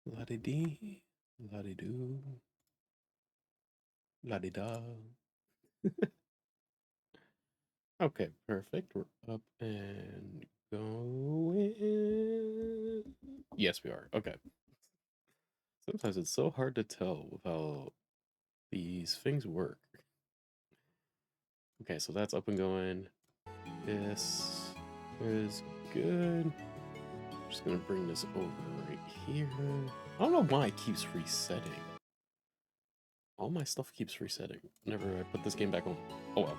La-di-dee, la-di-doo, la-di-da. Okay, perfect. We're up and going. Yes, we are. Okay. Sometimes it's so hard to tell with how these things work. Okay, so that's up and going. This is good. Just gonna bring this over right here. I don't know why it keeps resetting. All my stuff keeps resetting whenever I put this game back on. Oh well.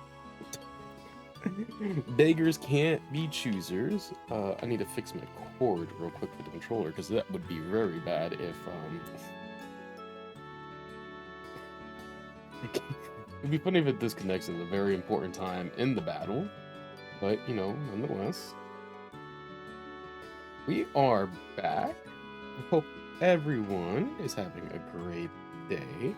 Beggars can't be choosers. I need to fix my cord real quick for the controller because that would be very bad if it'd be funny if it disconnects at a very important time in the battle. But you know, nonetheless, we are back. I hope everyone is having a great day.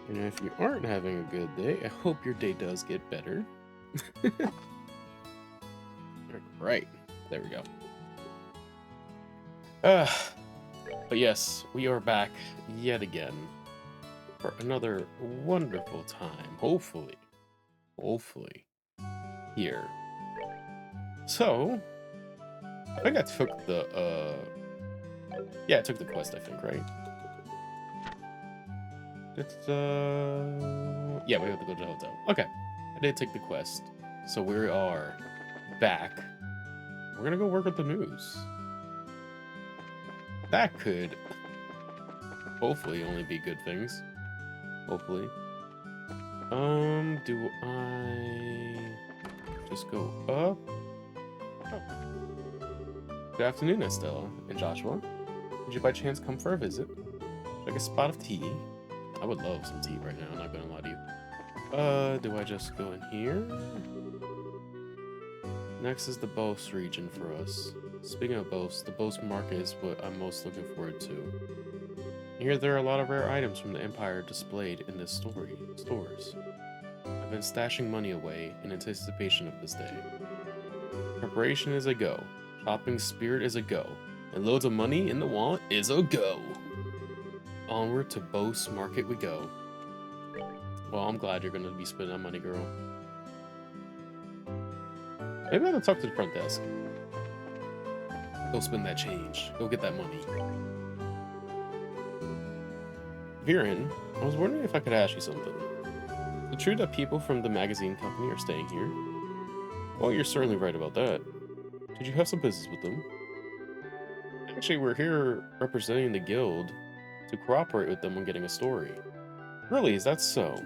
And if you aren't having a good day, I hope your day does get better. Right. There we go. But yes, we are back yet again for another wonderful time. Hopefully, here. So, I think I took the, yeah, I took the quest, I think, right? It's, yeah, we have to go to the hotel. Okay, I did take the quest. So we are back. We're gonna go work with the news. That could hopefully only be good things. Hopefully. Do I just go up? Oh. Good afternoon, Estella and Joshua. Did you by chance come for a visit? Like a spot of tea? I would love some tea right now, I'm not gonna lie to you. Do I just go in here? Next is the Boast region for us. Speaking of Boast, the Boast market is what I'm most looking forward to. Here there are a lot of rare items from the Empire displayed in this stores. I've been stashing money away in anticipation of this day. Preparation is a go. Shopping spirit is a go. And loads of money in the wallet is a go. Onward to Boast Market we go. Well, I'm glad you're gonna be spending that money, girl. Maybe I have to talk to the front desk. Go spend that change. Go get that money. Viren, I was wondering if I could ask you something. Is it true that people from the magazine company are staying here? Well, you're certainly right about that. Did you have some business with them? Actually, we're here representing the guild to cooperate with them on getting a story. Really, is that so?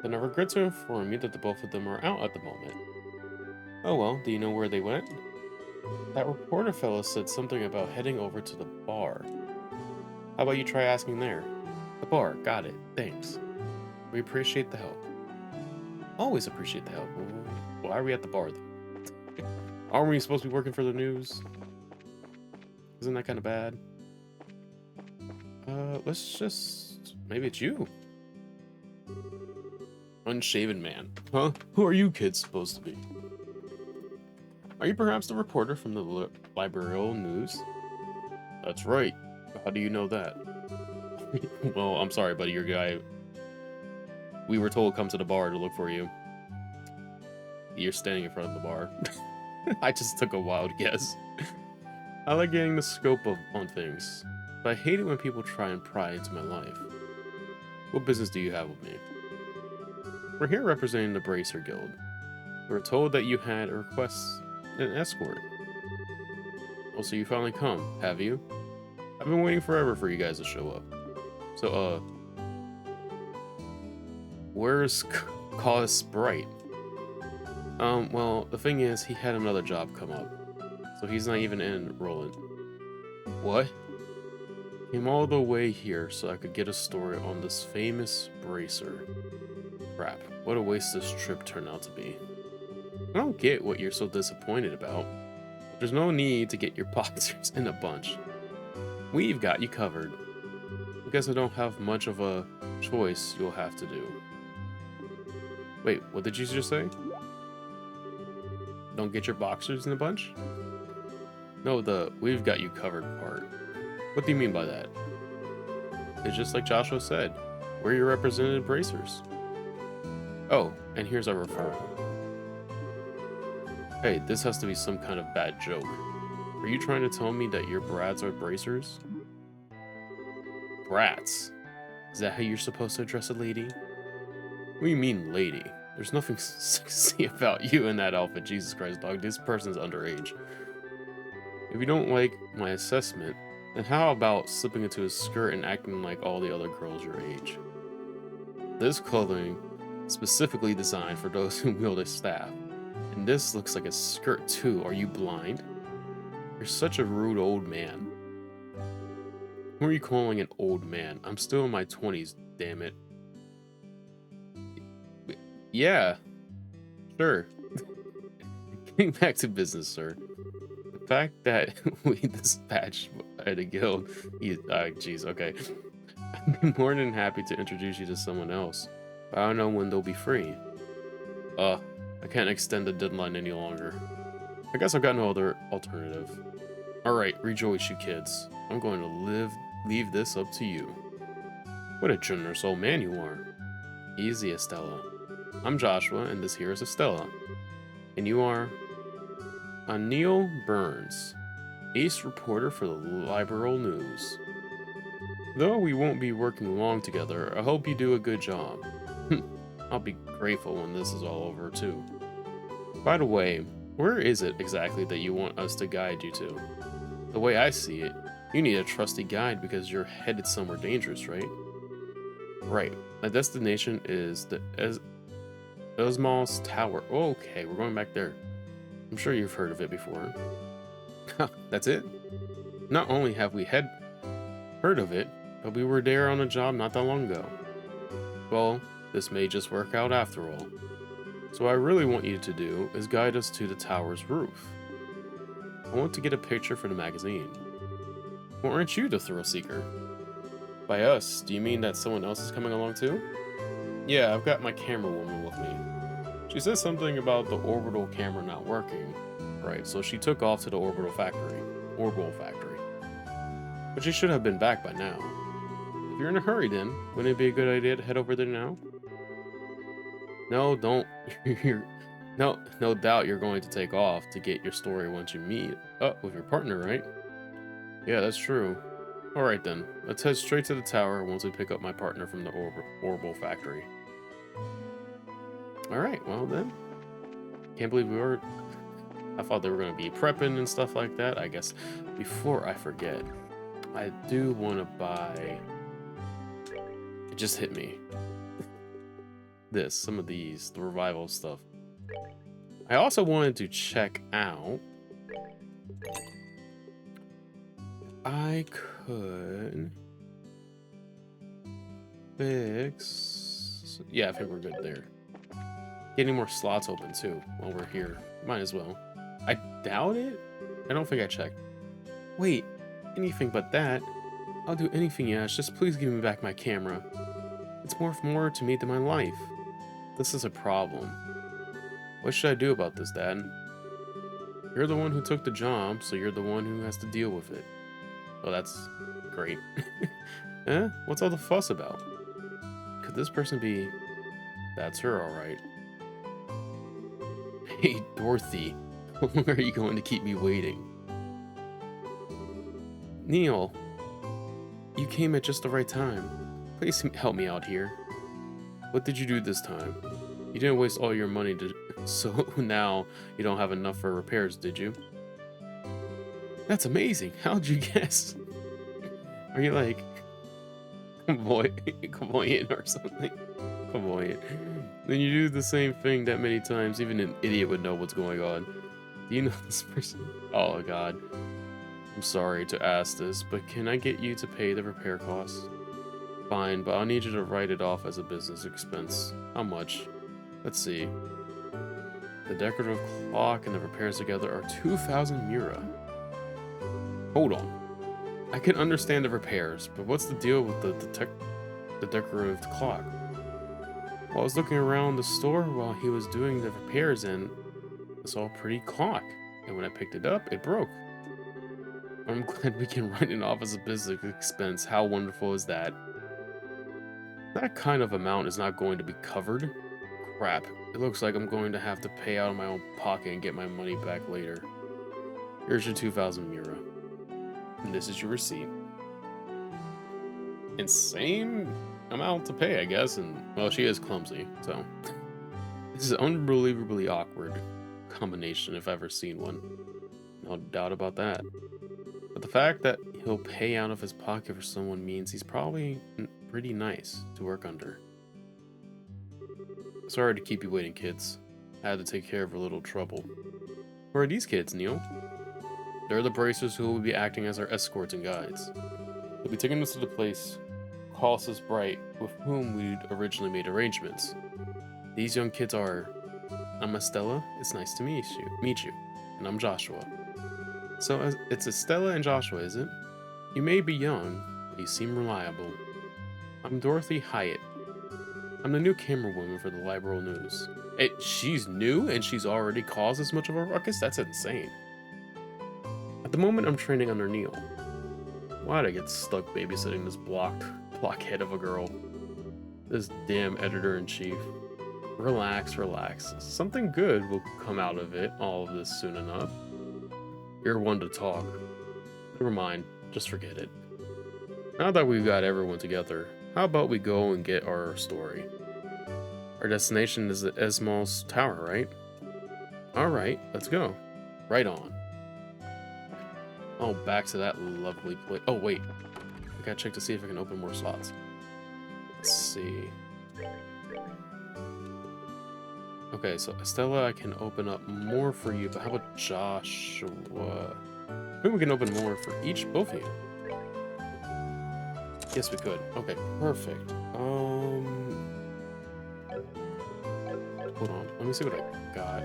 Then I regret to inform you that the both of them are out at the moment. Oh well, do you know where they went? That reporter fellow said something about heading over to the bar. How about you try asking there? The bar, got it, thanks. We appreciate the help. Always appreciate the help. Why are we at the bar though? Aren't we supposed to be working for the news? Isn't that kind of bad? Let's just... Maybe it's you. Unshaven man. Huh? Who are you kids supposed to be? Are you perhaps the reporter from the Librarial News? That's right. How do you know that? Well, I'm sorry, buddy. Your guy... We were told come to the bar to look for you. You're standing in front of the bar. I just took a wild guess. I like getting the scope on things, but I hate it when people try and pry into my life. What business do you have with me? We're here representing the Bracer Guild. We were told that you had a request an escort. Oh, so you finally come, have you? I've been waiting forever for you guys to show up. So, where's Cause Sprite? Well, the thing is, he had another job come up, so he's not even in Roland. What? Came all the way here so I could get a story on this famous bracer. Crap, what a waste this trip turned out to be. I don't get what you're so disappointed about. There's no need to get your boxers in a bunch. We've got you covered. I guess I don't have much of a choice you'll have to do. Wait, what did you just say? Don't get your boxers in a bunch? No, the we've got you covered part. What do you mean by that? It's just like Joshua said. We're your representative bracers. Oh, and here's our referral. Hey, this has to be some kind of bad joke. Are you trying to tell me that your brats are bracers? Brats? Is that how you're supposed to address a lady? What do you mean, lady? There's nothing sexy about you in that outfit. Jesus Christ, dog. This person's underage. If you don't like my assessment, then how about slipping into a skirt and acting like all the other girls your age? This clothing is specifically designed for those who wield a staff. And this looks like a skirt too. Are you blind? You're such a rude old man. Who are you calling an old man? I'm still in my 20s, damn it. Yeah, sure. Getting back to business, sir. The fact that we dispatched at a guild, jeez, okay. I'd be more than happy to introduce you to someone else, but I don't know when they'll be free. I can't extend the deadline any longer. I guess I've got no other alternative. Alright, rejoice, you kids. I'm going to leave this up to you. What a generous old man you are. Easy, Estella. I'm Joshua, and this here is Estella. And you are... Neil Burns, ace reporter for the Liberal News. Though we won't be working long together, I hope you do a good job. I'll be grateful when this is all over, too. By the way, where is it exactly that you want us to guide you to? The way I see it, you need a trusty guide because you're headed somewhere dangerous, right? Right. My destination is the Osmos Tower. Okay, we're going back there. I'm sure you've heard of it before. That's it? Not only have we heard of it, but we were there on a job not that long ago. Well, this may just work out after all. So what I really want you to do is guide us to the tower's roof. I want to get a picture for the magazine. Well, aren't you the thrill seeker? By us, do you mean that someone else is coming along too? Yeah, I've got my camera woman with me. She said something about the orbital camera not working. Right, so she took off to the orbital factory. But she should have been back by now. If you're in a hurry then, wouldn't it be a good idea to head over there now? No, don't. No doubt you're going to take off to get your story once you meet up with your partner, right? Yeah, that's true. Alright then, let's head straight to the tower once we pick up my partner from the orbital factory. Alright, well then. Can't believe I thought they were going to be prepping and stuff like that. I guess before I forget, I do want to buy... It just hit me. Some of these, the revival stuff. I also wanted to check out... I could... fix... Yeah, I think we're good there. Getting more slots open too while we're here. Might as well. I doubt it? I don't think I checked. Wait, anything but that? I'll do anything, Ash. Just please give me back my camera. It's more to me than my life. This is a problem. What should I do about this, Dad? You're the one who took the job, so you're the one who has to deal with it. Oh, that's great. Eh? What's all the fuss about? Could this person be... That's her, alright. Hey, Dorothy. How long are you going to keep me waiting? Neil, you came at just the right time. Please help me out here. What did you do this time? You didn't waste all your money so now you don't have enough for repairs, did you? That's amazing. How'd you guess? Are you like clairvoyant or something? Clairvoyant. Then you do the same thing that many times, even an idiot would know what's going on. Do you know this person? Oh god. I'm sorry to ask this, but can I get you to pay the repair costs? Fine, but I'll need you to write it off as a business expense. How much? Let's see. The decorative clock and the repairs together are 2,000 Mira. Hold on. I can understand the repairs, but what's the deal with the decorative clock? Well, I was looking around the store while he was doing the repairs and I saw a pretty clock. And when I picked it up, it broke. I'm glad we can write it off as a business expense. How wonderful is that? That kind of amount is not going to be covered. Crap. It looks like I'm going to have to pay out of my own pocket and get my money back later. Here's your 2,000 Mira. And this is your receipt. Insane amount to pay, I guess. And, well, she is clumsy, so. This is an unbelievably awkward combination if I've ever seen one. No doubt about that. But the fact that he'll pay out of his pocket for someone means he's probably pretty nice to work under. Sorry to keep you waiting, kids. I had to take care of a little trouble. Who are these kids, Neil? They're the bracers who will be acting as our escorts and guides. They'll be taking us to the place Colossus Bright, with whom we'd originally made arrangements. These young kids are... I'm Estella. It's nice to meet you. And I'm Joshua. So it's Estella and Joshua, is it? You may be young, but you seem reliable. I'm Dorothy Hyatt. I'm the new camerawoman for the Liberal News. She's new and she's already caused this much of a ruckus? That's insane. At the moment, I'm training under Neil. Why'd I get stuck babysitting this blockhead of a girl? This damn editor-in-chief. Relax, relax. Something good will come out of it, all of this soon enough. You're one to talk. Never mind, just forget it. Now that we've got everyone together, how about we go and get our story? Our destination is the Esmos Tower, right? Alright, let's go. Right on. Oh, back to that lovely place. Oh, wait. I gotta check to see if I can open more slots. Let's see. Okay, so Estella, I can open up more for you, but how about Joshua? I think we can open more for both of you. Yes, we could. Okay, perfect. Hold on. Let me see what I got.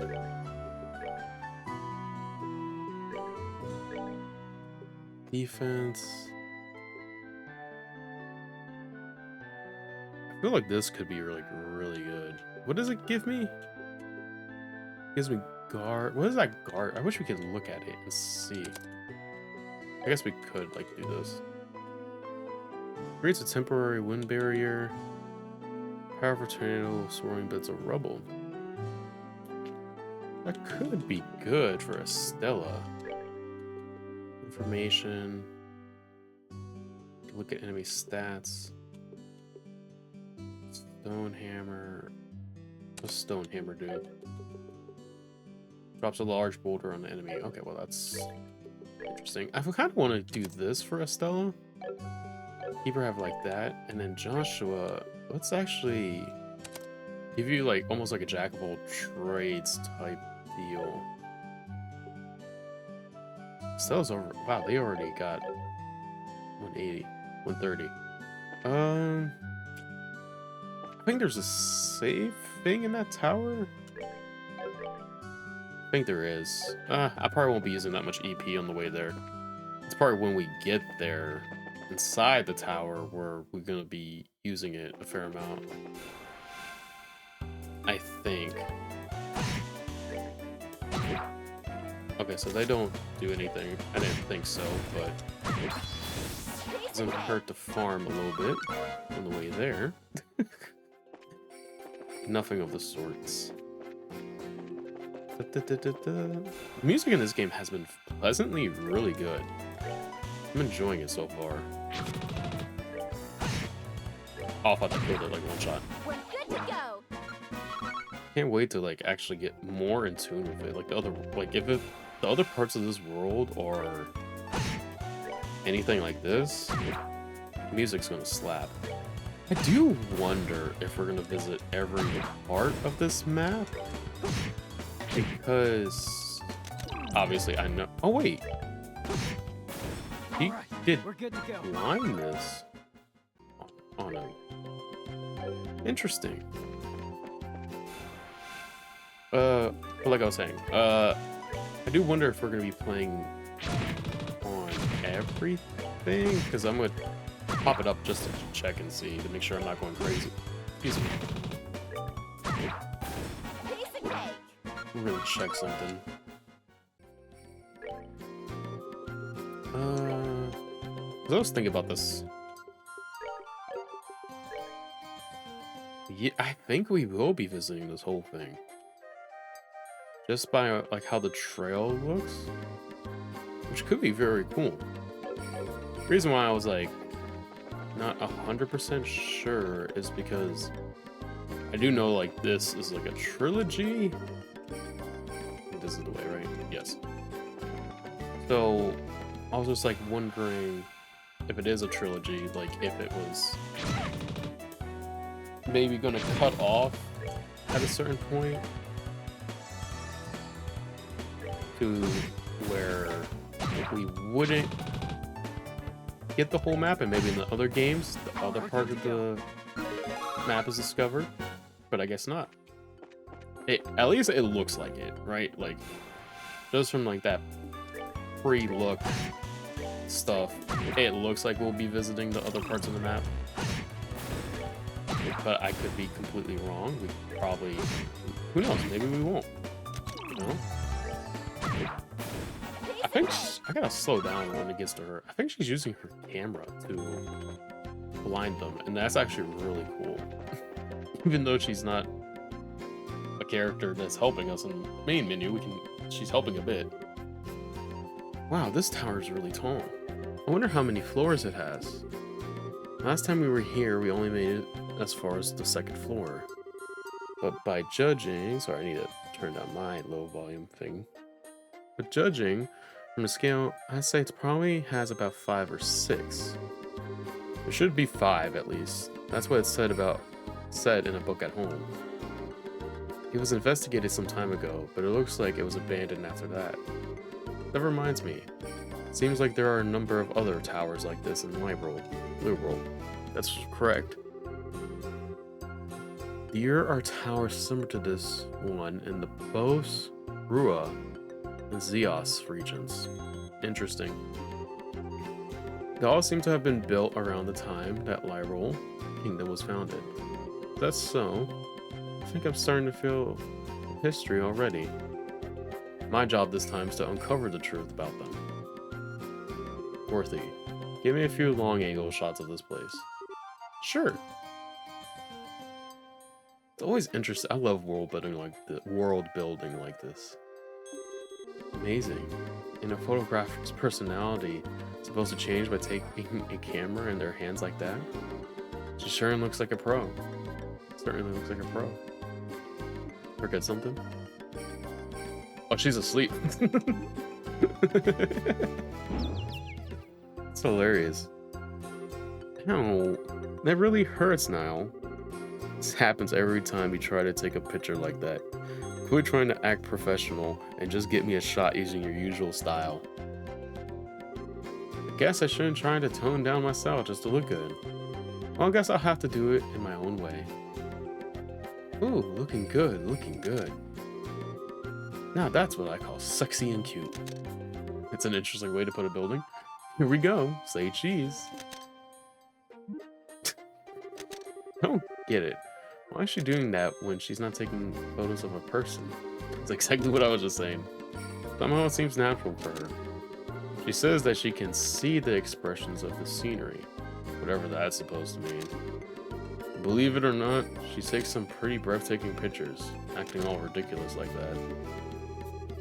Defense. I feel like this could be really good. What does it give me? It gives me guard. What is that guard? I wish we could look at it and see. I guess we could like do this. Creates a temporary wind barrier. Powerful tornado, soaring beds of rubble. That could be good for Estella. Information. Look at enemy stats. Stone hammer. What's stone hammer do? Drops a large boulder on the enemy. Okay, well that's interesting. I kind of want to do this for Estella. Keep her have like that, and then Joshua. Let's actually give you like almost like a jack of all trades type deal. Stella's over. Wow, they already got 180, 130. I think there's a save thing in that tower. I think there is. I probably won't be using that much EP on the way there. It's probably when we get there inside the tower where we're gonna be using it a fair amount. I think. Okay, so they don't do anything. I didn't think so, but it doesn't hurt to farm a little bit on the way there. Nothing of the sorts. The music in this game has been pleasantly really good. I'm enjoying it so far. Oh, I thought I killed it like one shot. We're good to go. Can't wait to like actually get more in tune with it. Like the other parts of this world or anything like this, music's gonna slap. I do wonder if we're gonna visit every part of this map, because obviously I know. Oh wait, he did line this on him. Interesting. But like I was saying, I do wonder if we're gonna be playing on everything, because I'm gonna pop it up just to check and see to make sure I'm not going crazy. Excuse me. We're gonna check something. 'Cause I was thinking about this. Yeah, I think we will be visiting this whole thing. Just by like how the trail looks, which could be very cool. The reason why I was like not 100% sure is because I do know like this is like a trilogy. I think this is the way, right? Yes. So I was just like wondering if it is a trilogy, like if it was maybe gonna cut off at a certain point to where we wouldn't get the whole map, and maybe in the other games the other part of the map is discovered, but I guess not. At least it looks like it, right? Like just from like that pre-look stuff, it looks like we'll be visiting the other parts of the map, but I could be completely wrong. We probably, who knows, maybe we won't, you know? I think I gotta slow down when it gets to her. I think she's using her camera to blind them, and that's actually really cool. Even though she's not a character that's helping us in the main menu, she's helping a bit. Wow, this tower is really tall. I wonder how many floors it has. Last time we were here, we only made it as far as the second floor. But by judging, sorry, I need to turn down my low volume thing. But judging from the scale, I'd say it probably has about 5 or 6. There should be 5 at least. That's what it's said in a book at home. It was investigated some time ago, but it looks like it was abandoned after that. That reminds me. Seems like there are a number of other towers like this in my world, Blue World. That's correct. There are towers similar to this one in the Bos, Rua, and Zeos regions. Interesting. They all seem to have been built around the time that Lyrol Kingdom was founded. If that's so, I think I'm starting to feel history already. My job this time is to uncover the truth about them. Worthy, give me a few long angle shots of this place. Sure. It's always interesting. I love world building like this. Amazing. And a photographic's personality is supposed to change by taking a camera in their hands like that? She sure looks like a pro. Certainly looks like a pro. Forget something? Oh, she's asleep. It's hilarious. Ow, that really hurts now. This happens every time you try to take a picture like that. Quit trying to act professional and just get me a shot using your usual style. I guess I shouldn't try to tone down my style just to look good. Well, I guess I'll have to do it in my own way. Ooh, looking good, looking good. Now that's what I call sexy and cute. It's an interesting way to put a building. Here we go, say cheese. I don't get it. Why is she doing that when she's not taking photos of a person? It's exactly what I was just saying. Somehow it seems natural for her. She says that she can see the expressions of the scenery, whatever that's supposed to mean. Believe it or not, she takes some pretty breathtaking pictures, acting all ridiculous like that.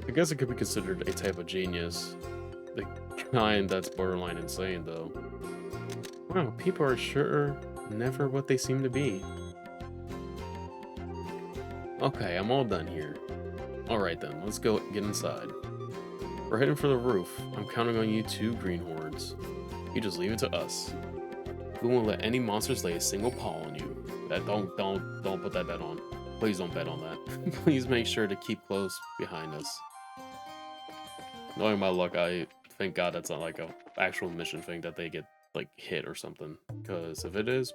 I guess it could be considered a type of genius. The kind that's borderline insane, though. Wow, people are sure never what they seem to be. Okay, I'm all done here. Alright then, let's go get inside. We're heading for the roof. I'm counting on you two greenhorns. You just leave it to us. We won't let any monsters lay a single paw on you. Don't put that bet on. Please don't bet on that. Please make sure to keep close behind us. Knowing my luck, I thank God that's not like a actual mission thing that they get like hit or something. Because if it is,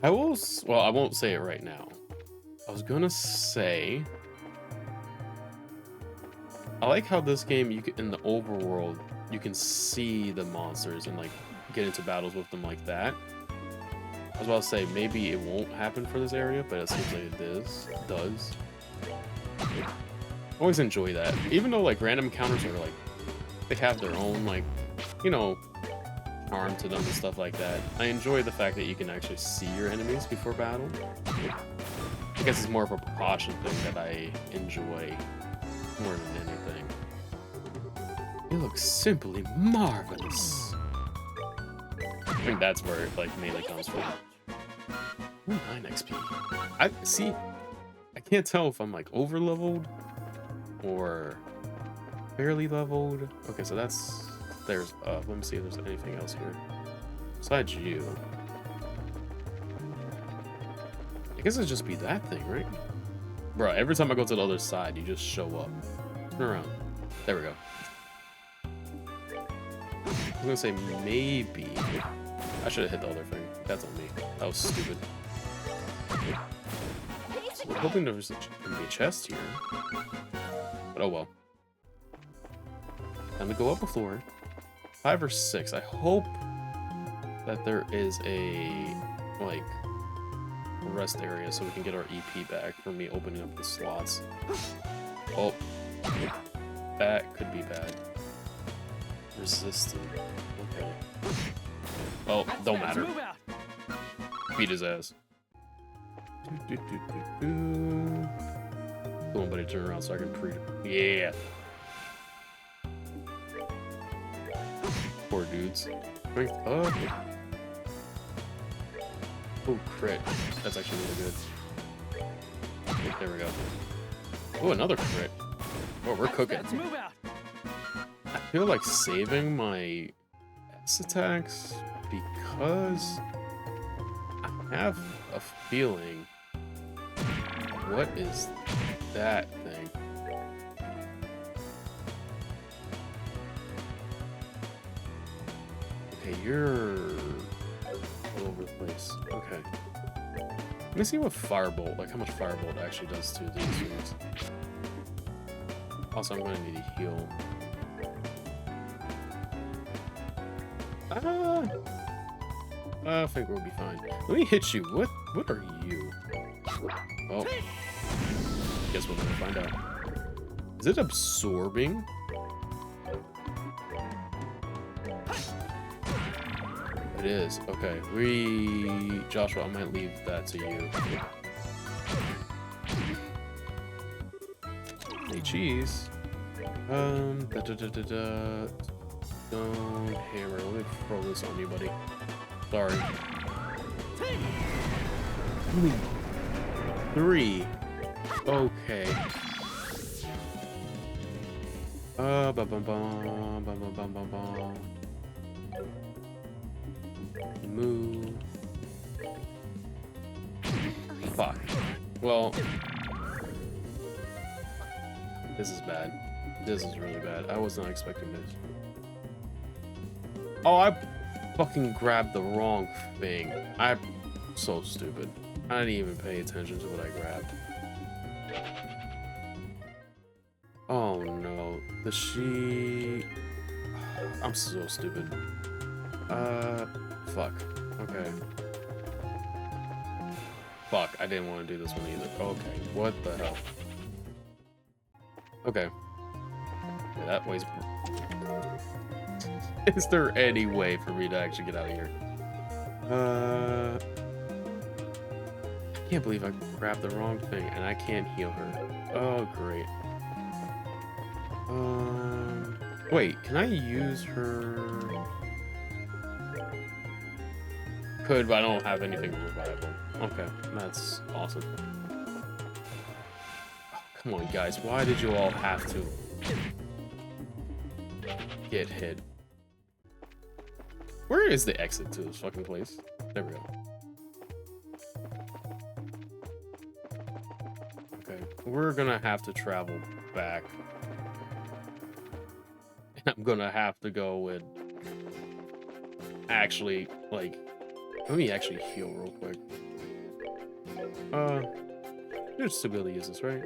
I won't say it right now. I was gonna say, I like how this game, you can, in the overworld, you can see the monsters and like get into battles with them like that. I was about to say maybe it won't happen for this area, but it seems like it does. Always enjoy that. Even though, like, random encounters are, like, they have their own, like, you know, charm to them and stuff like that. I enjoy the fact that you can actually see your enemies before battle. I guess it's more of a precaution thing that I enjoy more than anything. It looks simply marvelous. I think that's where it, like, mainly comes from. Ooh, 9 XP. I see. I can't tell if I'm like over leveled or barely leveled. Okay, so there's let me see if there's anything else here besides you. I guess it'd just be that thing, right? Bro, every time I go to the other side, you just show up. Turn around. There we go. I was gonna say maybe I should have hit the other thing. That's on me. That was stupid. I'm hoping there's gonna be a chest here. But oh well. Time to go up a floor. 5 or 6. I hope that there is a like rest area so we can get our EP back for me opening up the slots. Oh, that could be bad. Resistant. Okay. Oh, don't matter. Beat his ass. Come on, buddy, turn around so I can Yeah. Poor dudes. Strength up. Oh, crit. That's actually really good. There we go. Oh, another crit. Oh, we're cooking. I feel like saving my S attacks because I have a feeling. What is that thing? Okay, you're all over the place. Okay. Let me see what Firebolt, like how much Firebolt actually does to these things. Also, I'm going to need a heal. I think we'll be fine. Let me hit you. What are you? Oh. Guess we'll never find out. Is it absorbing? It is. Okay. Joshua, I might leave that to you. Hey, cheese. Stone hammer. Let me throw this on you, buddy. Sorry. Only 3. Okay. Bum bum bum bum bum bum bum bum. Move. Fuck. Well, this is bad. This is really bad. I was not expecting this. Oh, I fucking grabbed the wrong thing. I'm so stupid. I didn't even pay attention to what I grabbed. Oh no. I'm so stupid. Fuck. Okay. Fuck, I didn't want to do this one either. Okay, what the hell? Okay. Yeah, that way's... Is there any way for me to actually get out of here? I can't believe I grabbed the wrong thing and I can't heal her. Oh, great. Wait, can I use her? Could, but I don't have anything revival. Okay, that's awesome. Oh, come on, guys. Why did you all have to get hit? Where is the exit to this fucking place? There we go. Okay, we're gonna have to travel back. I'm gonna have to go with... Actually, like... Let me actually heal real quick. You're still be able to use this, right?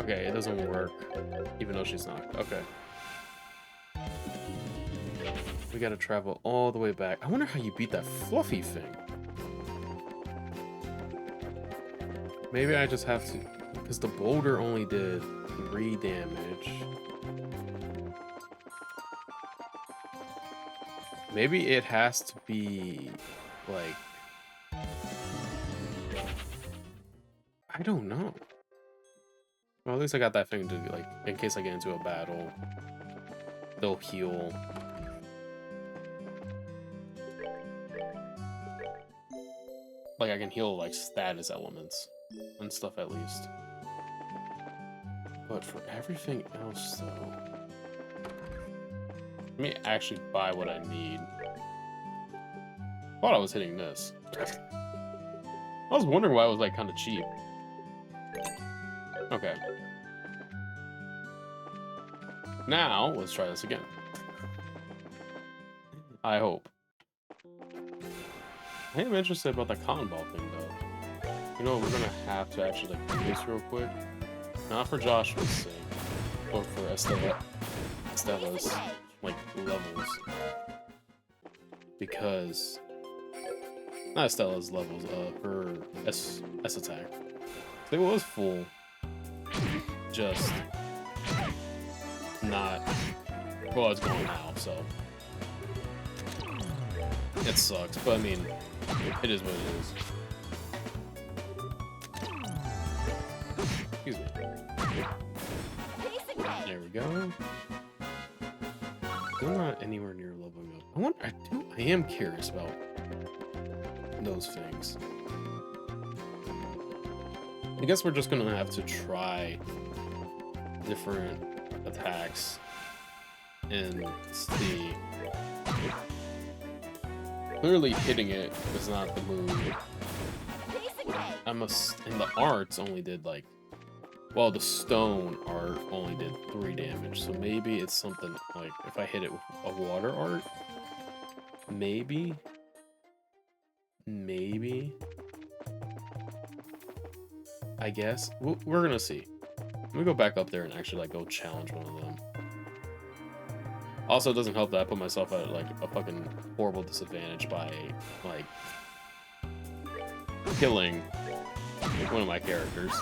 Okay, it doesn't work. Even though she's not. Okay. We gotta travel all the way back. I wonder how you beat that fluffy thing. Maybe I just have to... Because the boulder only did 3 damage. Maybe it has to be like, I don't know. Well, at least I got that thing to like, in case I get into a battle, they'll heal. Like I can heal like status elements and stuff at least. But for everything else though, let me actually buy what I need. Thought I was hitting this. I was wondering why it was like kind of cheap. Okay. Now let's try this again. I hope. I am interested about the cotton ball thing though. You know, we're gonna have to actually like do this real quick. Not for Joshua's sake, but for Estella's like levels. Because not Estella's levels, her S attack. It was full. Just not well, it's going now, so it sucks, but I mean it is what it is. Excuse me. There we go. Still not anywhere near leveling up. I am curious about those things. I guess we're just gonna have to try different attacks and see. Clearly hitting it was not the move. And the arts only did like, well, the stone art only did 3 damage, so maybe it's something like if I hit it with a water art, maybe. I guess we're gonna see. Let me go back up there and actually like go challenge one of them. Also, it doesn't help that I put myself at like a fucking horrible disadvantage by like killing one of my characters.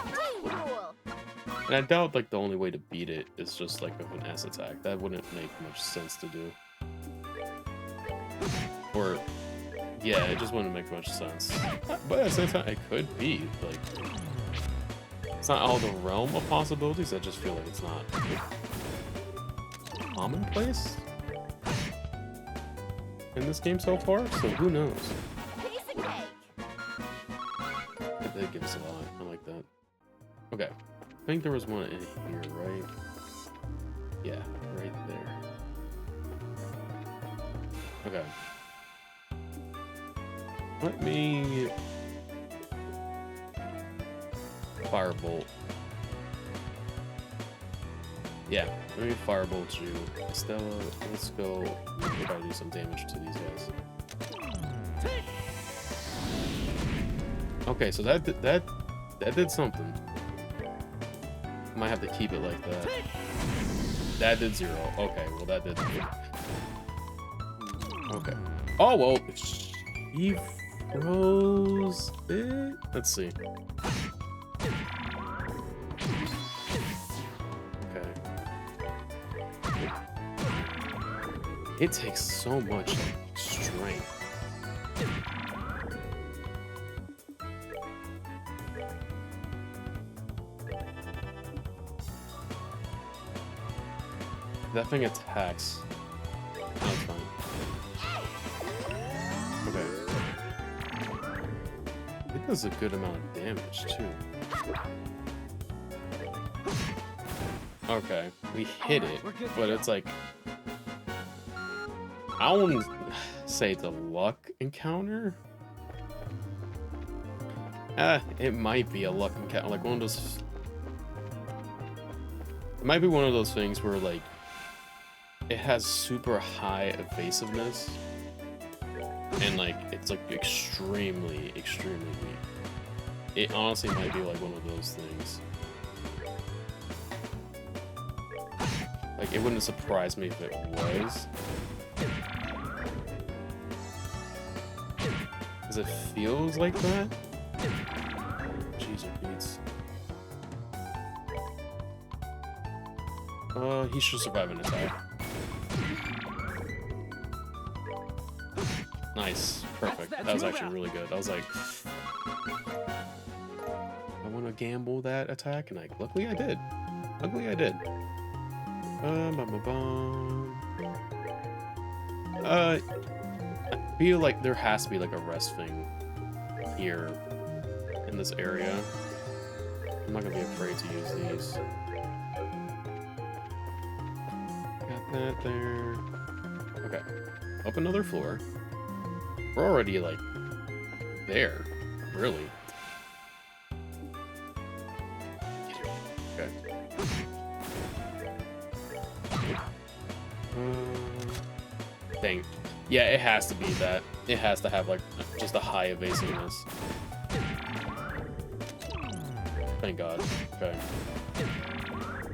And I doubt like the only way to beat it is just like with an S attack. That wouldn't make much sense to do. Or yeah, it just wouldn't make much sense. But at the same time, it could be like it's not out of the realm of possibilities. I just feel like it's not commonplace in this game so far, so who knows? It did give us a lot. I like that. Okay. I think there was one in here, right? Yeah, right there. Okay. Let me firebolt. Yeah, let me firebolt you. Stella, let's go try to do some damage to these guys. Okay, so that did something. Might have to keep it like that. That did 0. Okay, well that did. Okay. Oh well, he froze it. Let's see. Okay. It takes so much strength. That thing attacks. That's fine. Okay. It does a good amount of damage too. Okay, we hit it, but it's like I wouldn't say it's a luck encounter. It might be a luck encounter, like one of those. It might be one of those things where like it has super high evasiveness and like it's like extremely weak. It honestly might be like one of those things. Like it wouldn't surprise me if it was. Because it feels like that. Jeez, it beats. He should survive an attack. Nice. Perfect. That was actually really good. I was like, I want to gamble that attack, and luckily I did. Luckily I did. I feel like there has to be like a rest thing here in this area. I'm not gonna be afraid to use these. Got that there. Okay. Up another floor. We're already like there, really. Okay. Dang. Yeah, it has to be that. It has to have like just a high evasiveness. Thank God. Okay.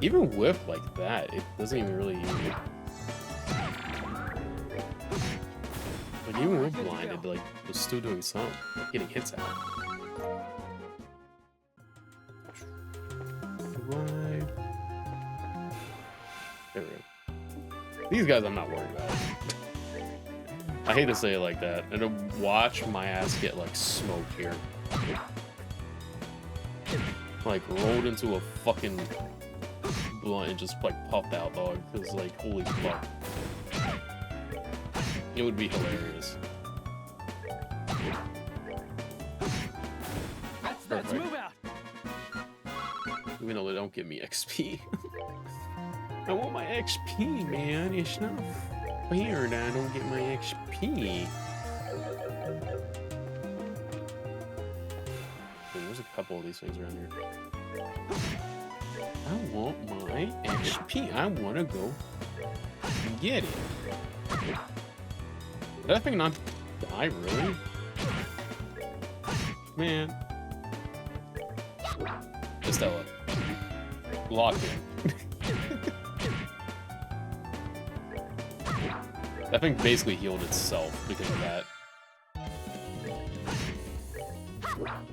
Even with like that, it doesn't even really use it. Like even with blinded, like was still doing something, like, getting hits out. Why? There we go. These guys I'm not worried about. I hate to say it like that. And to watch my ass get like smoked here. Like rolled into a fucking blunt and just like puffed out, dog. Cause like holy fuck. It would be hilarious. Let's move out. Even though they don't give me XP. I want my XP, man. It's not fair that I don't get my XP. There's a couple of these things around here. I want my XP. I want to go get it. Did that thing not die, really? Man. Estella. Lock in. That thing basically healed itself because of that.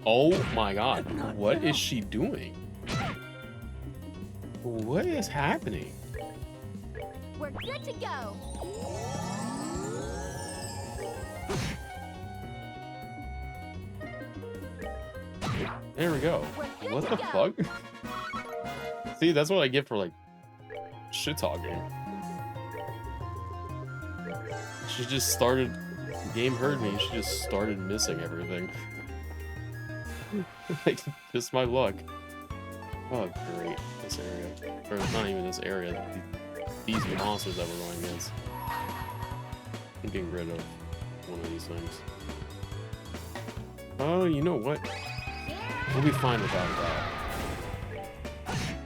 Oh my god. What is she doing? What is happening? We're good to go. There we go. What the fuck? See, that's what I get for like shit talking. She just started. Game heard me. She just started missing everything. Like, just my luck. Oh, great. This area. Or not even this area. These monsters that we're going against. I'm getting rid of one of these things. Oh, you know what? We'll be fine without that.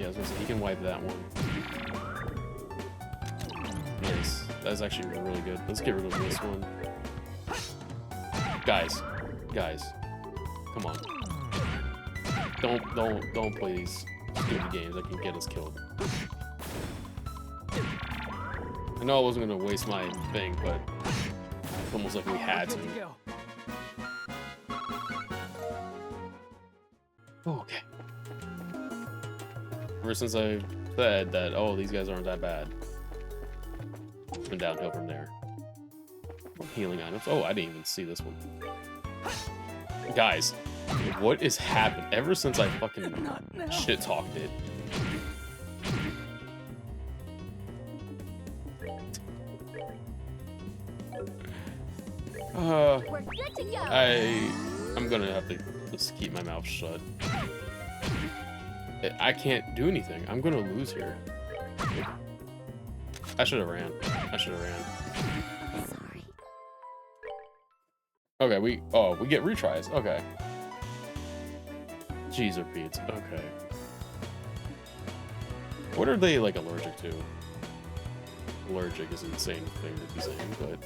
Yeah, I was gonna say, he can wipe that one. Nice. That's actually really good. Let's get rid of this one. Guys. Guys. Come on. Don't play these stupid games that can get us killed. I know I wasn't gonna waste my thing, but it's almost like we had to. Okay. Ever since I said that, oh, these guys aren't that bad, it's been downhill from there. Healing items. Oh, I didn't even see this one. Guys, what is happening? Ever since I fucking shit talked it. We're good to go. I'm gonna have to just keep my mouth shut. I can't do anything. I'm gonna lose here. I should have ran. I should have ran. Sorry. Okay, we get retries. Okay. Jeez, repeats. Okay. What are they like allergic to? Allergic is an insane thing to be saying, but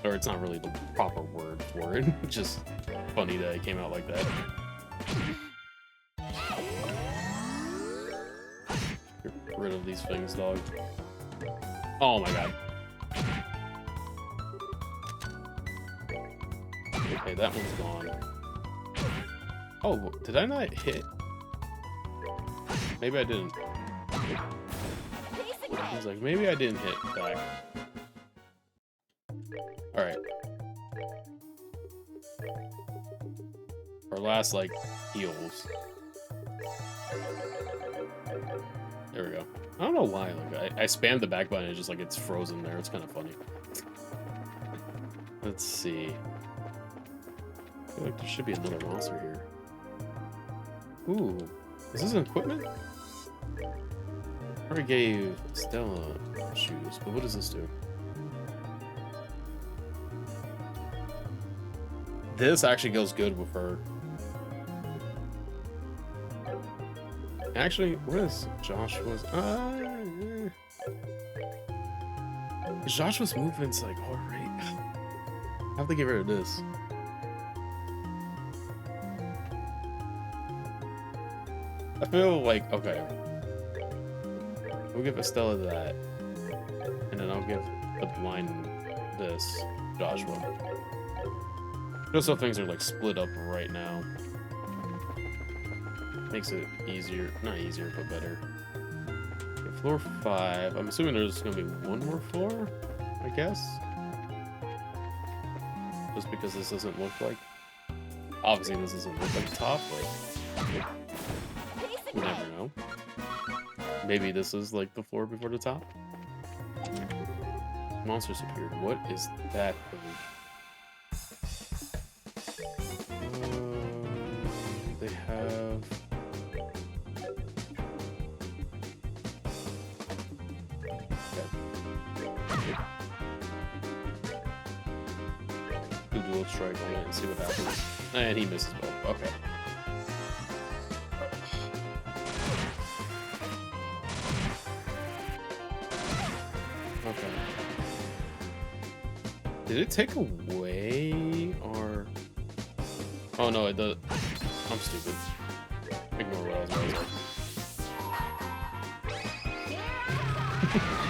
or it's not really the proper word for it. Just funny that it came out like that. Get rid of these things, dog. Oh my god. Okay, that one's gone. Oh, did I not hit? Maybe I didn't. Piece of I was cake. like, maybe I didn't hit back. Alright. Our last, like, heals. There we go. I don't know why. Like, I spammed the back button and just, like, it's frozen there. It's kind of funny. Let's see. I feel like there should be another monster here. Ooh. Is this an equipment? I already gave Stella shoes, but what does this do? This actually goes good with her. Actually, what is Joshua's? Joshua's movement's like alright. I have to get rid of this. I feel like, okay. We'll give Estella that. And then I'll give the blind this, Joshua. Just so things are like split up right now. Makes it easier, not easier, but better. Okay, floor 5. I'm assuming there's gonna be one more floor, I guess. Just because this doesn't look like, obviously this doesn't look like top, but you never know. Maybe this is like the floor before the top. Monsters appeared. What is that thing? They have. Okay. Do dual strike on it and see what happens. And he misses both. Okay. Okay. Did it take away or? Oh no, it does. I'm stupid. Ignore what I was about to say.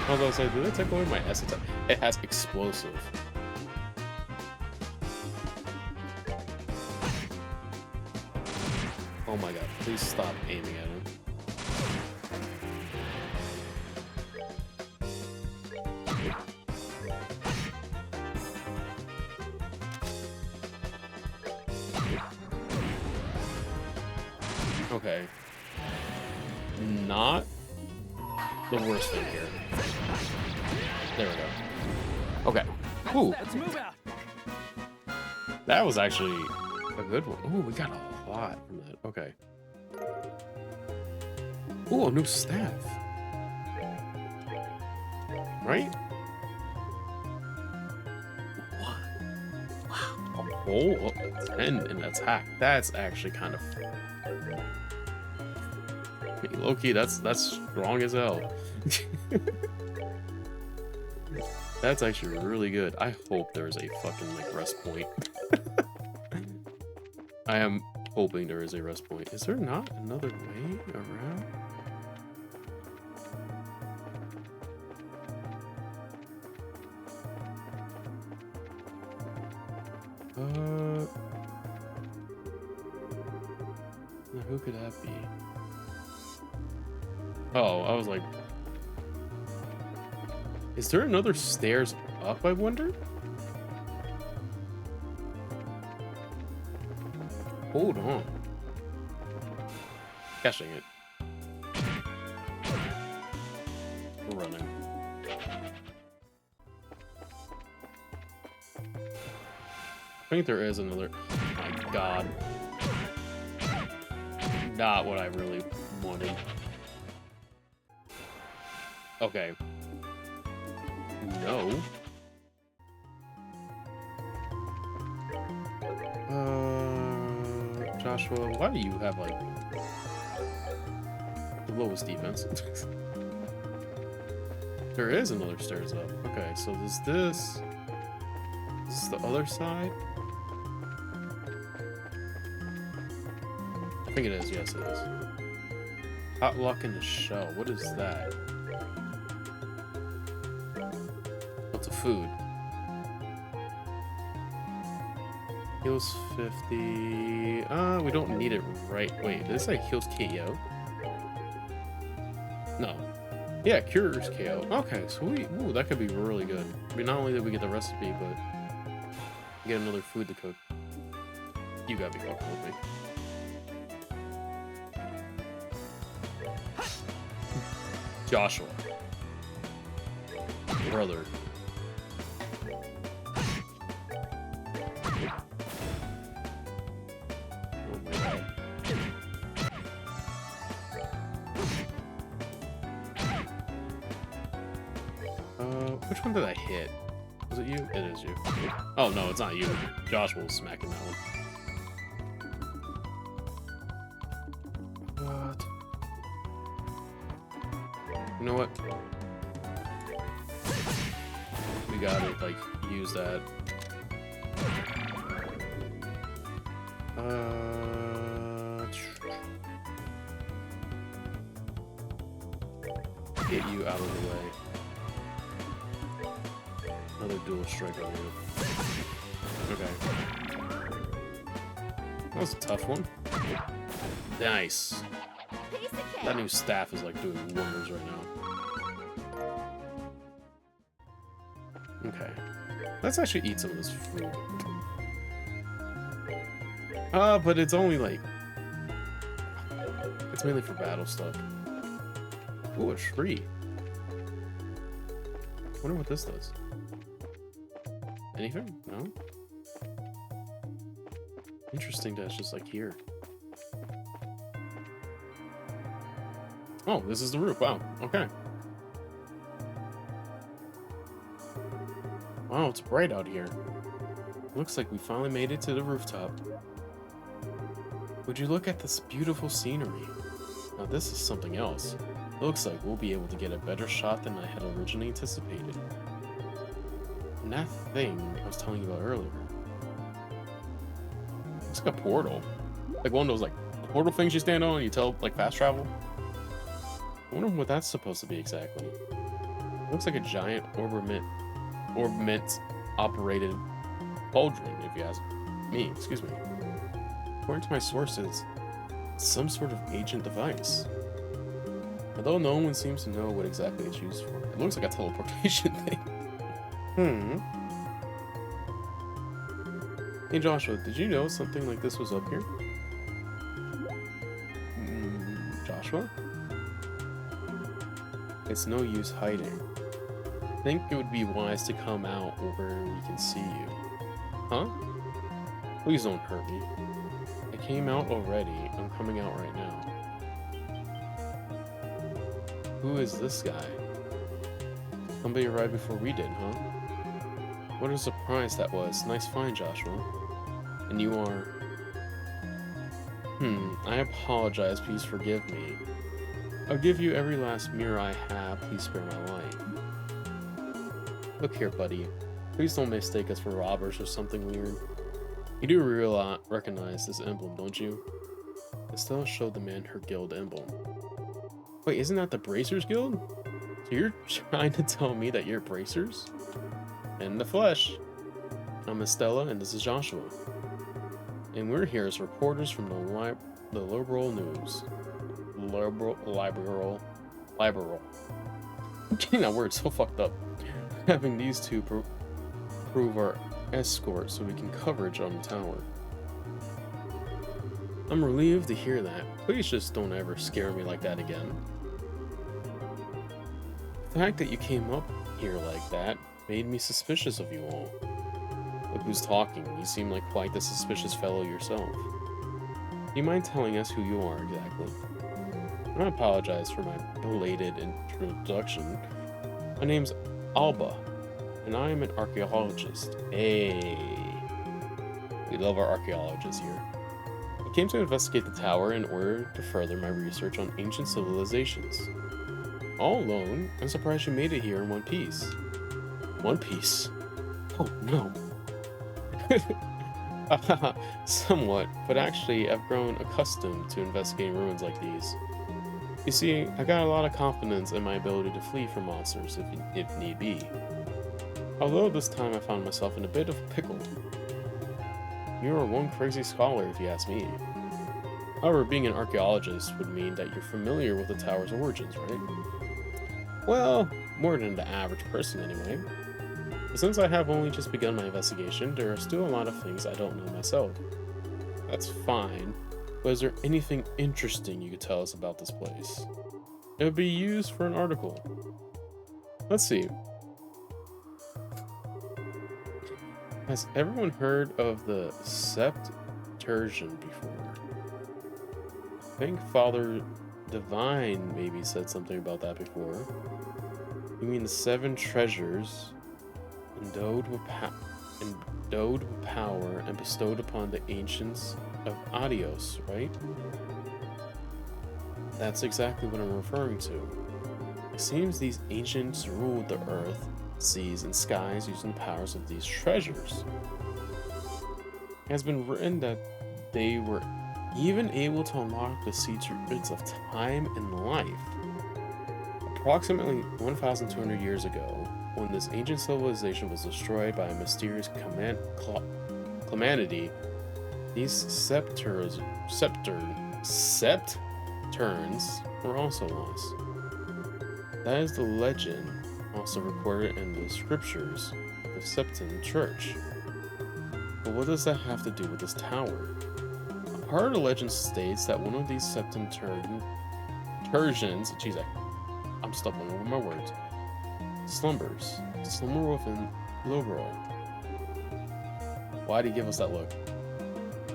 I was about to say, did it take away my S attack? It has explosive. Oh my god, please stop aiming at him. Okay. Not the worst thing here. There we go. Okay. Ooh. Let's move out. That was actually a good one. Ooh, we got a lot from that. Okay. Ooh, a new staff. Right? Wow. A whole 10 in attack. That's actually kind of... Low-key, that's strong as hell. That's actually really good. I hope there's a fucking, like, rest point. I am hoping there is a rest point. Is there not another way around? Now who could that be? Oh, I was like... Is there another stairs up, I wonder? Hold on. Catching it. We're running. I think there is another... Oh my god. Not what I really wanted. Okay. No. Joshua, why do you have, like, the lowest defense? There is another stairs up. Okay, so there's this. This is the other side. I think it is. Yes, it is. Hot lock in the shell. What is that? What's a food? Heals 50. We don't need it right. Wait, did it say heals KO? No. Yeah, cures KO. Okay, sweet. Ooh, that could be really good. I mean, not only did we get the recipe, but get another food to cook. You gotta be fucking with me. Joshua. Brother. Oh my god. Which one did I hit? Was it you? It is you. Oh no, it's not you. Joshua was smacking that one. What? You know what? We gotta, like, use that. Get you out of the way. Another dual strike on you. Okay. That was a tough one. Nice. Piece of cake. That new staff is, like, doing wonders right now. Okay. Let's actually eat some of this food. But it's only, like... It's mainly for battle stuff. Ooh, a tree. I wonder what this does. Anything? No? Interesting that it's just, like, here. Oh, this is the roof. Wow. Okay. Wow, it's bright out here. Looks like we finally made it to the rooftop. Would you look at this beautiful scenery? Now this is something else. It looks like we'll be able to get a better shot than I had originally anticipated. And that thing I was telling you about earlier. It's like a portal. Like one of those, like, portal things you stand on and you tell, like, fast travel. I wonder what that's supposed to be exactly. It looks like a giant ornament-operated cauldron, if you ask me. Excuse me. According to my sources, it's some sort of ancient device. Although no one seems to know what exactly it's used for. It looks like a teleportation thing. Hey Joshua, did you know something like this was up here? Joshua? It's no use hiding. I think it would be wise to come out where we can see you. Huh? Please don't hurt me. I came out already. I'm coming out right now. Who is this guy? Somebody arrived before we did, huh? What a surprise that was. Nice find, Joshua. And you are... I apologize. Please forgive me. I'll give you every last mirror I have. Please spare my life. Look here, buddy. Please don't mistake us for robbers or something weird. You do recognize this emblem, don't you? Estella showed the man her guild emblem. Wait, isn't that the Bracers Guild? So you're trying to tell me that you're Bracers? In the flesh. I'm Estella, and this is Joshua. And we're here as reporters from the Liberal News. Liberal. I'm getting that word so fucked up. Having these two prove our escort so we can coverage on the tower. I'm relieved to hear that. Please just don't ever scare me like that again. The fact that you came up here like that made me suspicious of you all. Look who's talking. You seem like quite the suspicious fellow yourself. Do you mind telling us who you are exactly? I apologize for my belated introduction. My name's Alba, and I am an archaeologist. Hey, we love our archaeologists here. I came to investigate the tower in order to further my research on ancient civilizations. All alone, I'm surprised you made it here in one piece. One piece? Oh no. Somewhat, but actually I've grown accustomed to investigating ruins like these. You see, I got a lot of confidence in my ability to flee from monsters if need be. Although this time I found myself in a bit of a pickle. You are one crazy scholar if you ask me. However, being an archaeologist would mean that you're familiar with the tower's origins, right? Well, more than the average person anyway. But since I have only just begun my investigation, there are still a lot of things I don't know myself. That's fine, but is there anything interesting you could tell us about this place? It would be used for an article. Let's see. Has everyone heard of the Septuagint before? I think Father Divine maybe said something about that before. You mean the seven treasures endowed with, endowed with power and bestowed upon the ancients of Adios, right? That's exactly what I'm referring to. It seems these ancients ruled the earth, seas, and skies using the powers of these treasures. It has been written that they were even able to unlock the secrets of time and life. Approximately 1,200 years ago, when this ancient civilization was destroyed by a mysterious calamity, these septurns were also lost. That is the legend also recorded in the scriptures of the Septon Church. But what does that have to do with this tower? A part of the legend states that one of these Septon Turgeons, geez, I'm stumbling over my words, slumber within Lobro. Why'd he give us that look?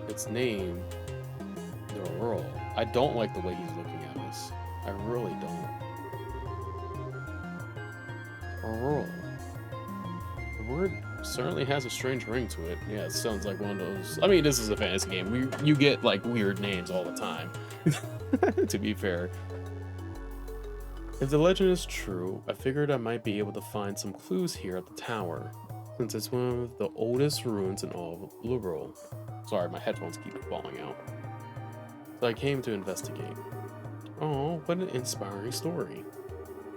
Its name, the Earl. I don't like the way he's looking at us. I really don't. Earl. The word certainly has a strange ring to it. Yeah, it sounds like one of those. I mean, this is a fantasy game. You get like weird names all the time. To be fair. If the legend is true, I figured I might be able to find some clues here at the tower, since it's one of the oldest ruins in all of Luberal. Sorry, my headphones keep falling out. So I came to investigate. Oh, what an inspiring story.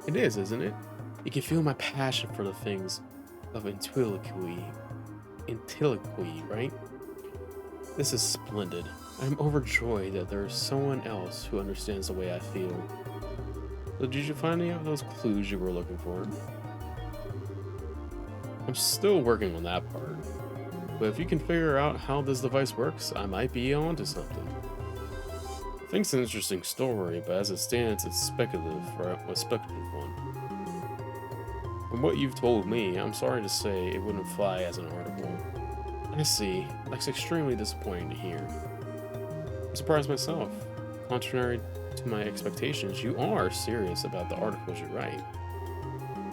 It is, isn't it? You can feel my passion for the things of Intilliqui, right? This is splendid. I'm overjoyed that there is someone else who understands the way I feel. So did you find any of those clues you were looking for? I'm still working on that part, but if you can figure out how this device works, I might be onto something. I think it's an interesting story, but as it stands, it's speculative for a speculative one. From what you've told me, I'm sorry to say it wouldn't fly as an article. I see. That's extremely disappointing to hear. I'm surprised myself. Contrary to my expectations, you are serious about the articles you write.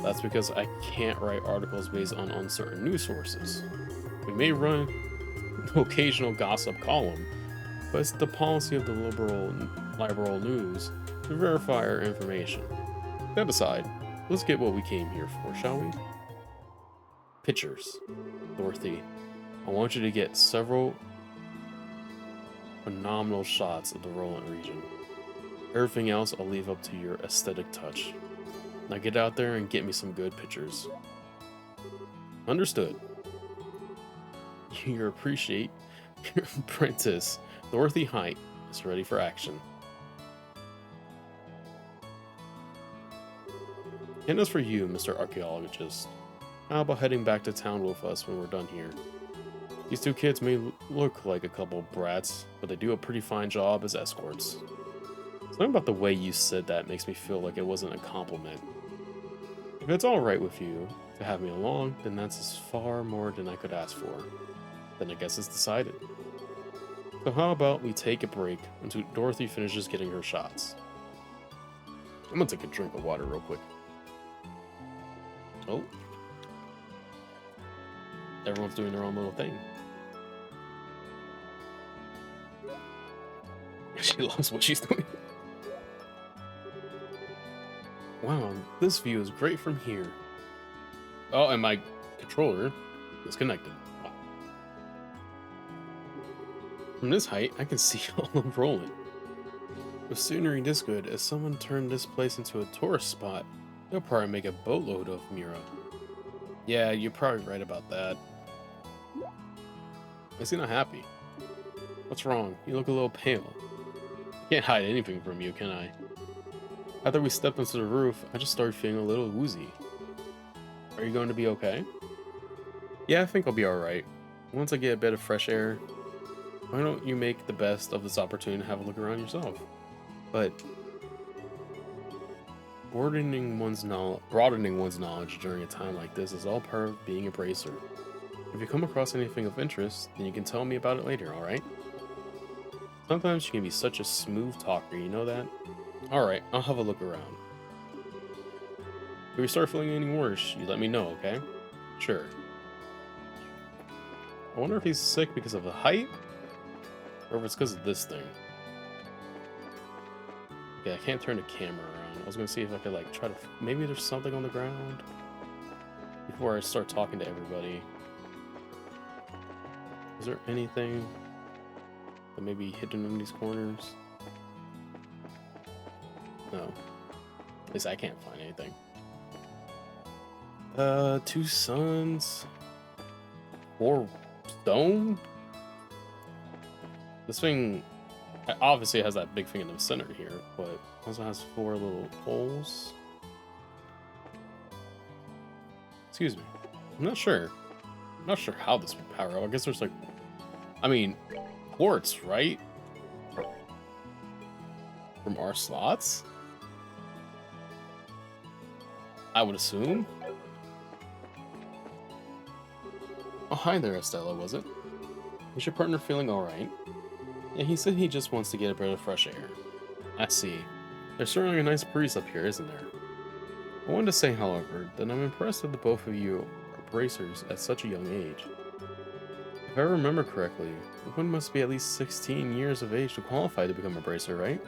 That's because I can't write articles based on uncertain news sources. We may run an occasional gossip column, but it's the policy of the liberal news to verify our information. That aside, let's get what we came here for, shall we? Pictures. Dorothy, I want you to get several phenomenal shots of the Roland region. Everything else I'll leave up to your aesthetic touch. Now get out there and get me some good pictures. Understood. Your apprentice, Dorothy Height, is ready for action. And as for you, Mr. Archaeologist, how about heading back to town with us when we're done here? These two kids may look like a couple of brats, but they do a pretty fine job as escorts. Something about the way you said that makes me feel like it wasn't a compliment. If it's alright with you to have me along, then that's as far more than I could ask for. Then I guess it's decided. So how about we take a break until Dorothy finishes getting her shots? I'm gonna take a drink of water real quick. Oh. Everyone's doing their own little thing. She loves what she's doing. Wow, this view is great from here. Oh, and my controller is connected. Wow. From this height, I can see all of Roland. With scenery this good, if someone turned this place into a tourist spot, they'll probably make a boatload of Mira. Yeah, you're probably right about that. I see not happy. What's wrong? You look a little pale. I can't hide anything from you, can I? After we stepped onto the roof, I just started feeling a little woozy. Are you going to be okay? Yeah, I think I'll be alright. Once I get a bit of fresh air, why don't you make the best of this opportunity to have a look around yourself? But broadening one's knowledge during a time like this is all part of being a bracer. If you come across anything of interest, then you can tell me about it later, alright? Sometimes you can be such a smooth talker, you know that? Alright, I'll have a look around. If you start feeling any worse, you let me know, okay? Sure. I wonder if he's sick because of the height? Or if it's because of this thing. Okay, I can't turn the camera around. I was gonna see if I could like try to... Maybe there's something on the ground? Before I start talking to everybody. Is there anything that may be hidden in these corners? No. At least I can't find anything. 2 suns. 4 stone? This thing obviously has that big thing in the center here, but also has 4 little holes. Excuse me. I'm not sure. I'm not sure how this would power up. I guess there's like... I mean, ports, right? From our slots? I would assume. Oh, hi there, Estella, was it? Is your partner feeling alright? Yeah, he said he just wants to get a bit of fresh air. I see. There's certainly a nice breeze up here, isn't there? I wanted to say, however, that I'm impressed that the both of you are bracers at such a young age. If I remember correctly, one must be at least 16 years of age to qualify to become a bracer, right?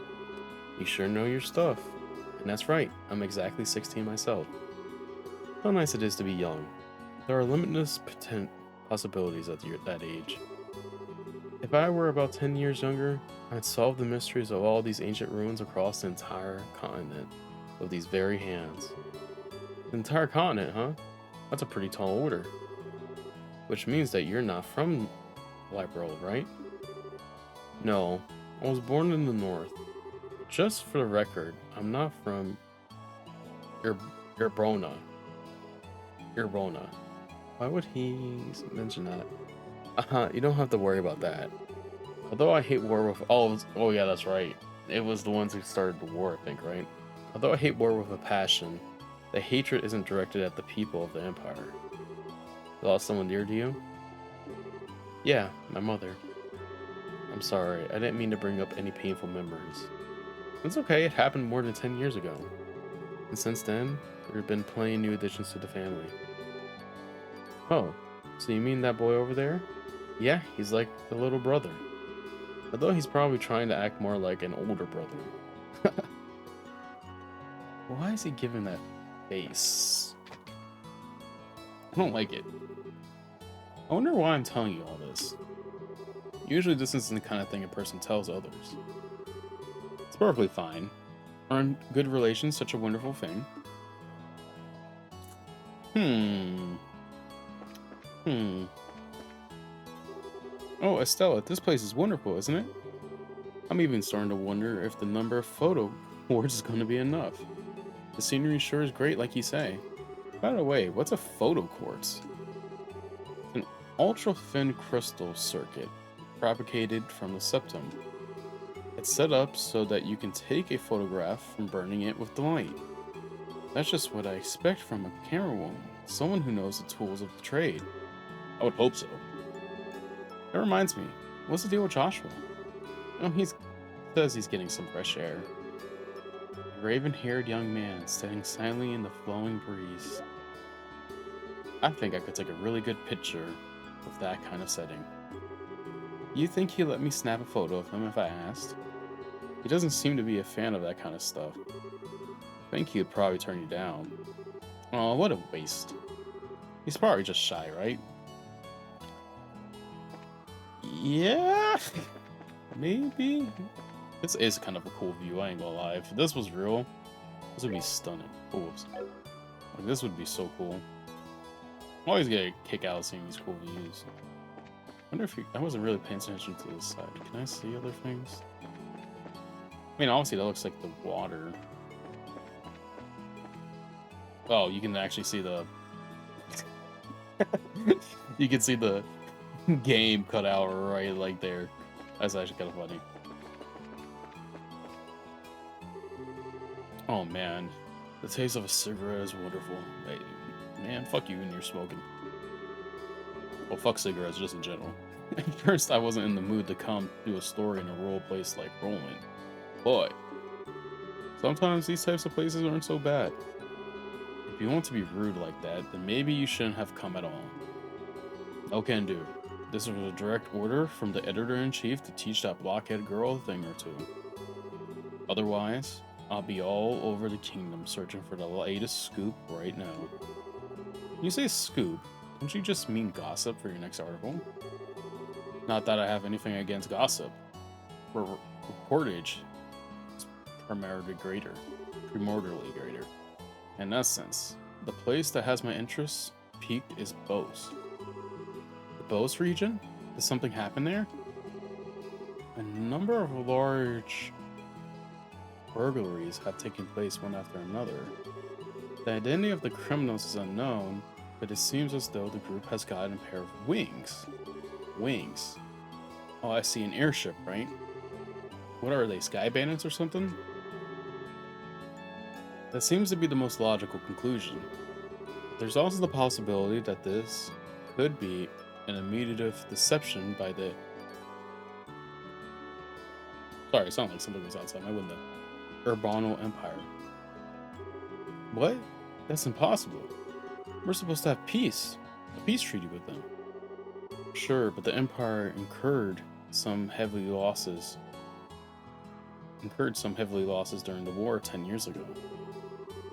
You sure know your stuff. And that's right, I'm exactly 16 myself. How nice it is to be young. There are limitless possibilities at that age. If I were about 10 years younger, I'd solve the mysteries of all these ancient ruins across the entire continent with these very hands. The entire continent, huh? That's a pretty tall order. Which means that you're not from Liberal, right? No, I was born in the north. Just for the record, I'm not from Urbona. Urbona. Why would he mention that? You don't have to worry about that. Although I hate war with oh yeah, that's right. It was the ones who started the war, I think, right? Although I hate war with a passion, the hatred isn't directed at the people of the Empire. You lost someone dear to you? Yeah, my mother. I'm sorry, I didn't mean to bring up any painful memories. It's okay, it happened more than 10 years ago. And since then, there have been plenty of new additions to the family. Oh, so you mean that boy over there? Yeah, he's like the little brother. Although he's probably trying to act more like an older brother. Why is he giving that face? I don't like it. I wonder why I'm telling you all this. Usually this isn't the kind of thing a person tells others. It's perfectly fine. Aren't good relations such a wonderful thing? Oh, Estella, this place is wonderful, isn't it? I'm even starting to wonder if the number of photo boards is going to be enough. The scenery sure is great, like you say. By the way, what's a photo quartz? An ultra-thin crystal circuit propagated from the septum. It's set up so that you can take a photograph from burning it with the light. That's just what I expect from a camera woman, someone who knows the tools of the trade. I would hope so. That reminds me, what's the deal with Joshua? Oh, he says he's getting some fresh air. A raven-haired young man standing silently in the flowing breeze. I think I could take a really good picture of that kind of setting. You think he'd let me snap a photo of him if I asked? He doesn't seem to be a fan of that kind of stuff. I think he'd probably turn you down. Oh, what a waste. He's probably just shy, right? Yeah, maybe. This is kind of a cool view, I ain't gonna lie. If this was real, this would be stunning. Oh, whoops. Like, this would be so cool. I always get a kick out of seeing these cool views. I wonder if I wasn't really paying attention to this side. Can I see other things? I mean, obviously that looks like the water. Oh, you can actually see the... you can see the game cut out right like there. That's actually kind of funny. Oh man, the taste of a cigarette is wonderful. Hey, man, fuck you and you're smoking. Well, fuck cigarettes just in general. At first, I wasn't in the mood to come do a story in a rural place like Roland. But sometimes these types of places aren't so bad. If you want to be rude like that, then maybe you shouldn't have come at all. No can do. This was a direct order from the editor-in-chief to teach that blockhead girl a thing or two. Otherwise, I'll be all over the kingdom searching for the latest scoop right now. When you say scoop, don't you just mean gossip for your next article? Not that I have anything against gossip. Reportage is primordially greater. In essence, the place that has my interest peaked is Bose. The Bose region? Does something happen there? A number of large burglaries have taken place one after another. The identity of the criminals is unknown, but it seems as though the group has gotten a pair of wings. Wings. Oh, I see, an airship, right? What are they, Sky Bandits or something? That seems to be the most logical conclusion. There's also the possibility that this could be an immediate deception by the... Sorry, it sounded like somebody was outside my window. Urbano Empire. What? That's impossible. We're supposed to have peace. A peace treaty with them. Sure, but the Empire incurred some heavy losses during the war 10 years ago.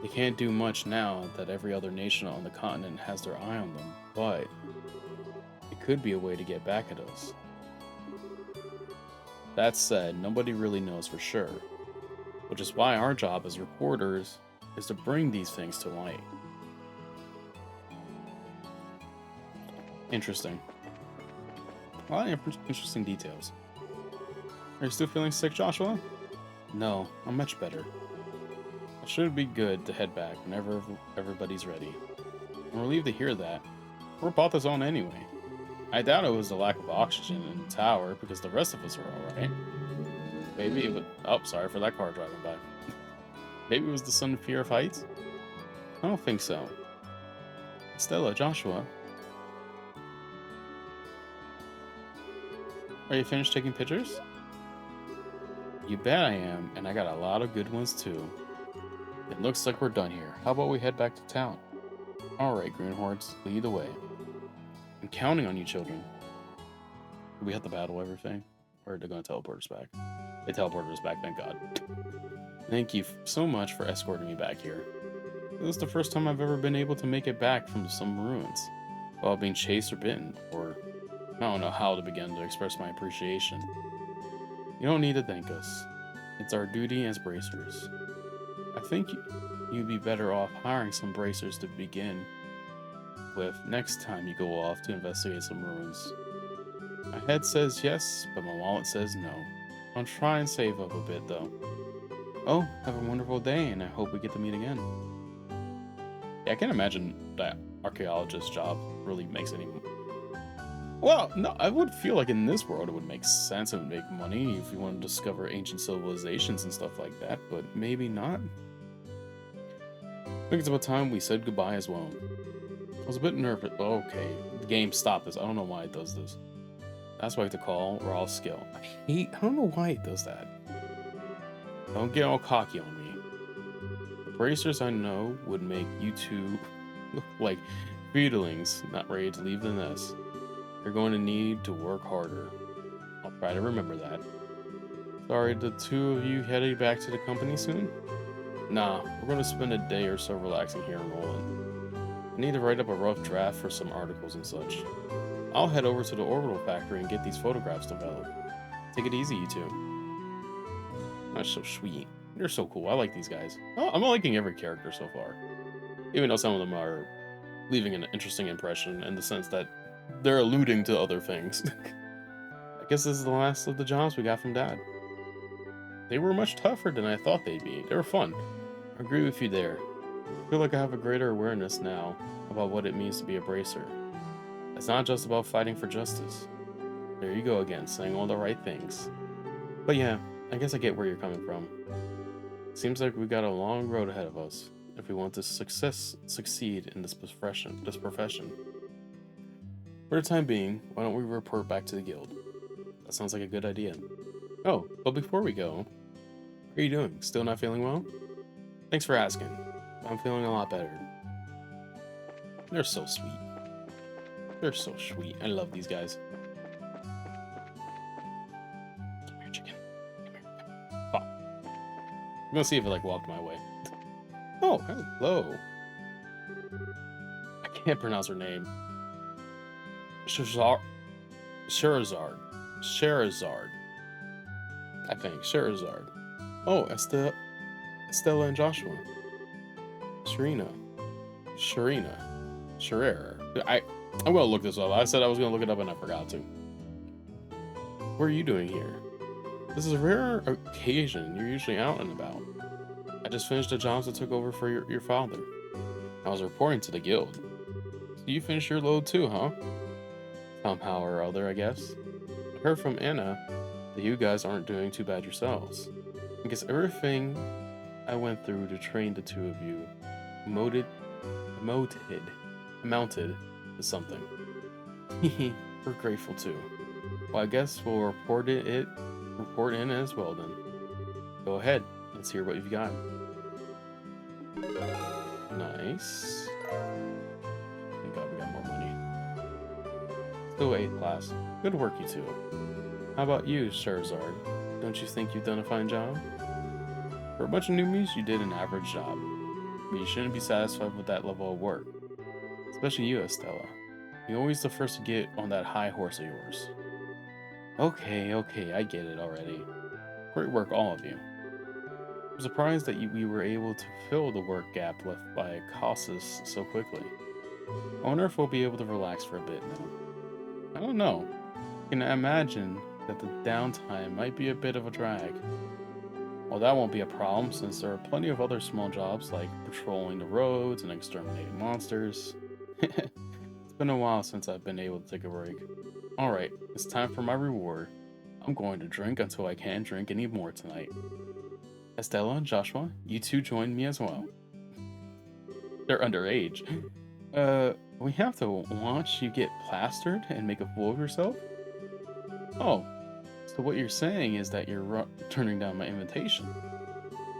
They can't do much now that every other nation on the continent has their eye on them, but it could be a way to get back at us. That said, nobody really knows for sure, which is why our job as reporters is to bring these things to light. Interesting. A lot of interesting details. Are you still feeling sick, Joshua? No, I'm much better. It should be good to head back whenever everybody's ready. I'm relieved to hear that. We're about this on anyway. I doubt it was the lack of oxygen in the tower because the rest of us are alright. Maybe it was... Oh, sorry for that car driving by. Maybe it was the sudden fear of heights? I don't think so. Stella, Joshua. Are you finished taking pictures? You bet I am, and I got a lot of good ones too. It looks like we're done here. How about we head back to town? Alright, Greenhorns, lead the way. I'm counting on you, children. Did we have to battle everything? Or are they going to teleport us back? They teleported us back, thank God. Thank you so much for escorting me back here. This is the first time I've ever been able to make it back from some ruins without being chased or bitten, or I don't know how to begin to express my appreciation. You don't need to thank us. It's our duty as bracers. I think you'd be better off hiring some bracers to begin with next time you go off to investigate some ruins. My head says yes, but my wallet says no. I'll try and save up a bit though. Oh, have a wonderful day, and I hope we get to meet again. Yeah, I can't imagine that archaeologist job really makes any... Well, no, I would feel like in this world it would make sense and make money if you want to discover ancient civilizations and stuff like that, but maybe not. I think it's about time we said goodbye as well. I was a bit nervous. Okay, the game stopped this. I don't know why it does this. That's why I have to call or I'll skill. I don't know why it does that. Don't get all cocky on me. The bracers I know would make you two look like beetlings not ready to leave the nest. You're going to need to work harder. I'll try to remember that. Sorry, the two of you heading back to the company soon? Nah, we're going to spend a day or so relaxing here in Roland. I need to write up a rough draft for some articles and such. I'll head over to the orbital factory and get these photographs developed. Take it easy, you two. That's so sweet. You're so cool. I like these guys. Oh, I'm liking every character so far. Even though some of them are leaving an interesting impression in the sense that they're alluding to other things. I guess this is the last of the jobs we got from Dad. They were much tougher than I thought they'd be. They were fun. I agree with you there. I feel like I have a greater awareness now about what it means to be a bracer. It's not just about fighting for justice. There you go again, saying all the right things. But yeah, I guess I get where you're coming from. Seems like we got a long road ahead of us if we want to succeed in this profession. For the time being, why don't we report back to the guild? That sounds like a good idea. Oh, but before we go, how are you doing? Still not feeling well? Thanks for asking. I'm feeling a lot better. They're so sweet. They're so sweet. I love these guys. Come here, chicken. Come here. Oh. I'm gonna see if it like walked my way. Oh, hello. I can't pronounce her name. Sherazard. Sherazard. I think. Sherazard. Oh, Estella and Joshua. Sharina. Scherer. I'm gonna look this up. I said I was gonna look it up and I forgot to. What are you doing here? This is a rare occasion. You're usually out and about. I just finished the jobs that took over for your father. I was reporting to the guild. So you finished your load too, huh? Somehow or other, I guess. I heard from Anna that you guys aren't doing too bad yourselves. I guess everything I went through to train the two of you amounted to something. We're grateful too. Well, I guess we'll report in as well then. Go ahead. Let's hear what you've got. Nice. Thank God we got more money. Still 8th class. Good work, you two. How about you, Charizard? Don't you think you've done a fine job? For a bunch of newbies, you did an average job. But you shouldn't be satisfied with that level of work. Especially you, Estella. You're always the first to get on that high horse of yours. Okay, I get it already. Great work, all of you. I'm surprised that we were able to fill the work gap left by Cassus so quickly. I wonder if we'll be able to relax for a bit now. I don't know. I can imagine that the downtime might be a bit of a drag. Well, that won't be a problem since there are plenty of other small jobs like patrolling the roads and exterminating monsters. It's been a while since I've been able to take a break. Alright, it's time for my reward. I'm going to drink until I can't drink anymore tonight. Estella and Joshua, you two join me as well. They're underage. We have to watch you get plastered and make a fool of yourself? Oh, so what you're saying is that you're turning down my invitation.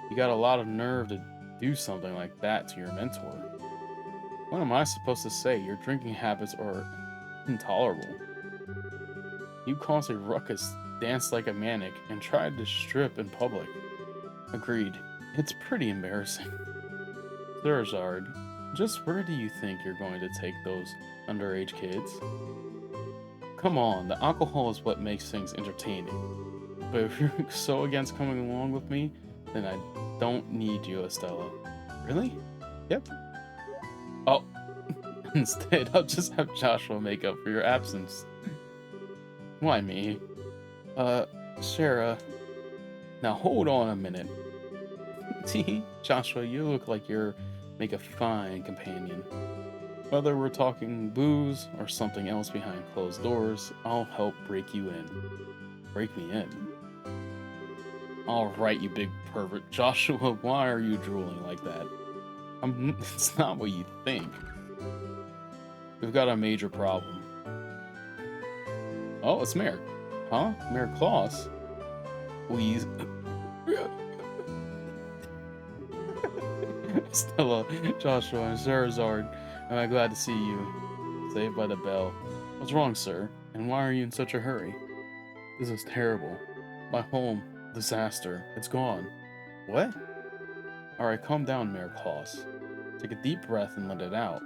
You got a lot of nerve to do something like that to your mentor. What am I supposed to say? Your drinking habits are intolerable. You caused a ruckus, danced like a maniac, and tried to strip in public. Agreed. It's pretty embarrassing. Charizard, just where do you think you're going to take those underage kids? Come on, the alcohol is what makes things entertaining. But if you're so against coming along with me, then I don't need you, Estella. Really? Yep. Oh, instead, I'll just have Joshua make up for your absence. Why me? Sarah. Now hold on a minute. Joshua, you look like you're make a fine companion. Whether we're talking booze or something else behind closed doors, I'll help break you in. Break me in? Alright, you big pervert. Joshua, why are you drooling like that? It's not what you think. We've got a major problem. Oh, it's Mayor. Huh? Mayor Claus? Please. Stella, Joshua, and Charizard, am I glad to see you? Saved by the bell. What's wrong, sir? And why are you in such a hurry? This is terrible. My home, disaster. It's gone. What? Alright, calm down, Mayor Claus. Take a deep breath and let it out.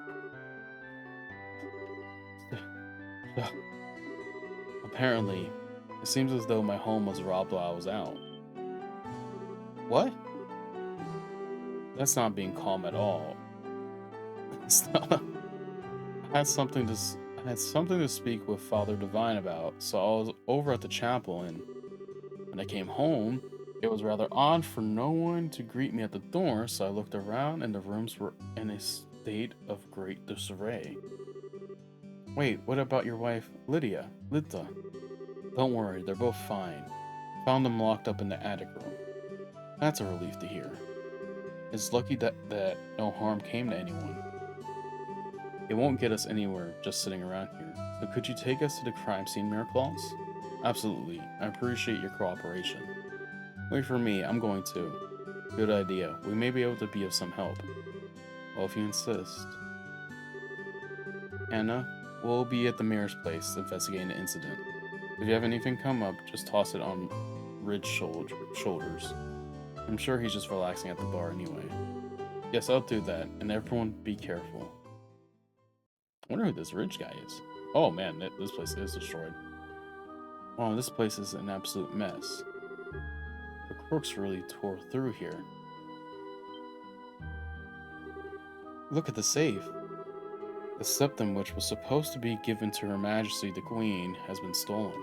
Apparently, it seems as though my home was robbed while I was out. What? That's not being calm at all. I had something to speak with Father Divine about, so I was over at the chapel, and when I came home, It was rather odd for no one to greet me at the door, so I looked around and the rooms were in a state of great disarray. Wait, what about your wife, Lydia? Lita? Don't worry, they're both fine. Found them locked up in the attic room. That's a relief to hear. It's lucky that no harm came to anyone. It won't get us anywhere just sitting around here. So could you take us to the crime scene, Miraclaus? Absolutely. I appreciate your cooperation. Wait for me, I'm going to. Good idea. We may be able to be of some help. Well, if you insist. Anna, we'll be at the mayor's place investigating the incident. If you have anything come up, just toss it on Ridge's shoulders. I'm sure he's just relaxing at the bar anyway. Yes, I'll do that, and everyone be careful. I wonder who this Ridge guy is. Oh man, this place is destroyed. Oh, this place is an absolute mess. The crooks really tore through here. Look at the safe. The septum, which was supposed to be given to Her Majesty the Queen, has been stolen.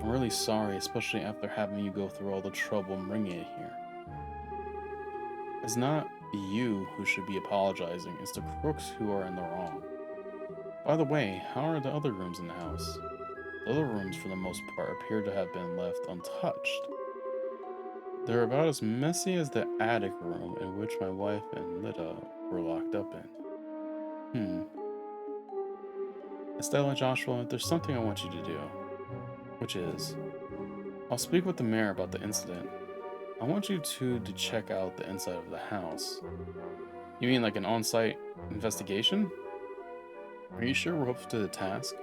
I'm really sorry, especially after having you go through all the trouble bringing it here. It's not you who should be apologizing, it's the crooks who are in the wrong. By the way, how are the other rooms in the house? The other rooms, for the most part, appear to have been left untouched. They're about as messy as the attic room in which my wife and Lita were locked up in. Estella, Joshua, there's something I want you to do. Which is, I'll speak with the mayor about the incident. I want you two to check out the inside of the house. You mean like an on-site investigation? Are you sure we're up to the task?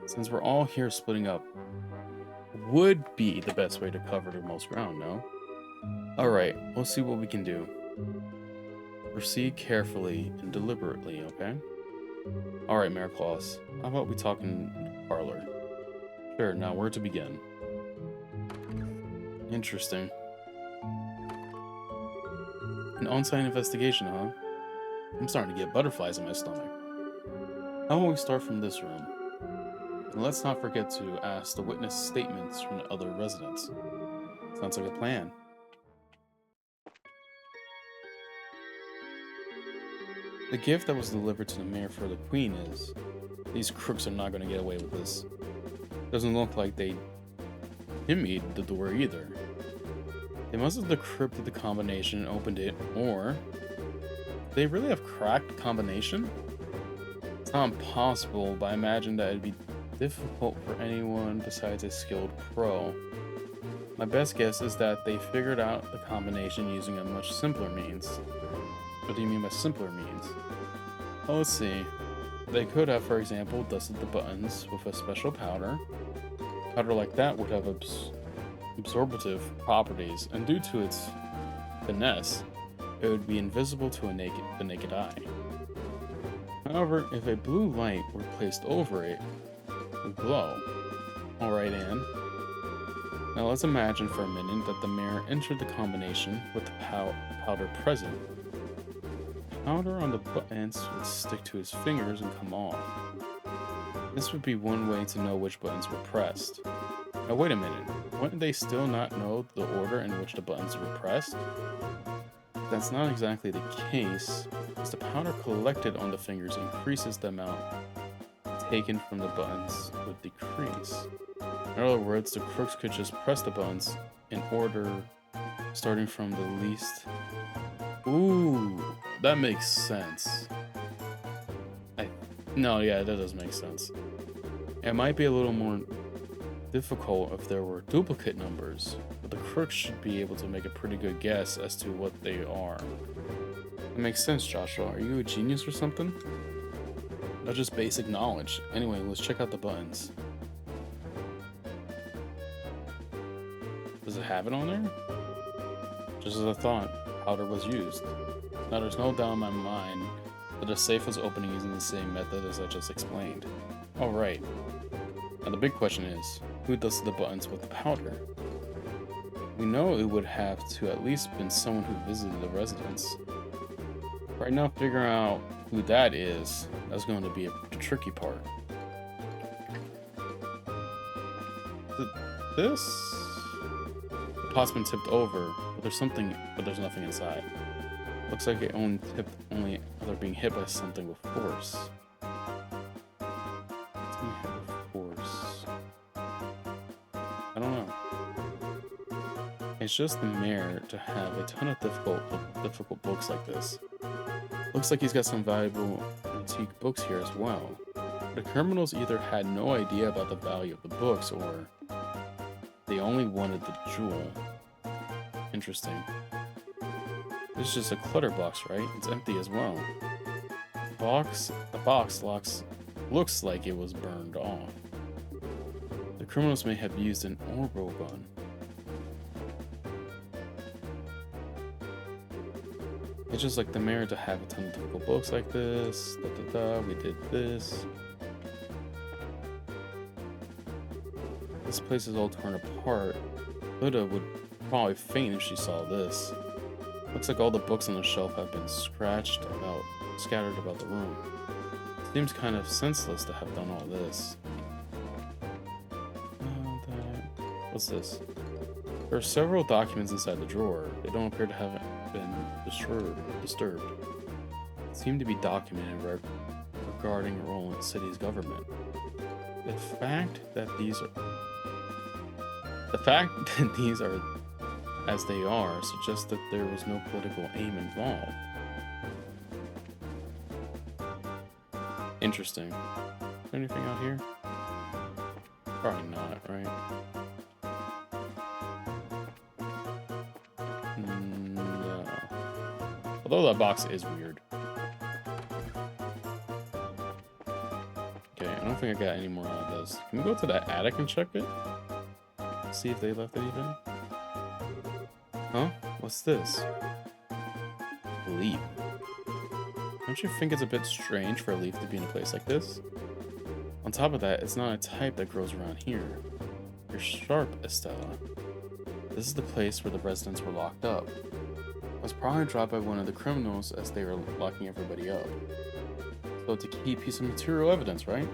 Since we're all here splitting up, would be the best way to cover the most ground, no? Alright, we'll see what we can do. Proceed carefully and deliberately, okay? Alright, Miraclaus, how about we talk in the parlor? Sure, now where to begin? Interesting. An on-site investigation, huh? I'm starting to get butterflies in my stomach. How about we start from this room? And let's not forget to ask the witness statements from the other residents. Sounds like a plan. The gift that was delivered to the mayor for the queen is... These crooks are not going to get away with this. Doesn't look like they himmied the door either. They must have decrypted the combination and opened it, or... They really have cracked the combination? It's not impossible, but I imagine that it'd be difficult for anyone besides a skilled pro. My best guess is that they figured out the combination using a much simpler means. What do you mean by simpler means? Well, let's see. They could have, for example, dusted the buttons with a special powder. Powder like that would have absorptive properties, and due to its finesse, it would be invisible to the naked eye. However, if a blue light were placed over it, it would glow. Alright, Anne. Now let's imagine for a minute that the mayor entered the combination with the powder present. Powder on the buttons would stick to his fingers and come off. This would be one way to know which buttons were pressed. Now wait a minute, wouldn't they still not know the order in which the buttons were pressed? That's not exactly the case, as the powder collected on the fingers increases the amount taken from the buttons would decrease. In other words, the crooks could just press the buttons in order starting from the least. Ooh, that makes sense. Yeah, that does make sense. It might be a little more difficult if there were duplicate numbers, but the crooks should be able to make a pretty good guess as to what they are. That makes sense, Joshua. Are you a genius or something? That's just basic knowledge. Anyway, let's check out the buttons. Does it have it on there? Just as I thought, powder was used. Now there's no doubt in my mind that the safe was opening using the same method as I just explained. Alright. Now the big question is, who dusted the buttons with the powder? We know it would have to at least been someone who visited the residence. Right now, figuring out who that is, that's going to be a tricky part. The pot's been tipped over, but there's nothing inside. Looks like it only tipped only after being hit by something with force. Something hit with force. I don't know. It's just the mayor to have a ton of difficult books like this. Looks like he's got some valuable antique books here as well. The criminals either had no idea about the value of the books or they only wanted the jewel. Interesting. This is just a clutter box, right? It's empty as well. The box looks like it was burned off. The criminals may have used an orbital gun. It's just like the mayor to have a ton of typical books like this. We did this. This place is all torn apart. Luda would probably faint if she saw this. Looks like all the books on the shelf have been scattered about the room. Seems kind of senseless to have done all this. What's this? There are several documents inside the drawer. They don't appear to have been disturbed. Seem to be documented regarding Roland City's government. The fact that these are as they are suggests that there was no political aim involved. Interesting. Anything out here? Probably not, right? No. Although that box is weird. Okay, I don't think I got any more out of this. Can we go to that attic and check it? See if they left anything? Huh? What's this? Leaf. Don't you think it's a bit strange for a leaf to be in a place like this? On top of that, it's not a type that grows around here. You're sharp, Estella. This is the place where the residents were locked up. It was probably dropped by one of the criminals as they were locking everybody up. So it's a key piece of material evidence, right?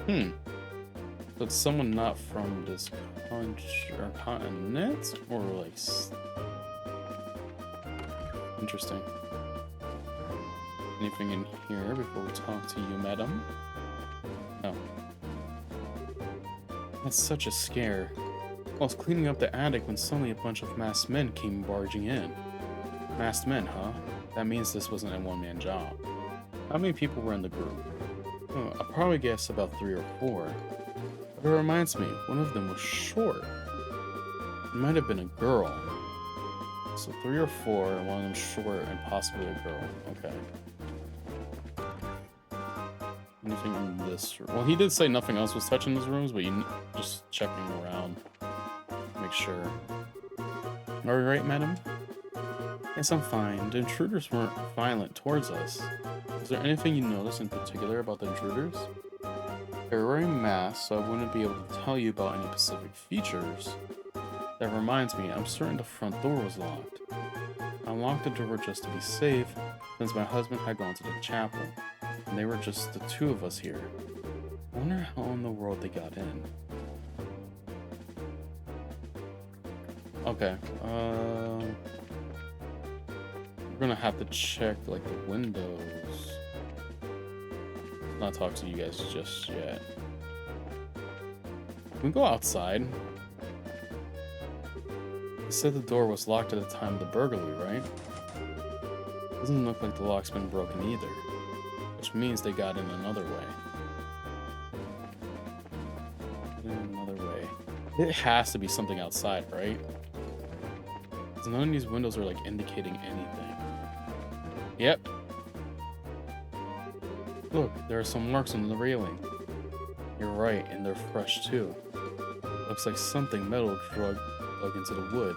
So it's someone not from this country or continent, or like interesting. Anything in here before we talk to you, madam? No. That's such a scare. I was cleaning up the attic when suddenly a bunch of masked men came barging in. Masked men, huh? That means this wasn't a one-man job. How many people were in the group? Oh, I'll probably guess about 3 or 4. But it reminds me, one of them was short. It might have been a girl. So 3 or 4, and one of them short, and possibly a girl. Okay. Anything in this room? Well, he did say nothing else was touching those rooms, but you just checking around. Make sure. Are we right, madam? Yes, I'm fine. The intruders weren't violent towards us. Is there anything you noticed in particular about the intruders? They were wearing masks, so I wouldn't be able to tell you about any specific features. That reminds me, I'm certain the front door was locked. I locked the door just to be safe, since my husband had gone to the chapel, and they were just the 2 of us here. I wonder how in the world they got in. Okay, we're gonna have to check, like, the windows. Not talk to you guys just yet. Can we go outside? You said the door was locked at the time of the burglary, right? Doesn't look like the lock's been broken either, which means they got in another way. It has to be something outside, right? Because none of these windows are, like, indicating anything. Yep. Look, there are some marks on the railing. You're right, and they're fresh too. Looks like something metal dug into the wood.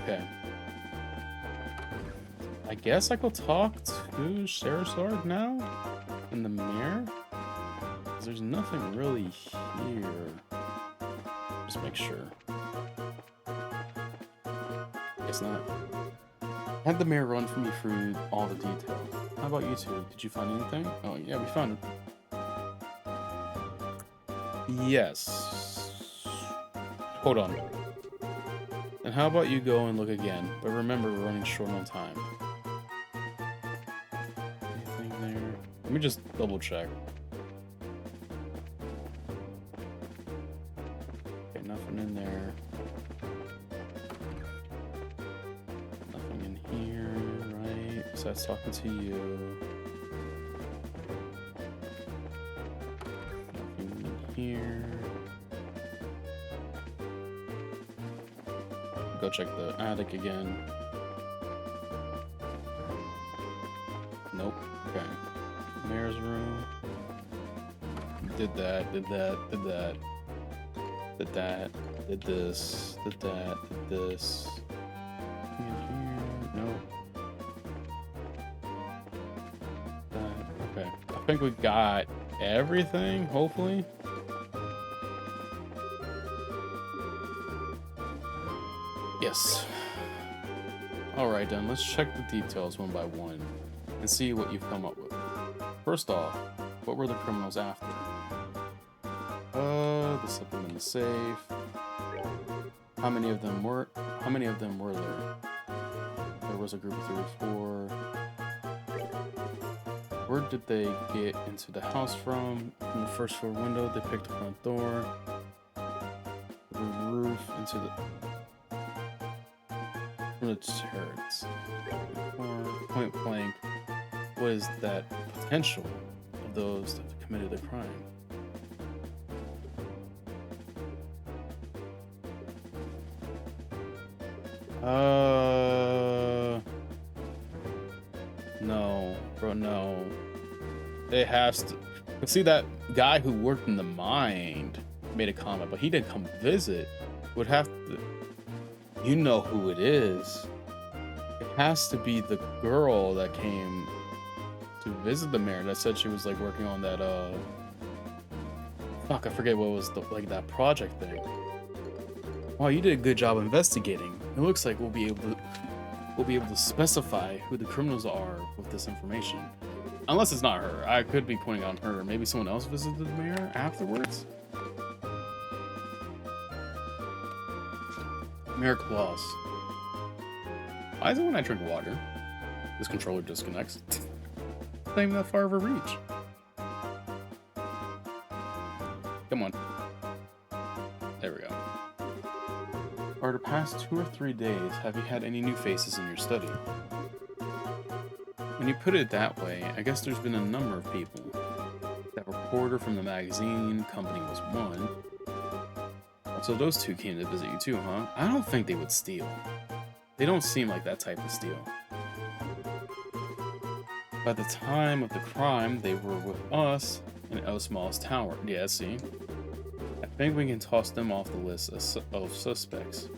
Okay. I guess I could talk to Sherazard now? In the mirror? Because there's nothing really here. Just make sure. Guess not. Had the mayor run me through all the details. How about you two? Did you find anything? Oh, yeah, we found it. Yes. Hold on. And how about you go and look again? But remember, we're running short on time. Anything there? Let me just double check. Okay, nothing in there. Nothing in here, right? Besides talking to you. Nothing in here. Go check the attic again. Nope. Okay. Mayor's room. Did that, did that, did that. Did that, did this, did that, did this. In here. Nope. That. Okay. I think we got everything, hopefully. Yes. Alright then, let's check the details one by one and see what you've come up with. First off, what were the criminals after? They set them in the safe. How many of them were there? There was a group of 3 or 4. Where did they get into the house from? From the first floor window, they picked the front door. The roof into the turrets. Or point blank, what is that potential of those that have committed the crime? No, bro, no. It has to. See, that guy who worked in the mine made a comment, but he didn't come visit. Would have to. You know who it is. It has to be the girl that came to visit the mayor that said she was like working on that fuck, I forget what was like that project thing. Wow, you did a good job investigating. It looks like we'll be able to specify who the criminals are with this information. Unless it's not her. I could be pointing on her. Maybe someone else visited the mayor afterwards? Mayor Claus. Why is it when I drink water, this controller disconnects? It's not even that far of a reach. Come on. There we go. Over the past 2 or 3 days, have you had any new faces in your study? When you put it that way, I guess there's been a number of people. That reporter from the magazine company was one. So those 2 came to visit you too, huh? I don't think they would steal. They don't seem like that type of steal. By the time of the crime, they were with us in El Small's tower. Yeah, see? I think we can toss them off the list of suspects.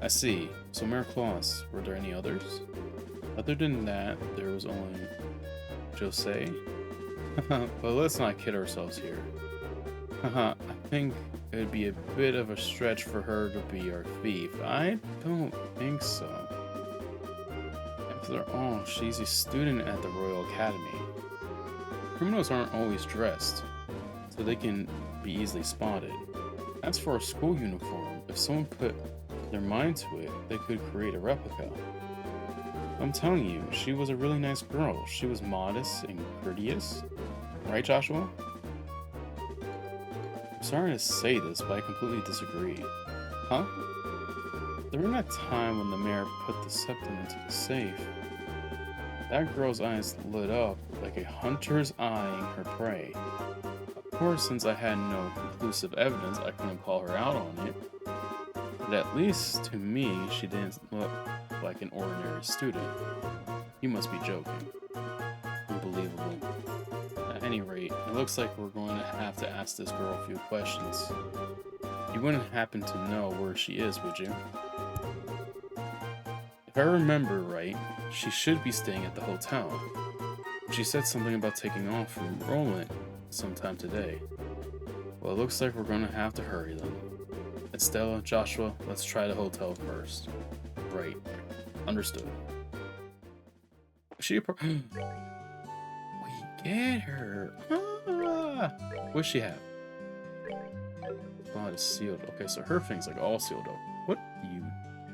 I see. So Mayor Claus, were there any others? Other than that, there was only Jose. But let's not kid ourselves here. I think it would be a bit of a stretch for her to be our thief. I don't think so. After all, she's a student at the Royal Academy. Criminals aren't always dressed, so they can be easily spotted. As for a school uniform, if someone put their mind to it, they could create a replica. I'm telling you, she was a really nice girl. She was modest and courteous. Right, Joshua? I'm sorry to say this, but I completely disagree. Huh? During that time when the mayor put the septum into the safe, that girl's eyes lit up like a hunter's eyeing her prey. Of course, since I had no conclusive evidence, I couldn't call her out on it. But at least to me, she didn't look like an ordinary student. You must be joking. Unbelievable. At any rate, it looks like we're going to have to ask this girl a few questions. You wouldn't happen to know where she is, would you? If I remember right, she should be staying at the hotel. She said something about taking off from Roland sometime today. Well, it looks like we're going to have to hurry then. Estella, Joshua, let's try the hotel first. Right. Understood. We get her. Ah. What's she have? spot is sealed. Okay, so her thing's like all sealed up. What do you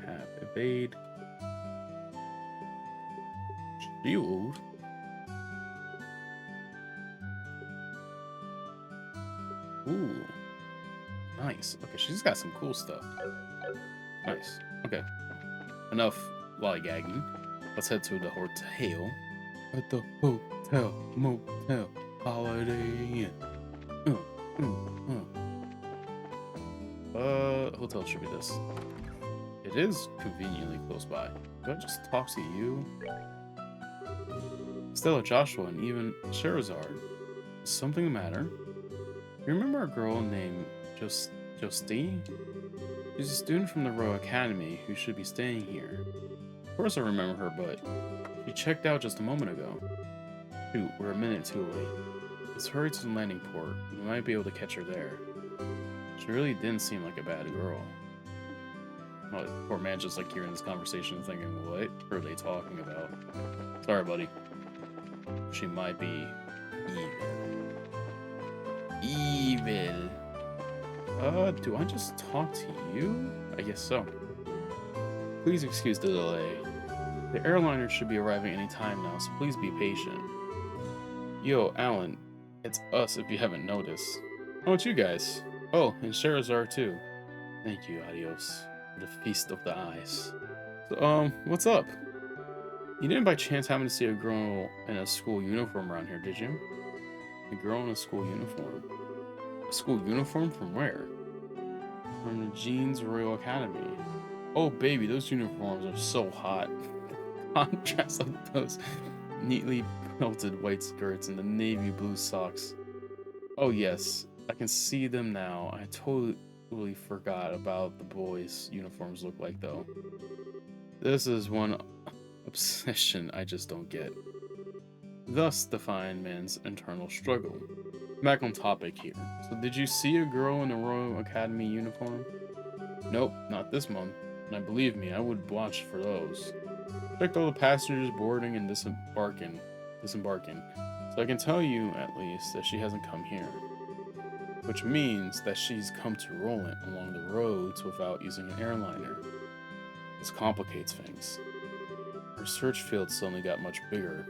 have? Evade. Shield. Ooh. Nice. Okay, she's got some cool stuff. Nice. Okay. Enough lollygagging. Let's head to the hotel. At the hotel, motel, holiday inn. Hotel should be this. It is conveniently close by. Do I just talk to you? Stella, Joshua, and even Sherazard. Is something the matter? You remember a girl named Justine? She's a student from the Royal Academy who should be staying here. Of course I remember her, but she checked out just a moment ago. Shoot, we're a minute too late. Let's hurry to the landing port. We might be able to catch her there. She really didn't seem like a bad girl. Oh, poor man just like hearing this conversation thinking, what are they talking about? Sorry, buddy. She might be evil. Do I just talk to you? I guess so. Please excuse the delay. The airliner should be arriving any time now, so please be patient. Yo, Alan, it's us if you haven't noticed. Oh, it's you guys. Oh, and Sherazar too. Thank you, Adios, for the feast of the eyes. So, what's up? You didn't by chance happen to see a girl in a school uniform around here, did you? A girl in a school uniform? A school uniform from where? From the Jeans Royal Academy. Oh, baby, those uniforms are so hot. Contrast of those neatly belted white skirts and the navy blue socks. Oh, yes, I can see them now. I totally forgot about the boys' uniforms look like, though. This is one obsession I just don't get. Thus define man's internal struggle. Back on topic here. So did you see a girl in a Royal Academy uniform? Nope, not this month. And believe me, I would watch for those. Checked all the passengers boarding and disembarking. So I can tell you, at least, that she hasn't come here. Which means that she's come to Roland along the roads without using an airliner. This complicates things. Her search field suddenly got much bigger.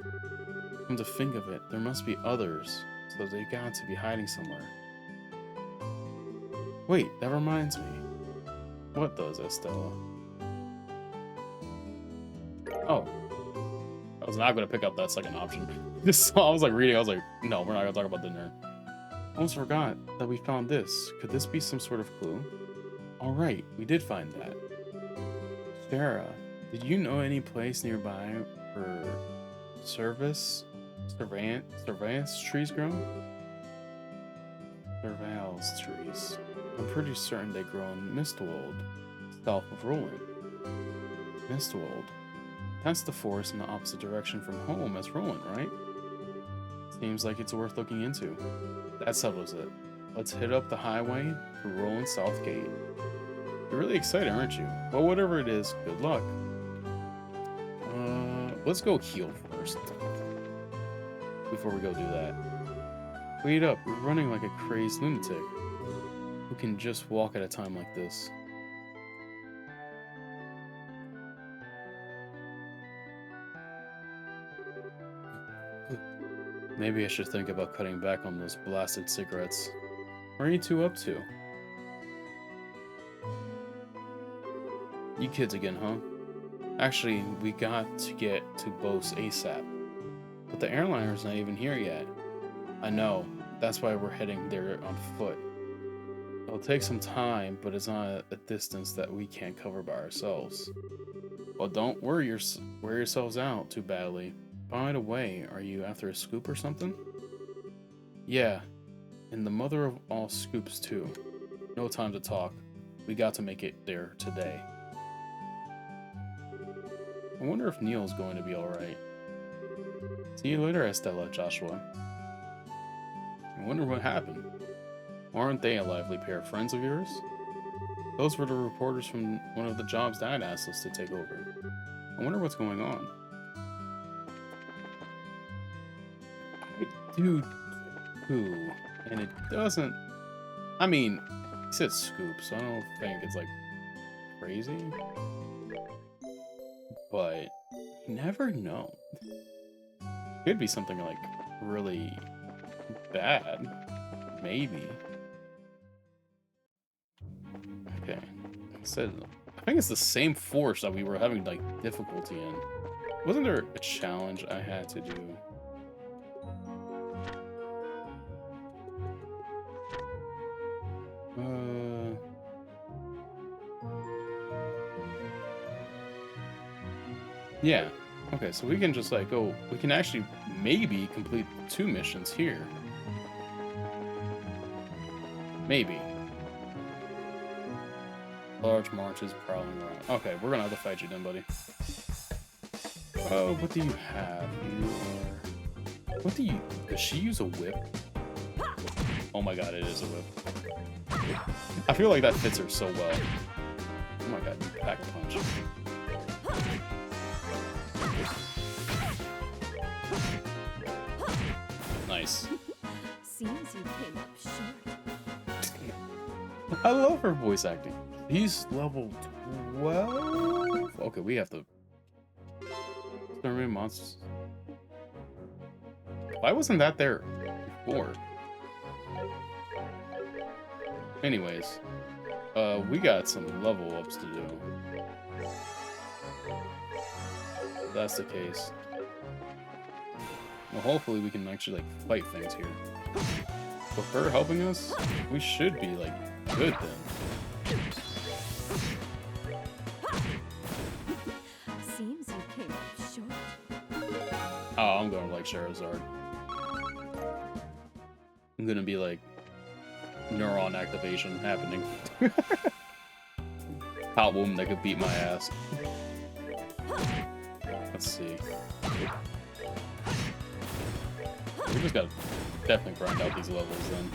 Come to think of it, there must be others, so they got to be hiding somewhere. Wait, that reminds me. What does, Estella? Oh. I was not going to pick up that second option. I was like reading, I was like, no, we're not going to talk about dinner. I almost forgot that we found this. Could this be some sort of clue? Alright, we did find that. Sarah, did you know any place nearby where surveillance trees grow? Surveillance trees. I'm pretty certain they grow in Mistwold, south of Roland. Mistwold. That's the forest in the opposite direction from home as Roland, right? Seems like it's worth looking into. That settles it. Let's hit up the highway through Roland South Gate. You're really excited, aren't you? Well, whatever it is, good luck. Let's go heal first. Before we go do that. Wait up, we're running like a crazed lunatic. Who can just walk at a time like this? Maybe I should think about cutting back on those blasted cigarettes. What are you two up to? You kids again, huh? Actually, we got to get to Bose ASAP. But the airliner's not even here yet. I know. That's why we're heading there on foot. It'll take some time, but it's not a distance that we can't cover by ourselves. Well, don't wear yourselves out too badly. By the way, are you after a scoop or something? Yeah, and the mother of all scoops too. No time to talk. We got to make it there today. I wonder if Neil's going to be alright. See you later, Estella, Joshua. I wonder what happened. Aren't they a lively pair of friends of yours? Those were the reporters from one of the jobs Dad asked us to take over. I wonder what's going on. I do too, and it doesn't... I mean, said scoop, so I don't think it's like crazy. But you never know. Could be something like really bad. Maybe. Okay. So I think it's the same force that we were having like difficulty in. Wasn't there a challenge I had to do? Yeah. Okay, so we can just like go. We can actually maybe complete 2 missions here. Maybe. Large marches prowling around. Okay, we're gonna have to fight you then, buddy. Oh, what do you have? You are... What do you... Does she use a whip? Oh my god, it is a whip. I feel like that fits her so well. Oh my god, you pack a punch. Nice. Seems you came up short. I love her voice acting. He's level 12? Okay, we have to... Exterminate monsters. Why wasn't that there before? Anyways, we got some level ups to do. If that's the case. Well, hopefully we can actually, like, fight things here. With her helping us, we should be, like, good then. Seems you came up short. Oh, I'm gonna like Charizard. I'm gonna be like neuron activation happening. Hot woman that could beat my ass. Let's see. We just gotta definitely grind out these levels then.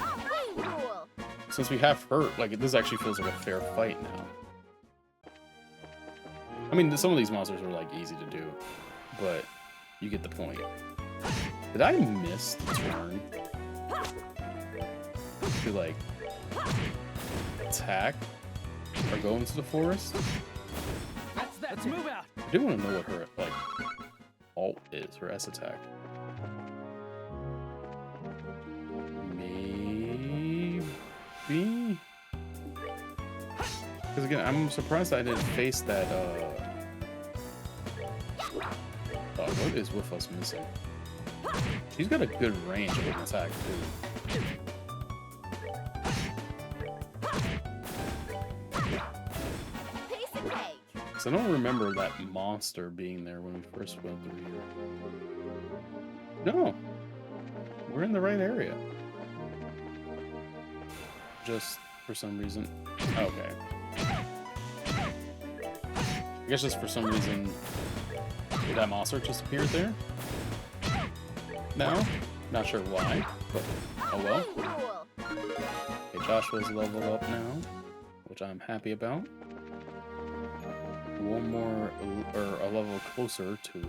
Cool. Since we have her, like, this actually feels like a fair fight now. I mean, some of these monsters are, like, easy to do, but you get the point. Did I miss the turn to, like, attack or go into the forest? Let's move out. I do want to know what her, like, alt is, her S attack. Maybe? Because again, I'm surprised I didn't face that, what is with us missing? She's got a good range of an attack, too. Piece of cake. Because I don't remember that monster being there when we first went through here. No. We're in the right area. Just for some reason. Okay. I guess just for some reason, did that monster just appear there? No? Not sure why, but oh well. Cool. Okay, Joshua's leveled up now, which I'm happy about. One more, or a level closer to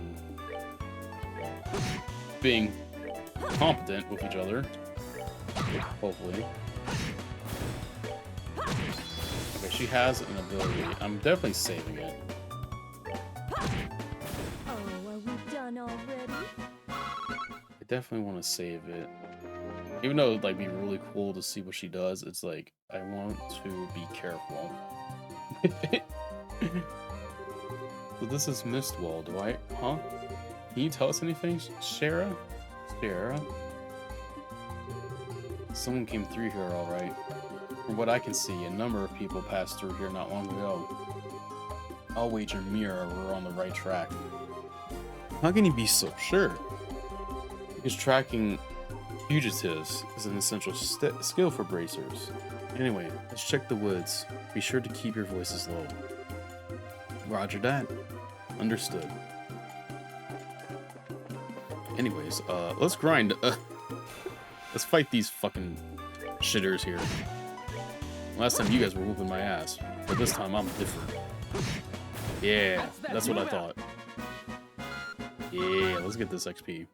being competent with each other. Hopefully. Okay, she has an ability. I'm definitely saving it. Oh, are we done already? I definitely want to save it. Even though it'd like be really cool to see what she does, it's like I want to be careful. So this is Mistwall, do I? Huh? Can you tell us anything, Shara? Shara? Someone came through here, all right. From what I can see, a number of people passed through here not long ago. I'll wager Mira we're on the right track. How can you be so sure? Because tracking fugitives is an essential skill for bracers. Anyway, let's check the woods. Be sure to keep your voices low. Roger that. Understood. Anyways, let's grind. Let's fight these fucking shitters here. Last time you guys were whooping my ass, but this time I'm different. Yeah, that's what I thought. Yeah, let's get this XP.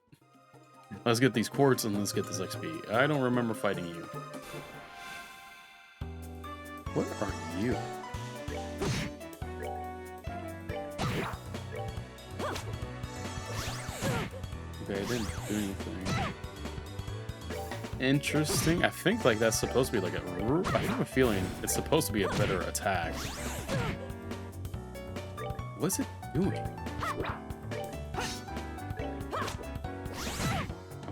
Let's get these quartz and let's get this XP. I don't remember fighting you. What are you? Okay, I didn't do anything. Interesting. I think like that's supposed to be like a. I have a feeling it's supposed to be a better attack. What's it doing?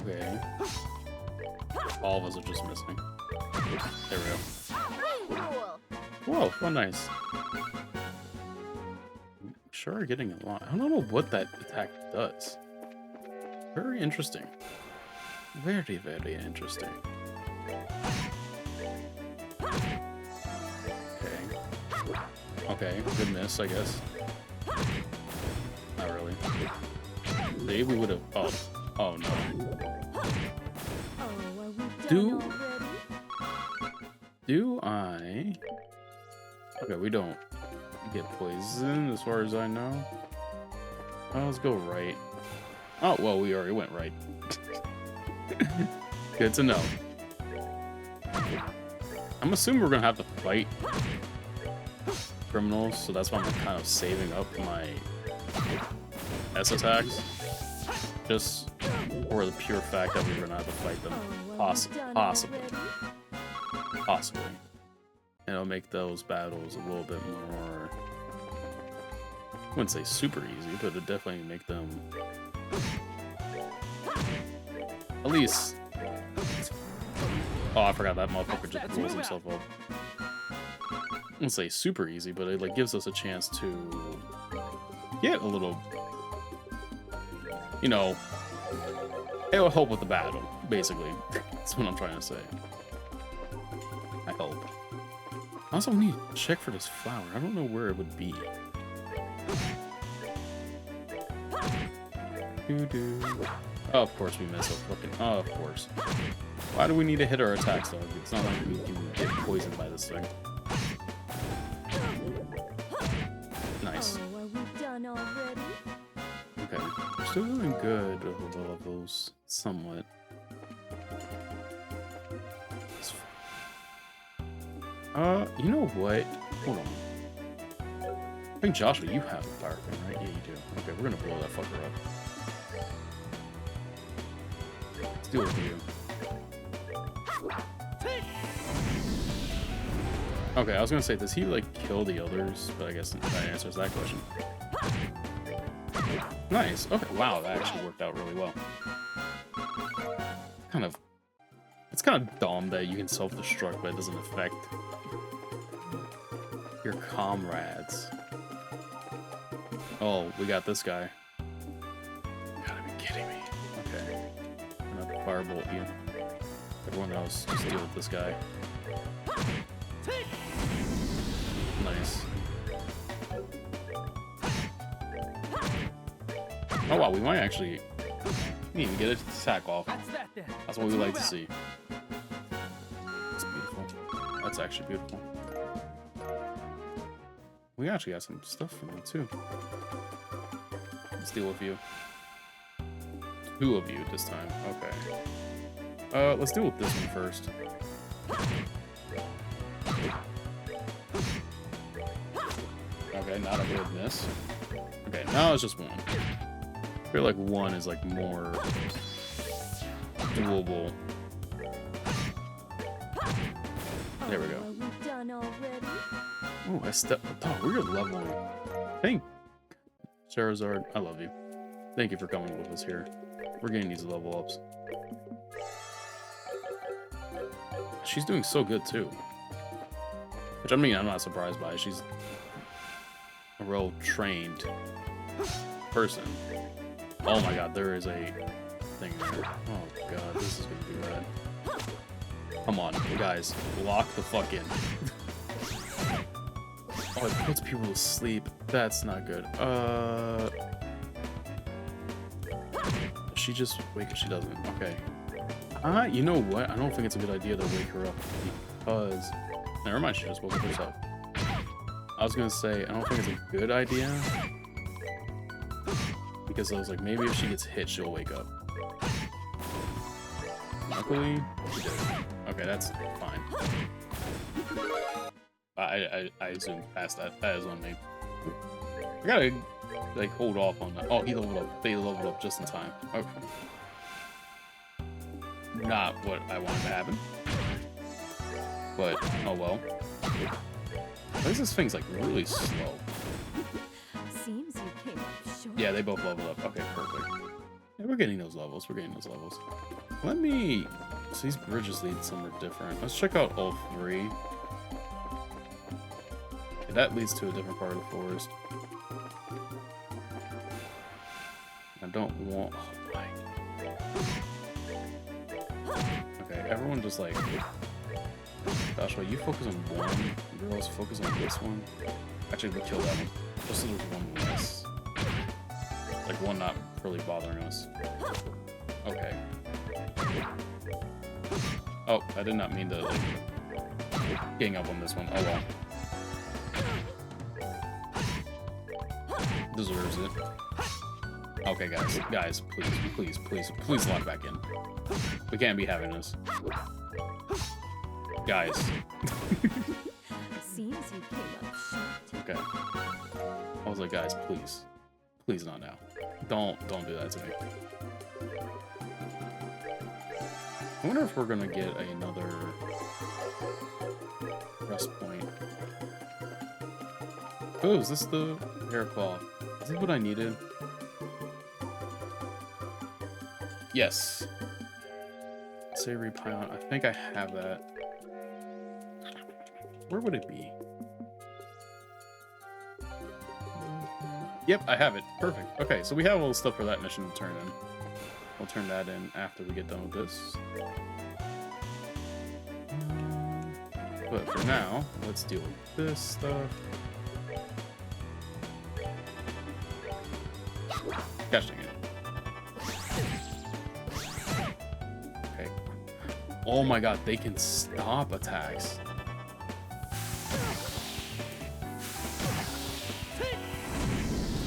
Okay. All of us are just missing. There we go. Wing rule. Whoa, oh nice. Sure, getting a lot. I don't know what that attack does. Very interesting. Very, very interesting. Okay. Okay, good miss, I guess. Not really. Maybe we would have. Oh. Oh no. Oh, are we done Do- already? Do I? Okay, we don't get poisoned as far as I know. Oh, let's go right. Oh, well, we already went right. Good to know. I'm assuming we're gonna have to fight criminals, so that's why I'm kind of saving up my S attacks. Just for the pure fact that we're gonna have to fight them. Oh, are we done Possibly. already? Possibly. And it'll make those battles a little bit more... I wouldn't say super easy, but it'll definitely make them... At least... Oh, I forgot that motherfucker just blows himself up. I wouldn't say super easy, but it like gives us a chance to get a little... You know... It'll help with the battle, basically. That's what I'm trying to say. I hope. I also need to check for this flower. I don't know where it would be. Oh, of course we miss a fucking... Oh, of course. Why do we need to hit our attacks, though? It's not like we can get poisoned by this thing. Nice. Oh, are we done already? Okay. We're still doing good with the levels. Somewhat. You know what? Hold on. I think, Joshua, you have the fire thing, right? Yeah, you do. Okay, we're gonna blow that fucker up. Let's deal with you. Okay, I was gonna say, does he, like, kill the others? But I guess that answers that question. Nice. Okay, wow, that actually worked out really well. It's kind of dumb that you can self-destruct, but it doesn't affect your comrades. Oh, we got this guy. You gotta be kidding me. Okay. I'm gonna firebolt you. Everyone else, just deal with this guy. Nice. Oh wow, we might actually even get an attack off. That's that then. That's what we like to see. That's beautiful. That's actually beautiful. We actually got some stuff from it too. Let's deal with you. 2 of you this time. Okay. Let's deal with this one first. Okay, not a good miss. Okay, now it's just 1. I feel like 1 is like more doable. There we go. Oh, are we done already? Oh, I stepped. Oh, we're leveling. Thank Charizard. I love you. Thank you for coming with us here. We're getting these level ups. She's doing so good too. Which I mean, I'm not surprised by. She's a well-trained person. Oh my god, there is a thing there. Oh god, this is gonna be bad. Come on, guys, lock the fuck in. Oh, it puts people to sleep. That's not good. She just wake. She doesn't. Okay. You know what? I don't think it's a good idea to wake her up because. Never mind. She just woke up herself. I was gonna say I don't think it's a good idea because I was like maybe if she gets hit she'll wake up. Luckily, she didn't. Okay, that's fine. I zoomed past that. That is on me. I gotta like hold off on that. Oh, he leveled up. They leveled up just in time. Okay. Not what I wanted to happen. But oh well. Why is this thing's like really slow? Seems you came up short. Yeah, they both leveled up. Okay, perfect. Yeah, we're getting those levels. We're getting those levels. Let me. So these bridges lead somewhere different. Let's check out all three. Okay, that leads to a different part of the forest. I don't want. Oh my. Okay, everyone just like. Joshua, you focus on one. Girls, focus on this one. Actually, we'll kill that one. Just so there's one less. Like one not really bothering us. Okay. Oh, I did not mean to like gang up on this one. Oh well. Deserves it. Okay, guys, please lock back in. We can't be having this. Guys. Seems you came up short. Okay. I was like, guys, please not now. Don't do that to me. I wonder if we're gonna get another rest point. Oh, is this the hair claw? Is this what I needed? Yes. Savory pion. I think I have that. Where would it be? Yep, I have it. Perfect. Okay, so we have all the stuff for that mission to turn in. We'll turn that in after we get done with this. But for now, let's deal with this stuff. Gosh dang it. Okay. Oh my god, they can stop attacks.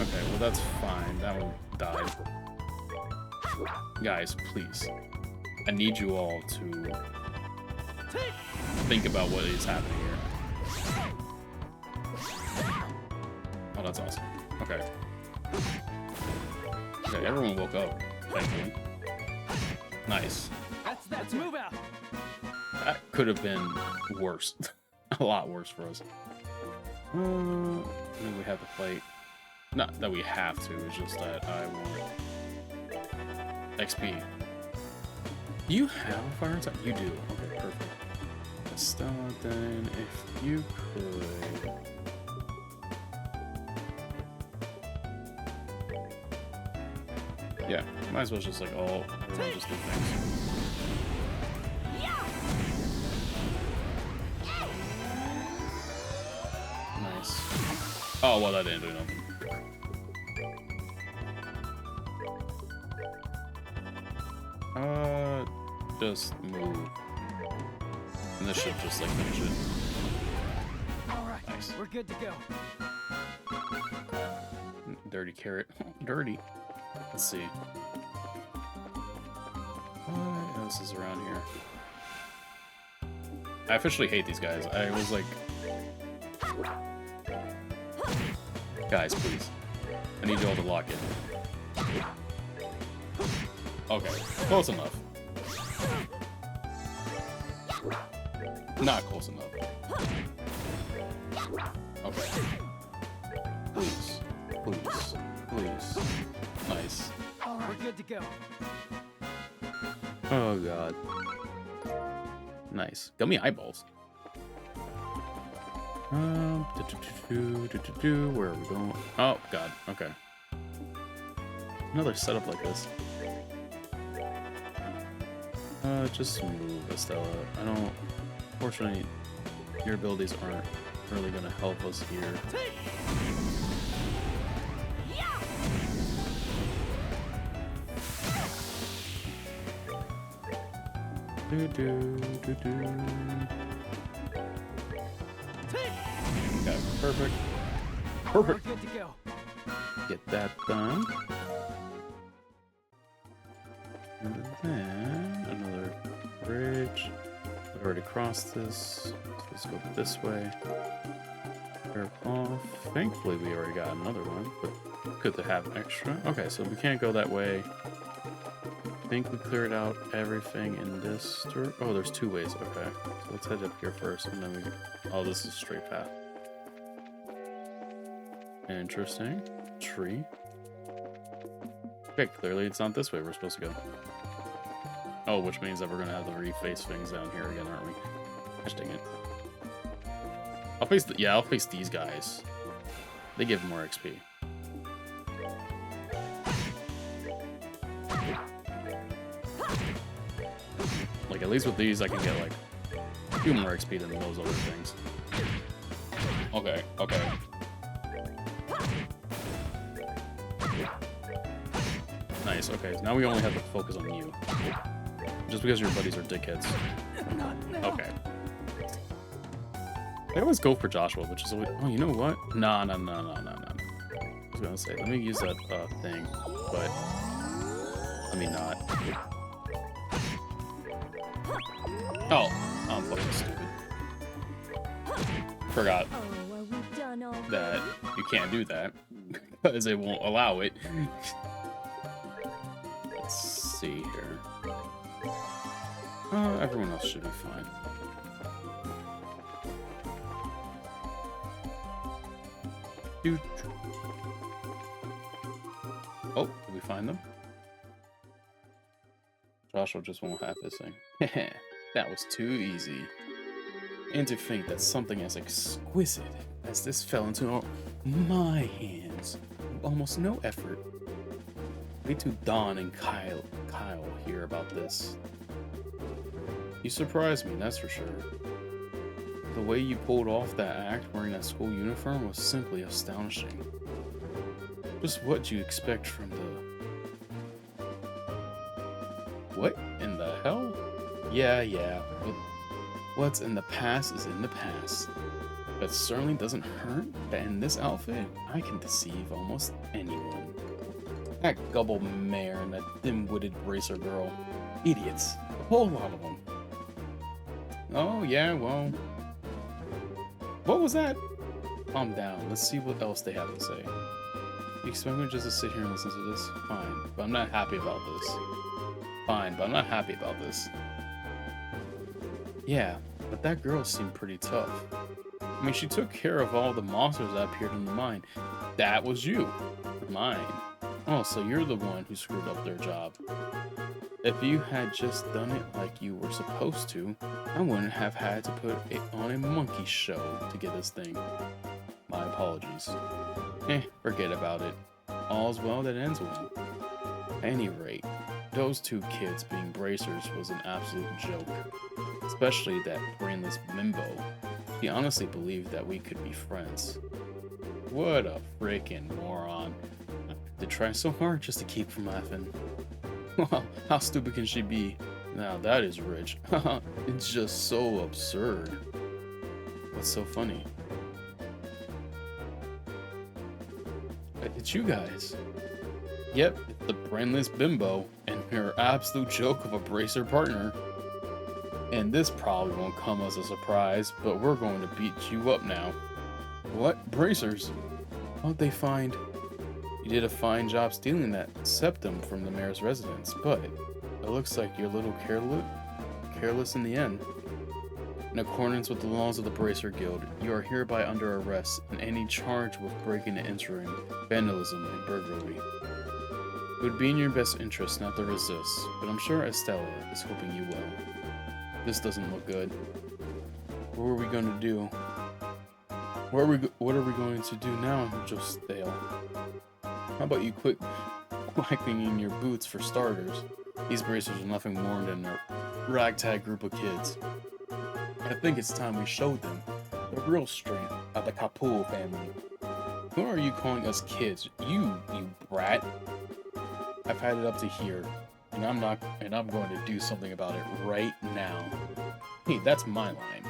Okay, well that's fine. That one died. Guys, please. I need you all to think about what is happening here. Oh, that's awesome. Okay. Okay, everyone woke up, thankfully. Nice. Let's move out. That could have been worse. A lot worse for us. I mean, we have to fight. Not that we have to, it's just that I want XP. Do you have a fire attack? You do. Okay, perfect. Estella, then if you could... Yeah, might as well just like all everyone just do things. Nice. Oh well, that didn't do nothing. Just move. And this should just like finish it. Alright, Nice. we're good to go. Dirty carrot. Dirty. Let's see. What else is around here? I officially hate these guys. I was like... Guys, please. I need you all to lock in. Okay, close enough. Not close enough. Okay. Please. Please. Please. Nice. Alright, we're good to go. Oh god. Nice. Gummy eyeballs. Where are we going? Oh god. Okay. Another setup like this. Just move, Estella. I don't... Fortunately, your abilities aren't really going to help us here. Okay, perfect. Perfect. We're good to go. Get that done. And then another bridge. I've already crossed this. It's Let's go this way. Pair of cloth. Thankfully, we already got another one, but good to have extra. Okay, so we can't go that way. I think we cleared out everything in this store. Oh, there's 2 ways. Okay, so let's head up here first, and then we. Oh, this is a straight path. Interesting. Tree. Okay, clearly it's not this way we're supposed to go. Oh, which means that we're gonna have to reface things down here again, aren't we? Gosh dang it. I'll face I'll face these guys. They give more XP. Like, at least with these I can get like a few more XP than those other things. Okay, okay. Nice, okay, so now we only have to focus on you. Just because your buddies are dickheads. Okay. I always go for Joshua, which is always... Oh, you know what? No. I was gonna say, let me use that thing, but... Let me not. Oh, I'm fucking stupid. Forgot Oh, are we done already? that you can't do that, because it won't allow it. Let's see here. Everyone else should be fine. Dude. Oh, did we find them? Joshua just won't have this thing. That was too easy. And to think that something as exquisite as this fell into my hands with almost no effort. Wait till Dawn and Kyle hear about this. You surprised me, that's for sure. The way you pulled off that act wearing that school uniform was simply astonishing. Just what you expect from the... What in the hell? Yeah, but what's in the past is in the past. But certainly doesn't hurt that in this outfit, I can deceive almost anyone. That gubble mare and that dim-witted racer girl. Idiots. A whole lot of them. Oh, yeah, well... What was that? Calm down. Let's see what else they have to say. You expect me just to sit here and listen to this? Fine, but I'm not happy about this. Fine, but I'm not happy about this. Yeah, but that girl seemed pretty tough. I mean, she took care of all the monsters that appeared in the mine. That was you. Mine. Oh, so you're the one who screwed up their job. If you had just done it like you were supposed to, I wouldn't have had to put it on a monkey show to get this thing. My apologies. Forget about it. All's well that ends well. At any rate, those 2 kids being bracers was an absolute joke. Especially that brainless bimbo. He honestly believed that we could be friends. What a freaking moron. I had to try so hard just to keep from laughing. Wow, how stupid can she be? Now that is rich. It's just so absurd. What's so funny? It's you guys. Yep, it's the brainless bimbo and her absolute joke of a bracer partner. And this probably won't come as a surprise, but we're going to beat you up now. What? Bracers? How'd they find... You did a fine job stealing that septum from the mayor's residence, but it looks like you're a little careless in the end. In accordance with the laws of the Bracer Guild, you are hereby under arrest and any charge with breaking and entering, vandalism, and burglary. It would be in your best interest not to resist, but I'm sure Estella is hoping you will. This doesn't look good. What are we going to do? What are we going to do now, Jostale? How about you quit quacking in your boots for starters? These bracers are nothing more than a ragtag group of kids. I think it's time we showed them the real strength of the Kapoor family. Who are you calling us kids? You brat. I've had it up to here, and I'm going to do something about it right now. Hey, that's my line.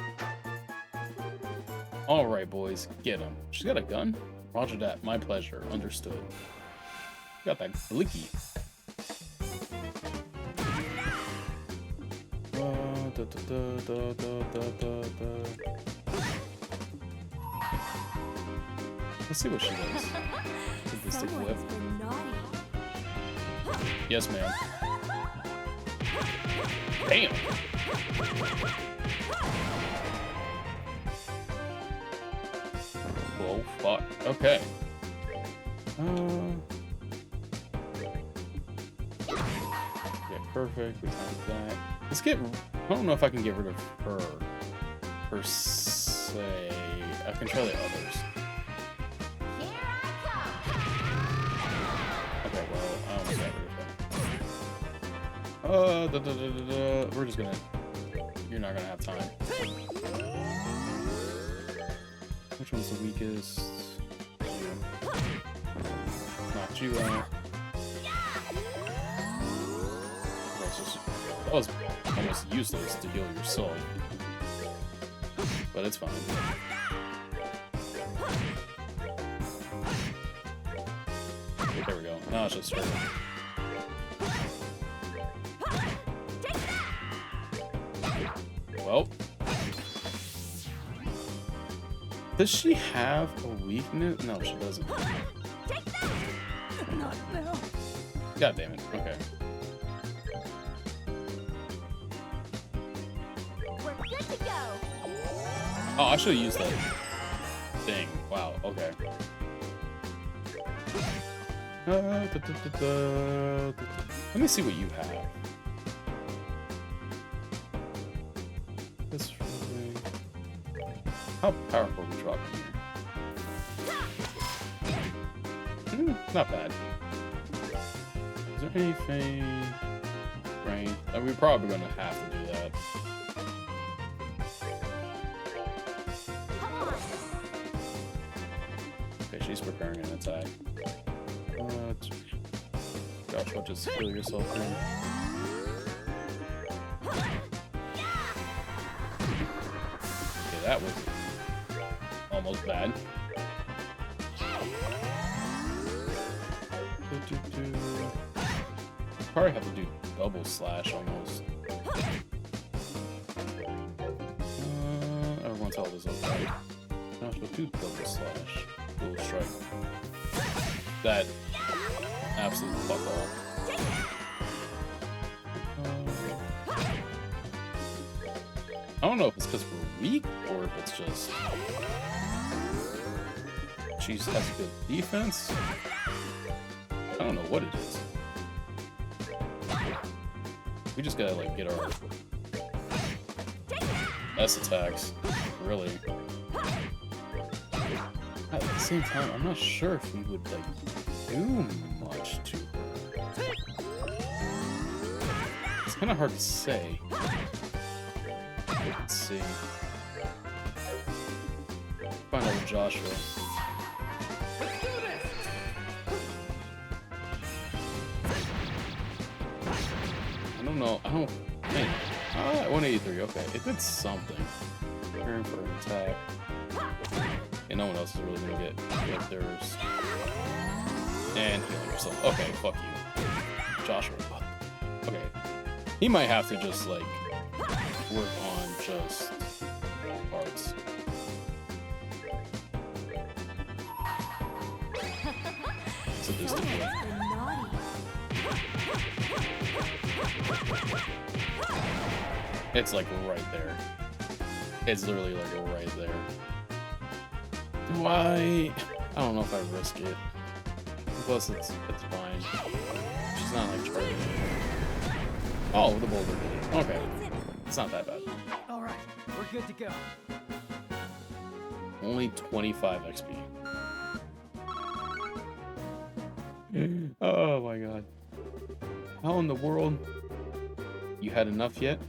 Alright, boys, get him. She's got a gun? Roger that, my pleasure. Understood. Got that blicky. Let's see what she does. Sadistic whip. Someone's been naughty. Yes, ma'am. Damn. Oh, fuck. Okay. Yeah, perfect. We timed that. Let's get... I don't know if I can get rid of her. Per se. I can try the others. Okay, well, I almost got rid of them. We're just gonna... You're not gonna have time. Which one's the weakest? Knocked you out. That was almost useless to heal yourself. But it's fine. There we go. Now it's just her. Well. Does she have a weakness? No, she doesn't. Not now. God damn it. Okay. We're good to go. Oh, I should have used that thing. Wow, okay. Let me see what you have. This really... How powerful are we dropping here? Not bad. Is there anything... Right? We're probably gonna have to do that. Okay, she's preparing an attack. Joshua, just heal yourself in. Okay, that was almost bad. Probably have to do double slash almost. Everyone's all this okay. Joshua, do double slash. Dual strike. That absolute fuck all. I don't know if it's because we're weak or if it's just she has good defense. I don't know what it is. We just gotta like get our S attacks, really. At the same time, I'm not sure if we would like do much to her. It's kind of hard to say. Let's see. Find out with Joshua. I don't know. I don't. Man. 183. Okay, it did something. Preparing for an attack. And no one else is really gonna get theirs. And healing yourself. Okay, fuck you. Joshua. Okay. He might have to just, like, work on just parts. Sadistic. Been naughty. It's like right there. It's literally like right there. Do I don't know if I risk it. Plus, it's fine. She's not like charging me. Oh, the boulder. Okay, it's not that bad. All right, we're good to go. Only 25 XP. Oh my god. How in the world? You had enough yet?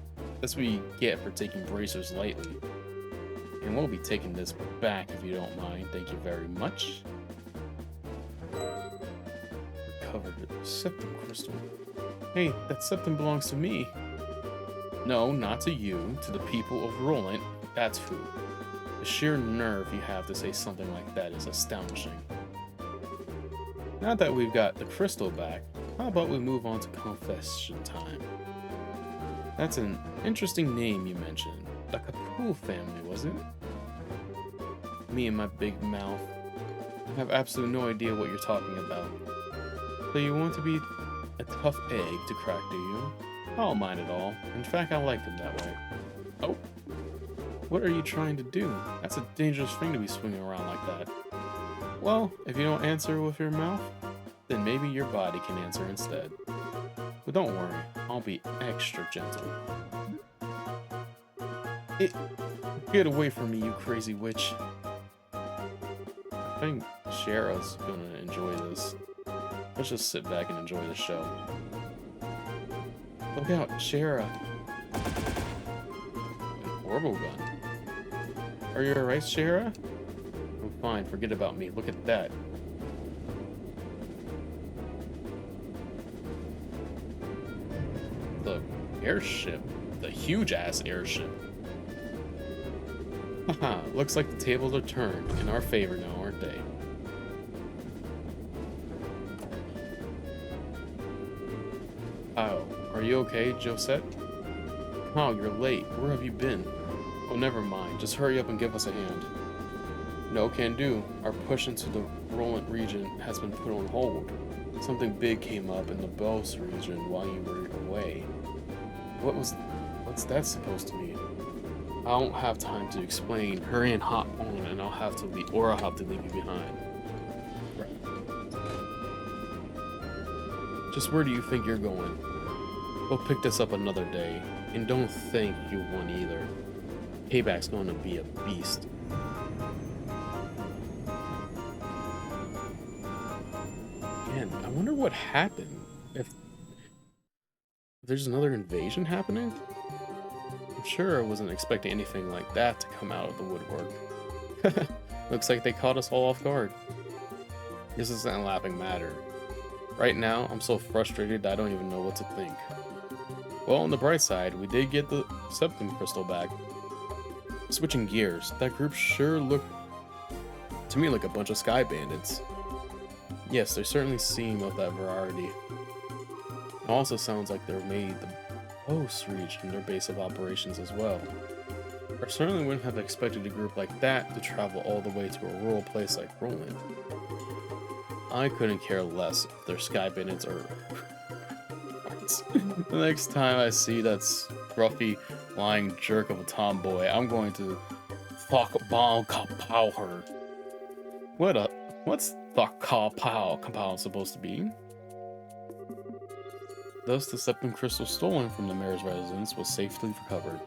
That's what you get for taking bracers lightly. And we'll be taking this back if you don't mind. Thank you very much. Recovered a septum crystal. Hey, that septum belongs to me. No, not to you. To the people of Roland. That's who. The sheer nerve you have to say something like that is astonishing. Now that we've got the crystal back, how about we move on to confession time? That's an interesting name you mentioned. The Kapoor family, was it? Me and my big mouth. I have absolutely no idea what you're talking about. So you want to be a tough egg to crack, do you? I don't mind at all. In fact, I like them that way. Oh. What are you trying to do? That's a dangerous thing to be swinging around like that. Well, if you don't answer with your mouth, then maybe your body can answer instead. But don't worry, I'll be extra gentle. Get away from me, you crazy witch. I think Shara's gonna enjoy this. Let's just sit back and enjoy the show. Look out, Shara. An orbital gun. Are you alright, Shara? I'm fine, forget about me. Look at that. The airship. The huge-ass airship. Haha, looks like the tables are turned in our favor now, aren't they? Oh, are you okay, Josette? Oh, you're late. Where have you been? Oh, never mind. Just hurry up and give us a hand. No can do. Our push into the Roland region has been put on hold. Something big came up in the Bells region while you were away. What's that supposed to mean? I don't have time to explain. Hurry and hop on, and I'll have to leave you behind. Right. Just where do you think you're going? We'll pick this up another day, and don't think you won either. Payback's going to be a beast. Man, I wonder what happened. If there's another invasion happening? I'm sure I wasn't expecting anything like that to come out of the woodwork. Looks like they caught us all off guard. This isn't a laughing matter. Right now, I'm so frustrated that I don't even know what to think. Well, on the bright side, we did get the septum crystal back. Switching gears, that group sure looked to me like a bunch of sky bandits. Yes, they certainly seem of that variety. It also sounds like they're made the Post region their base of operations as well. I certainly wouldn't have expected a group like that to travel all the way to a rural place like Roland. I couldn't care less if their sky bandits are. The next time I see that scruffy, lying jerk of a tomboy, I'm going to fuck bomb kapow her. What's fuck kapow supposed to be? Thus, the septum crystal stolen from the mayor's residence was safely recovered.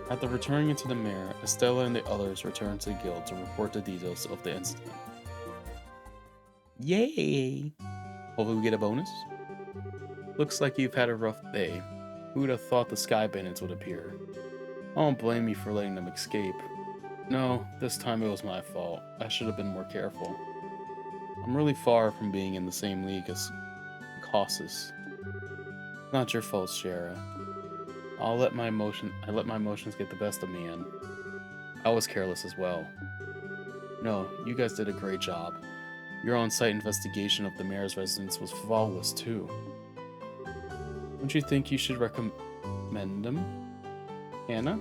After returning it to the mayor, Estella and the others returned to the guild to report the details of the incident. Yay! Hopefully we get a bonus. Looks like you've had a rough day. Who would have thought the Sky Bandits would appear? I don't blame you for letting them escape. No, this time it was my fault. I should have been more careful. I'm really far from being in the same league as Cautious. Not your fault, Shara. I let my emotions get the best of me, and I was careless as well. No, you guys did a great job. Your on-site investigation of the mayor's residence was flawless too. Don't you think you should recommend them? Anna?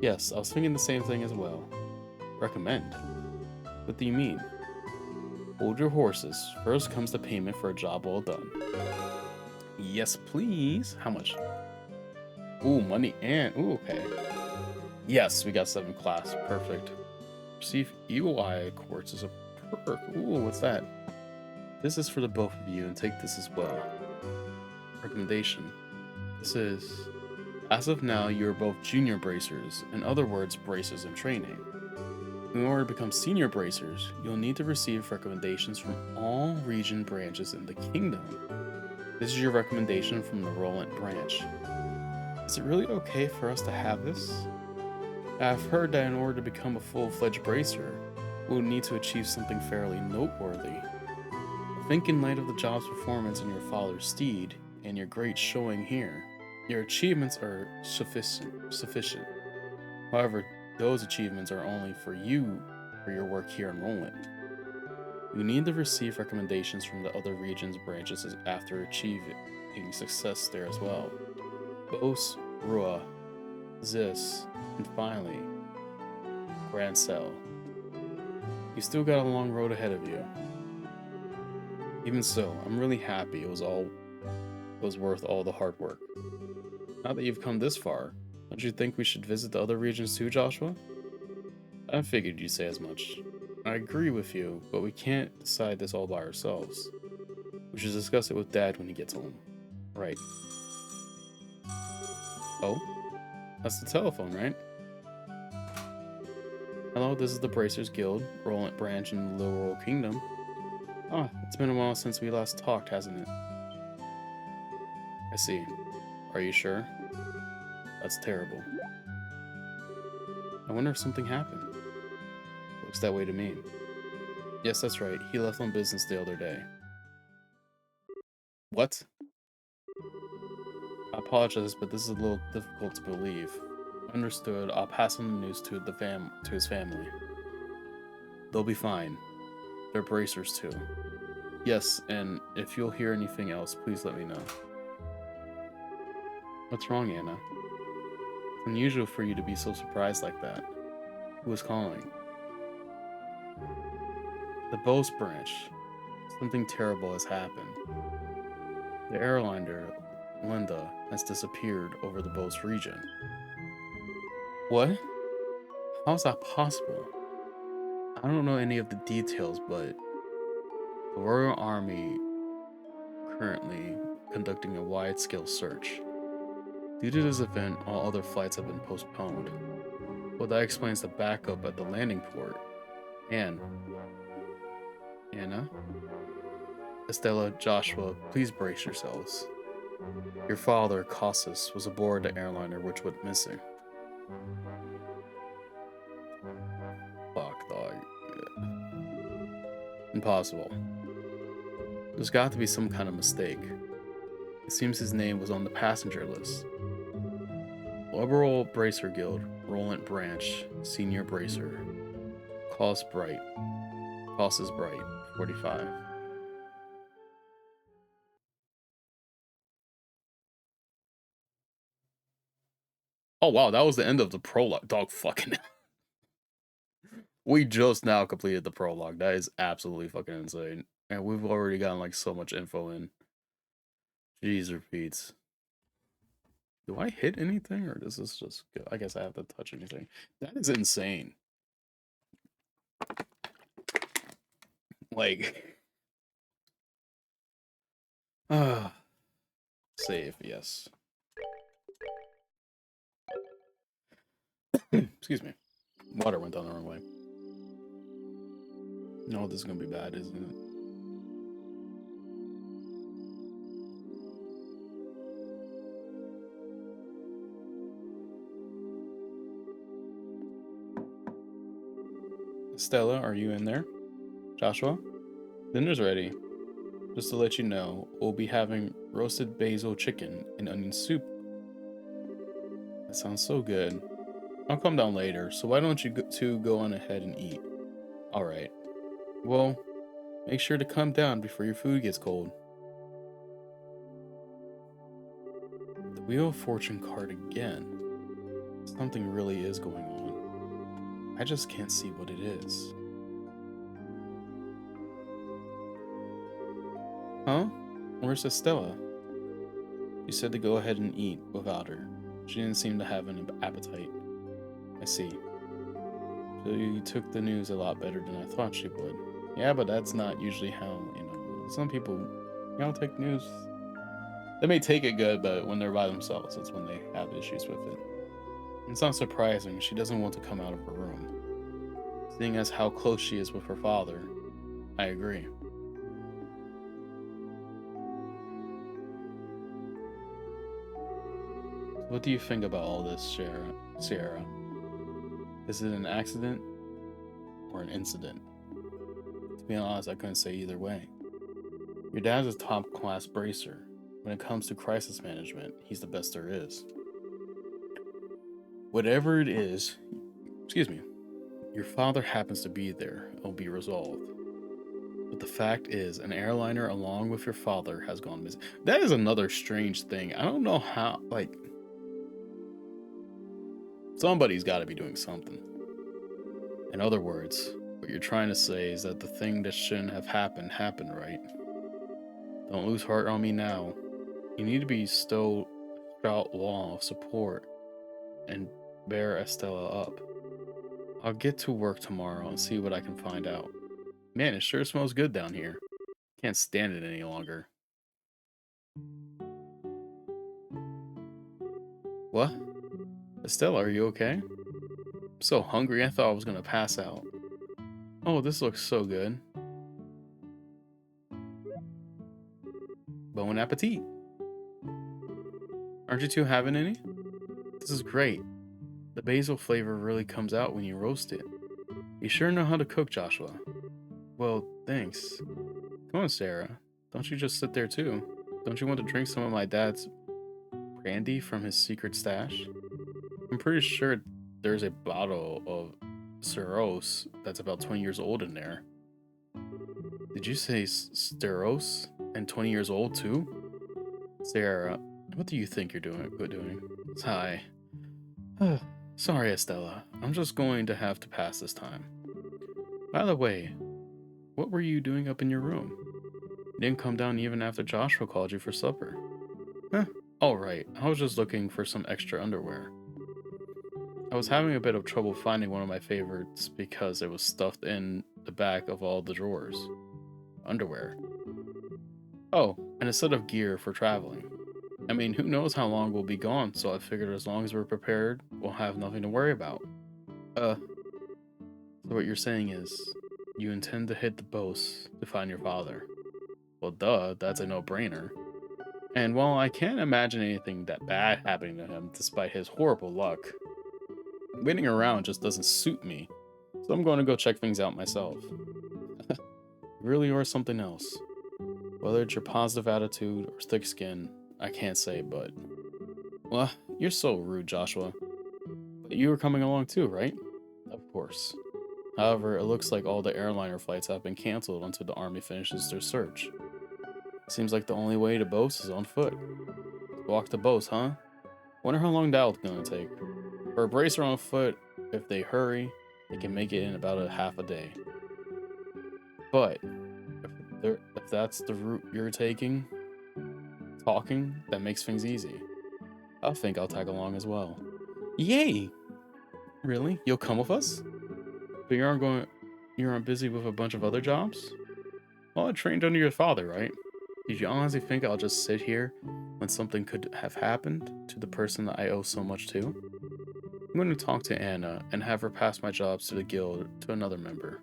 Yes, I was thinking the same thing as well. Recommend? What do you mean? Hold your horses. First comes the payment for a job well done. Yes, please. How much? Ooh, money and... Ooh, okay. Yes, we got 7 class. Perfect. Receive Eagle Eye Quartz as a perk. Ooh, what's that? This is for the both of you, and take this as well. Recommendation. This is... As of now, you are both junior bracers. In other words, bracers in training. In order to become senior bracers, you'll need to receive recommendations from all region branches in the kingdom. This is your recommendation from the Roland branch. Is it really okay for us to have this? I've heard that in order to become a full-fledged bracer, we'll need to achieve something fairly noteworthy. I think in light of the job's performance in your father's steed, and your great showing here, your achievements are sufficient. However, those achievements are only for you for your work here in Roland. You need to receive recommendations from the other region's branches after achieving success there as well. Bos, Rua, Zis, and finally, Grancel. You still got a long road ahead of you. Even so, I'm really happy it was worth all the hard work. Now that you've come this far, don't you think we should visit the other regions too, Joshua? I figured you'd say as much. I agree with you, but we can't decide this all by ourselves. We should discuss it with Dad when he gets home. Right. Oh? That's the telephone, right? Hello, this is the Bracers Guild, Roland Branch in the Little Royal Kingdom. Ah, it's been a while since we last talked, hasn't it? I see. Are you sure? That's terrible. I wonder if something happened. Looks that way to me. Yes, that's right. He left on business the other day. What? I apologize, but this is a little difficult to believe. Understood. I'll pass on the news to his family. They'll be fine. They're bracers too. Yes, and if you'll hear anything else, please let me know. What's wrong, Anna? It's unusual for you to be so surprised like that. Who is calling? The Bose branch. Something terrible has happened. The airliner, Linda, has disappeared over the Bose region. What? How is that possible? I don't know any of the details, but the Royal Army currently conducting a wide-scale search. Due to this event, all other flights have been postponed. Well, that explains the backup at the landing port. And Anna? Estella, Joshua, please brace yourselves. Your father, Cossus, was aboard the airliner which went missing. Fuck, dog. Impossible. There's got to be some kind of mistake. It seems his name was on the passenger list. Liberal Bracer Guild, Roland Branch, Senior Bracer. Cost is Bright, 45. Oh wow, that was the end of the prologue. Dog fucking. We just now completed the prologue. That is absolutely fucking insane. And we've already gotten like so much info in. Jeez repeats. Do I hit anything or does this just go? I guess I have to touch anything. That is insane. Like save, yes. Excuse me. Water went down the wrong way. No, this is gonna be bad, isn't it? Stella, are you in there? Joshua? Dinner's ready. Just to let you know, we'll be having roasted basil chicken and onion soup. That sounds so good. I'll come down later, so why don't you two go on ahead and eat? Alright. Well, make sure to come down before your food gets cold. The Wheel of Fortune card again. Something really is going on. I just can't see what it is. Huh? Where's Estella? She said to go ahead and eat without her. She didn't seem to have an appetite. I see. So you took the news a lot better than I thought she would. Yeah, but that's not usually how, some people, take news. They may take it good, but when they're by themselves, that's when they have issues with it. It's not surprising she doesn't want to come out of her room. Seeing as how close she is with her father, I agree. What do you think about all this, Sierra? Is it an accident or an incident? To be honest, I couldn't say either way. Your dad's a top-class bracer. When it comes to crisis management, he's the best there is. Whatever it is, your father happens to be there, it'll be resolved. But the fact is, an airliner along with your father has gone missing. That is another strange thing. I don't know how, somebody's got to be doing something. In other words, What you're trying to say is that the thing that shouldn't have happened happened, right? Don't lose heart on me now. You need to be stout wall of support and bear Estella up. I'll get to work tomorrow and see what I can find out. Man, it sure smells good down here. Can't stand it any longer. What? Estella, are you okay? I'm so hungry, I thought I was gonna pass out. Oh, this looks so good. Bon appetit. Aren't you two having any? This is great. The basil flavor really comes out when you roast it. You sure know how to cook, Joshua. Well, thanks. Come on, Sarah. Don't you just sit there too? Don't you want to drink some of my dad's brandy from his secret stash? I'm pretty sure there's a bottle of Ceros that's about 20 years old in there. Did you say Steros and 20 years old too? Sarah, what do you think you're doing? Sigh. Sorry, Estella. I'm just going to have to pass this time. By the way, what were you doing up in your room? You didn't come down even after Joshua called you for supper. Huh, alright. I was just looking for some extra underwear. I was having a bit of trouble finding one of my favorites because it was stuffed in the back of all the drawers. Underwear. Oh, and a set of gear for traveling. I mean, who knows how long we'll be gone, so I figured as long as we're prepared, we'll have nothing to worry about. So what you're saying is, you intend to hit the boss to find your father. Well, duh, that's a no-brainer. And while I can't imagine anything that bad happening to him despite his horrible luck, waiting around just doesn't suit me, so I'm going to go check things out myself. You really are something else. Whether it's your positive attitude or thick skin, I can't say, but... Well, you're so rude, Joshua. But you were coming along too, right? Of course. However, it looks like all the airliner flights have been cancelled until the army finishes their search. Seems like the only way to Bose is on foot. Walk to Bose, huh? Wonder how long that'll gonna take. For a bracer on foot, if they hurry, they can make it in about a half a day. But if that's the route you're taking, that makes things easy. I think I'll tag along as well. Yay! Really? You'll come with us? But you aren't busy with a bunch of other jobs? Well, I trained under your father, right? Did you honestly think I'll just sit here when something could have happened to the person that I owe so much to? I'm going to talk to Anna and have her pass my jobs to the guild to another member.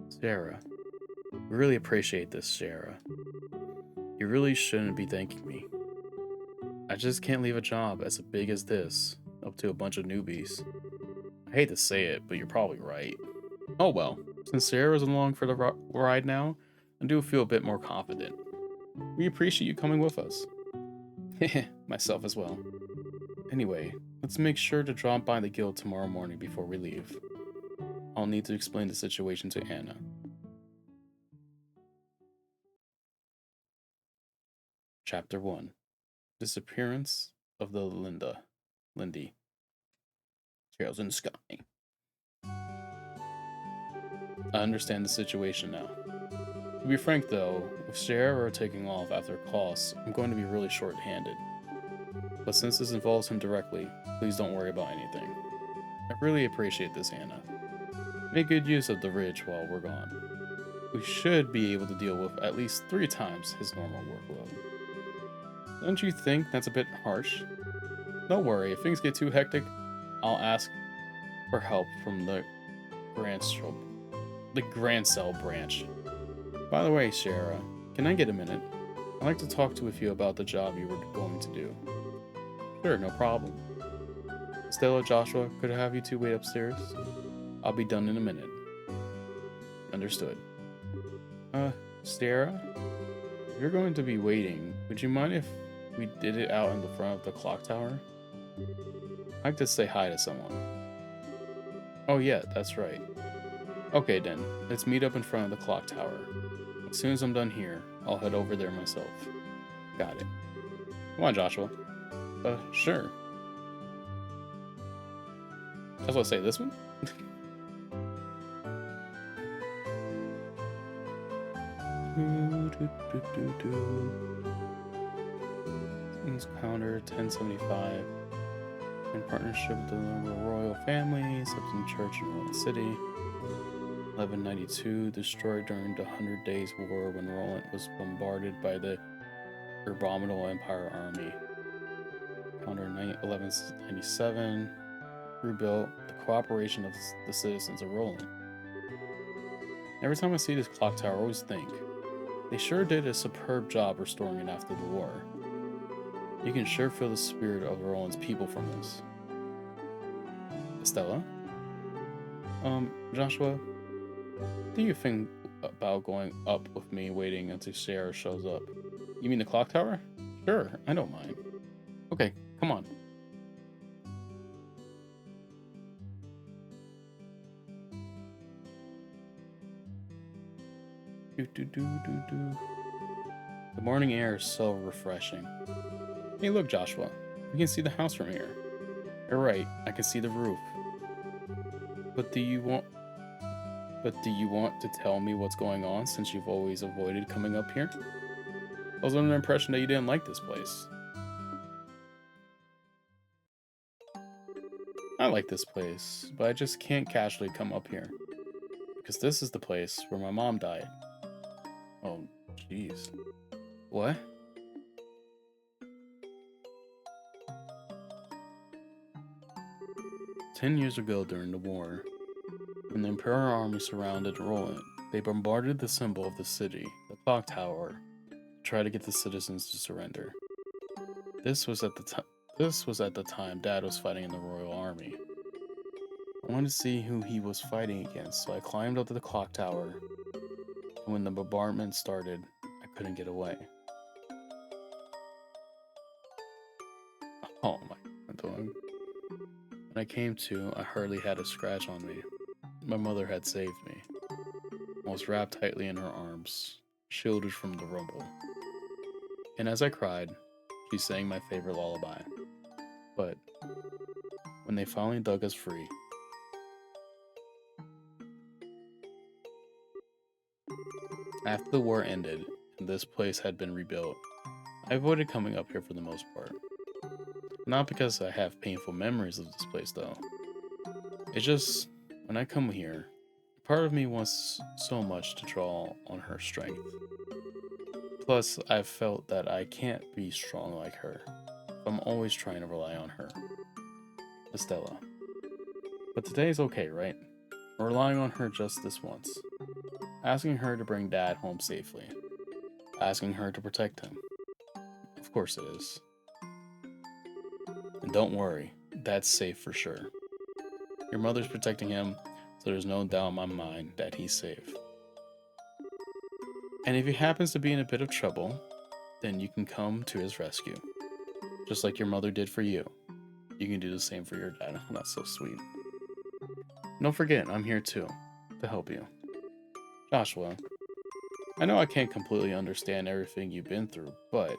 Sarah. We really appreciate this, Sarah. You really shouldn't be thanking me. I just can't leave a job as big as this up to a bunch of newbies. I hate to say it, but you're probably right. Oh well, since Sarah's along for the ride now, I do feel a bit more confident. We appreciate you coming with us. Myself as well. Anyway, let's make sure to drop by the guild tomorrow morning before we leave. I'll need to explain the situation to Anna. Chapter 1. Disappearance of the Lindy. Trails in the sky. I understand the situation now. To be frank though, with Sierra taking off after Klaus, I'm going to be really short-handed. But since this involves him directly, please don't worry about anything. I really appreciate this, Anna. Make good use of the ridge while we're gone. We should be able to deal with at least 3 times his normal workload. Don't you think that's a bit harsh? Don't worry, if things get too hectic, I'll ask for help from the Grancel branch. By the way, Shara, can I get a minute? I'd like to talk to you about the job you were going to do. Sure, no problem. Stella, Joshua, could I have you two wait upstairs? I'll be done in a minute. Understood. Sarah? If you're going to be waiting, would you mind if we did it out in the front of the clock tower? I'd like to say hi to someone. Oh yeah, that's right. Okay then, let's meet up in front of the clock tower. As soon as I'm done here, I'll head over there myself. Got it. Come on, Joshua. Sure. I was gonna say this one? Calendar 1075. In partnership with the royal family, Septon Church in Roland City. 1192, destroyed during the 100 Days War when Roland was bombarded by the Abominable Empire army. Calendar 1197, rebuilt the cooperation of the citizens of Roland. Every time I see this clock tower, I always think, they sure did a superb job restoring it after the war. You can sure feel the spirit of Roland's people from this. Estella? Joshua, what do you think about going up with me waiting until Sarah shows up? You mean the clock tower? Sure, I don't mind. Okay, come on. The morning air is so refreshing. Hey, look, Joshua. We can see the house from here. You're right, I can see the roof. But do you want to tell me what's going on since you've always avoided coming up here? I was under the impression that you didn't like this place. I like this place, but I just can't casually come up here. Because this is the place where my mom died. Oh, jeez. What? "10 years ago during the war, when the Imperial army surrounded Roland, they bombarded the symbol of the city, the clock tower, to try to get the citizens to surrender. This was at the time Dad was fighting in the Royal Army. I wanted to see who he was fighting against, so I climbed up to the clock tower, and when the bombardment started, I couldn't get away." Oh my god. When I came to, I hardly had a scratch on me. My mother had saved me. I was wrapped tightly in her arms, shielded from the rumble. And as I cried, she sang my favorite lullaby. But when they finally dug us free, after the war ended and this place had been rebuilt, I avoided coming up here for the most part. Not because I have painful memories of this place though. It's just, when I come here, part of me wants so much to draw on her strength. Plus, I've felt that I can't be strong like her. I'm always trying to rely on her. Estella. But today's okay, right? I'm relying on her just this once. Asking her to bring Dad home safely. Asking her to protect him. Of course it is. And don't worry, Dad's safe for sure. Your mother's protecting him, so there's no doubt in my mind that he's safe. And if he happens to be in a bit of trouble, then you can come to his rescue. Just like your mother did for you. You can do the same for your dad. That's so sweet. Don't forget, I'm here too, to help you. Joshua, I know I can't completely understand everything you've been through, but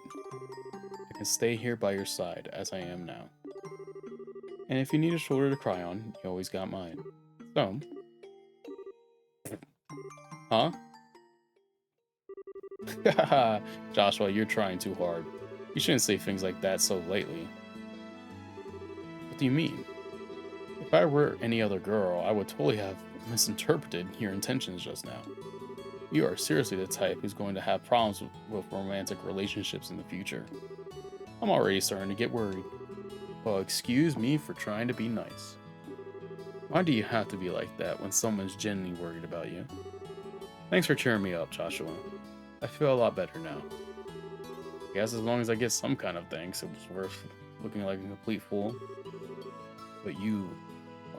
I can stay here by your side as I am now. And if you need a shoulder to cry on, you always got mine. So... Huh? Joshua, you're trying too hard. You shouldn't say things like that so lightly. What do you mean? If I were any other girl, I would totally have misinterpreted your intentions just now. You are seriously the type who's going to have problems with romantic relationships in the future. I'm already starting to get worried. Well, excuse me for trying to be nice. Why do you have to be like that when someone's genuinely worried about you? Thanks for cheering me up, Joshua. I feel a lot better now. I guess as long as I get some kind of thanks, it was worth looking like a complete fool. But you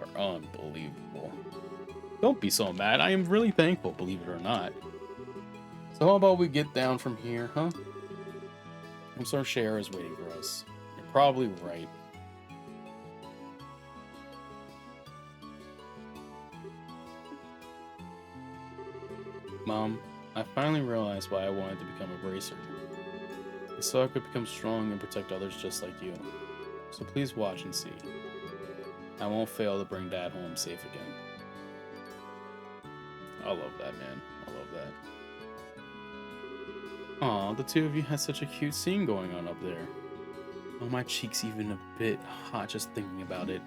are unbelievable. Don't be so mad. I am really thankful, believe it or not. So how about we get down from here, huh? I'm sorry Cher is waiting for us. You're probably right. Mom, I finally realized why I wanted to become a bracer. So I could become strong and protect others just like you. So please watch and see. I won't fail to bring Dad home safe again. I love that, man. I love that. Aw, the two of you had such a cute scene going on up there. Oh, my cheek's even a bit hot just thinking about it.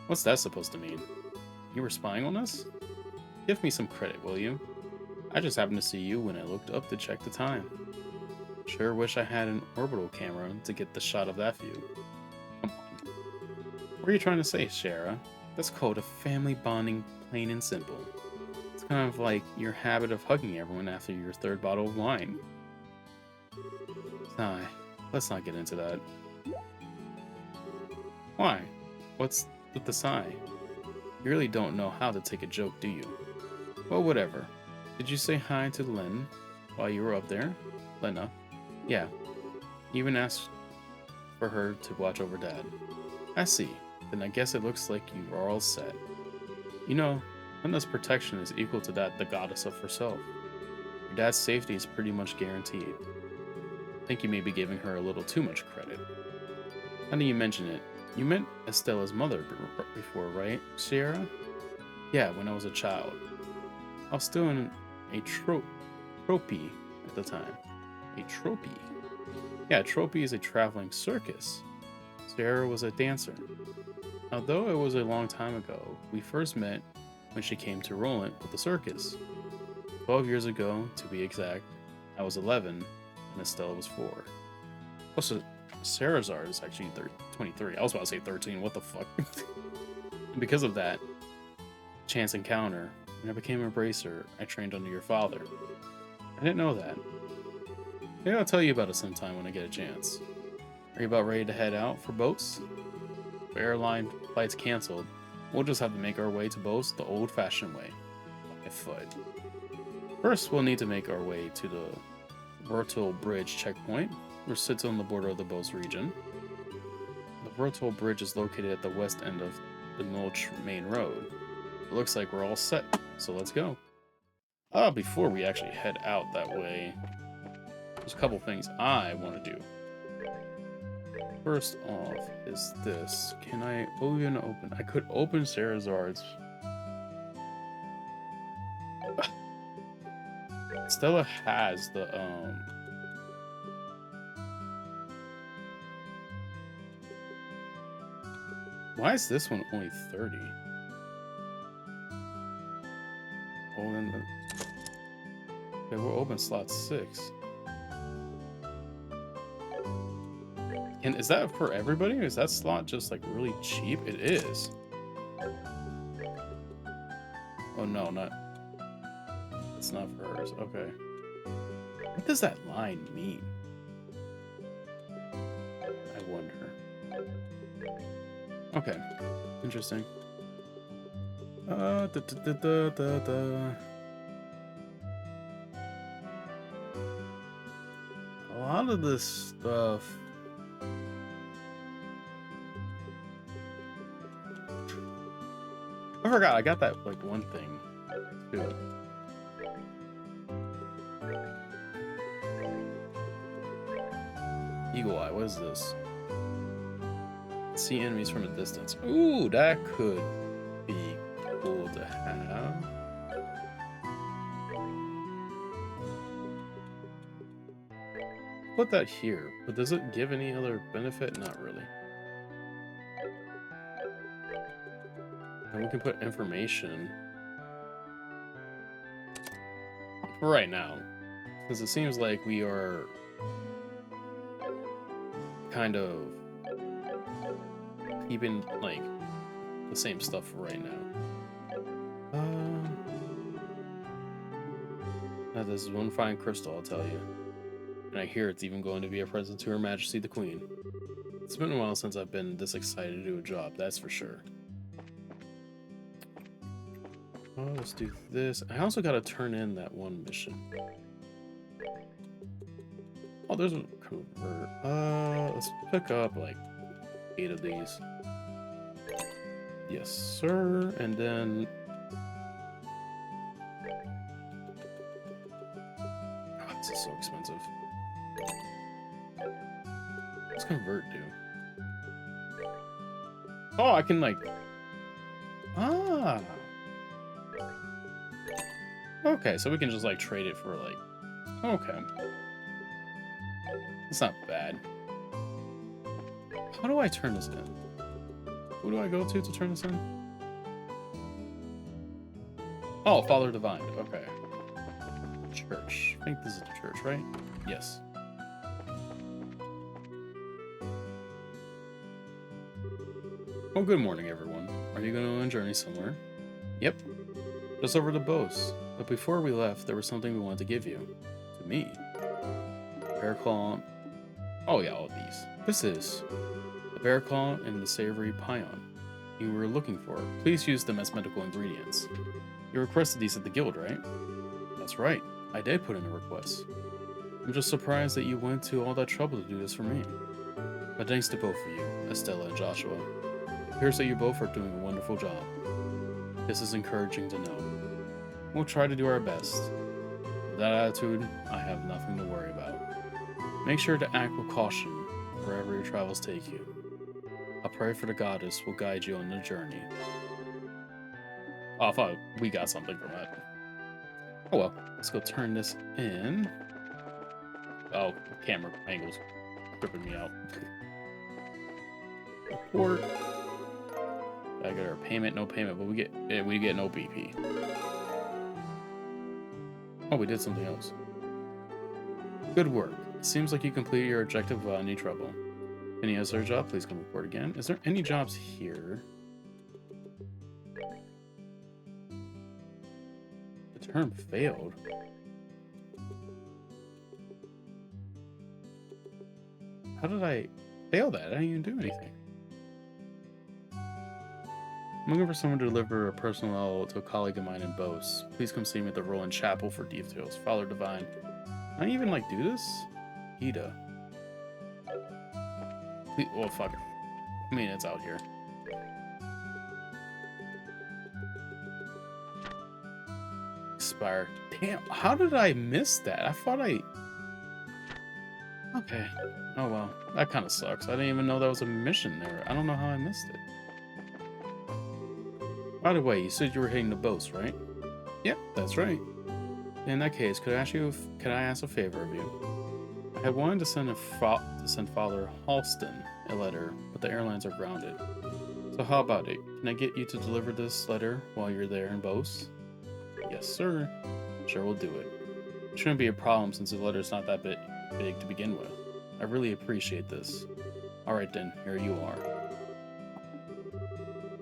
What's that supposed to mean? You were spying on us? Give me some credit, will you? I just happened to see you when I looked up to check the time. Sure wish I had an orbital camera to get the shot of that view. Come on. What are you trying to say, Shara? That's called a family bonding, plain and simple. It's kind of like your habit of hugging everyone after your third bottle of wine. Sigh. Let's not get into that. Why? What's with the sigh? You really don't know how to take a joke, do you? Well, whatever. Did you say hi to Len while you were up there? Lena? Yeah. Even asked for her to watch over Dad. I see. Then I guess it looks like you are all set. You know, Lena's protection is equal to that the goddess of herself. Your dad's safety is pretty much guaranteed. I think you may be giving her a little too much credit. Now that you mention it, you met Estella's mother before, right, Sierra? Yeah, when I was a child. I was still in a trophy at the time. A trophy? Yeah, a trophy is a traveling circus. Sierra was a dancer. Although it was a long time ago, we first met when she came to Roland with the circus. 12 years ago, to be exact, I was 11 and Estella was 4. Also, Sarazar is actually 23. I was about to say 13, what the fuck? And because of that chance encounter, when I became a bracer, I trained under your father. I didn't know that. Maybe I'll tell you about it sometime when I get a chance. Are you about ready to head out for boats? If airline flights canceled, we'll just have to make our way to boats the old-fashioned way, by foot. First, we'll need to make our way to the Vertal Bridge checkpoint, which sits on the border of the Boats region. The Vertal Bridge is located at the west end of the Milch main road. It looks like we're all set, so let's go. Before we actually head out that way, there's a couple things I want to do. First off is this. Can I open? I could open Sarazard's. Stella has the Why is this one only 30? Okay, we'll open slot 6. And is that for everybody? Or is that slot just like really cheap? It is. Oh no, not. It's not for hers. Okay. What does that line mean? I wonder. Okay. Interesting. A lot of this stuff. I forgot, I got that, like, one thing, too. Eagle Eye, what is this? See enemies from a distance. Ooh, that could be cool to have. Put that here, but does it give any other benefit? Not really. And we can put information for right now, because it seems like we are kind of keeping like the same stuff for right now. Now this is one fine crystal, I'll tell you. And I hear it's even going to be a present to Her Majesty the Queen. It's been a while since I've been this excited to do a job, that's for sure. Oh, let's do this. I also gotta turn in that one mission. Oh, there's a convert. Let's pick up like 8 of these. Yes, sir. And then this is so expensive. What's convert do? Oh, I can like. Okay, so we can just like trade it for like Okay. It's not bad. How do I turn this in? Who do I go to turn this in? Oh, Father Divine. Okay. Church. I think this is the church, right? Yes. Oh, good morning, everyone. Are you going to journey somewhere? Yep. Just over to Bose. But before we left, there was something we wanted to give you. To me. Bear claw. Oh, yeah, all of these. This is the bear claw and the savory payon you were looking for. Please use them as medical ingredients. You requested these at the guild, right? That's right. I did put in a request. I'm just surprised that you went to all that trouble to do this for me. But thanks to both of you, Estella and Joshua. It appears that you both are doing a wonderful job. This is encouraging to know. We'll try to do our best. With that attitude, I have nothing to worry about. Make sure to act with caution wherever your travels take you. I pray for the goddess will guide you on the journey. Oh, I thought we got something from that. Oh well, let's go turn this in. Oh, the camera angle's tripping me out. Report. I got our payment, no payment, but we get no BP. Oh, we did something else. Good work. It seems like you completed your objective without any trouble. Any other job, please come report again. Is there any jobs here? The term failed. How did I fail that? I didn't even do anything. I'm looking for someone to deliver a personal L to a colleague of mine in Bose. Please come see me at the Roland Chapel for details. Father Divine. Can I even, like, do this? Ida. Please, well, fuck it. I mean, it's out here. Expired. Damn, how did I miss that? I thought I... Okay. Oh, well. That kind of sucks. I didn't even know that was a mission there. I don't know how I missed it. By the way, you said you were heading to Bose, right? Yep, that's right. In that case, could I ask a favor of you? I had wanted to send Father Halston a letter, but the airlines are grounded. So how about it? Can I get you to deliver this letter while you're there in Bose? Yes, sir. Sure, we'll do it. It shouldn't be a problem since the letter's not that big to begin with. I really appreciate this. Alright then, here you are.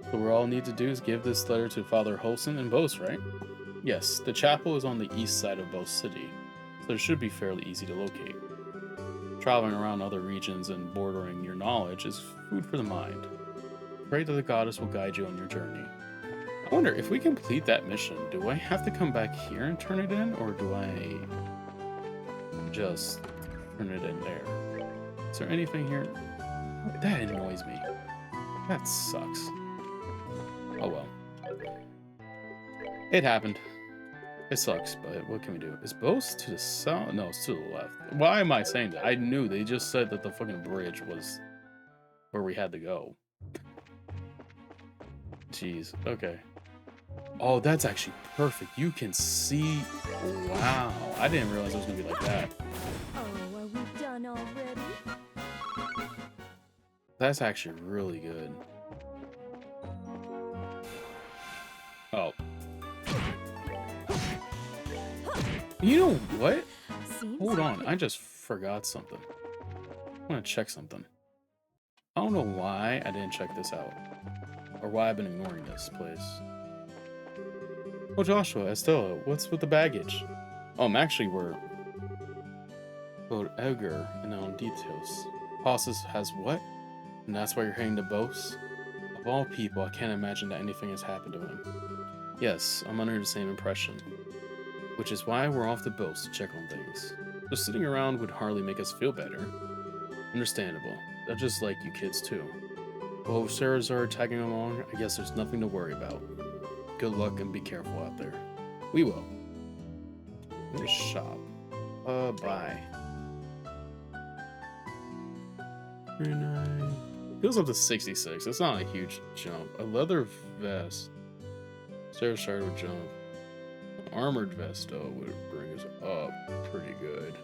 So we all need to do is give this letter to Father Holson in Bose, right? Yes, the chapel is on the east side of Bose City, so it should be fairly easy to locate. Traveling around other regions and bordering your knowledge is food for the mind. Pray that the goddess will guide you on your journey. I wonder, if we complete that mission, do I have to come back here and turn it in, or do I just turn it in there? Is there anything here? That annoys me. That sucks. Oh well. It happened. It sucks, but what can we do? Is Bose to the south? No, it's to the left. Why am I saying that? I knew they just said that the fucking bridge was where we had to go. Jeez, okay. Oh, that's actually perfect. You can see. Wow, I didn't realize it was gonna be like that. Oh, are we done already? That's actually really good. Oh. You know what? Seems Hold on, like I just forgot something. I want to check something. I don't know why I didn't check this out. Or why I've been ignoring this place. Oh, Joshua, Estella, what's with the baggage? Oh, I'm actually we're about Edgar and on details. Bosses has what? And that's why you're heading to Bose? Of all people, I can't imagine that anything has happened to him. Yes, I'm under the same impression. Which is why we're off to Bose to check on things. Just sitting around would hardly make us feel better. Understandable. They're just like you kids too. Well, if Sarah's are tagging along, I guess there's nothing to worry about. Good luck and be careful out there. We will. Let me shop. Bye. 39. Goes up to 66. That's not a huge jump. A leather vest. Sarah's shirt would jump. An armored vest, though, would bring us up. pretty good.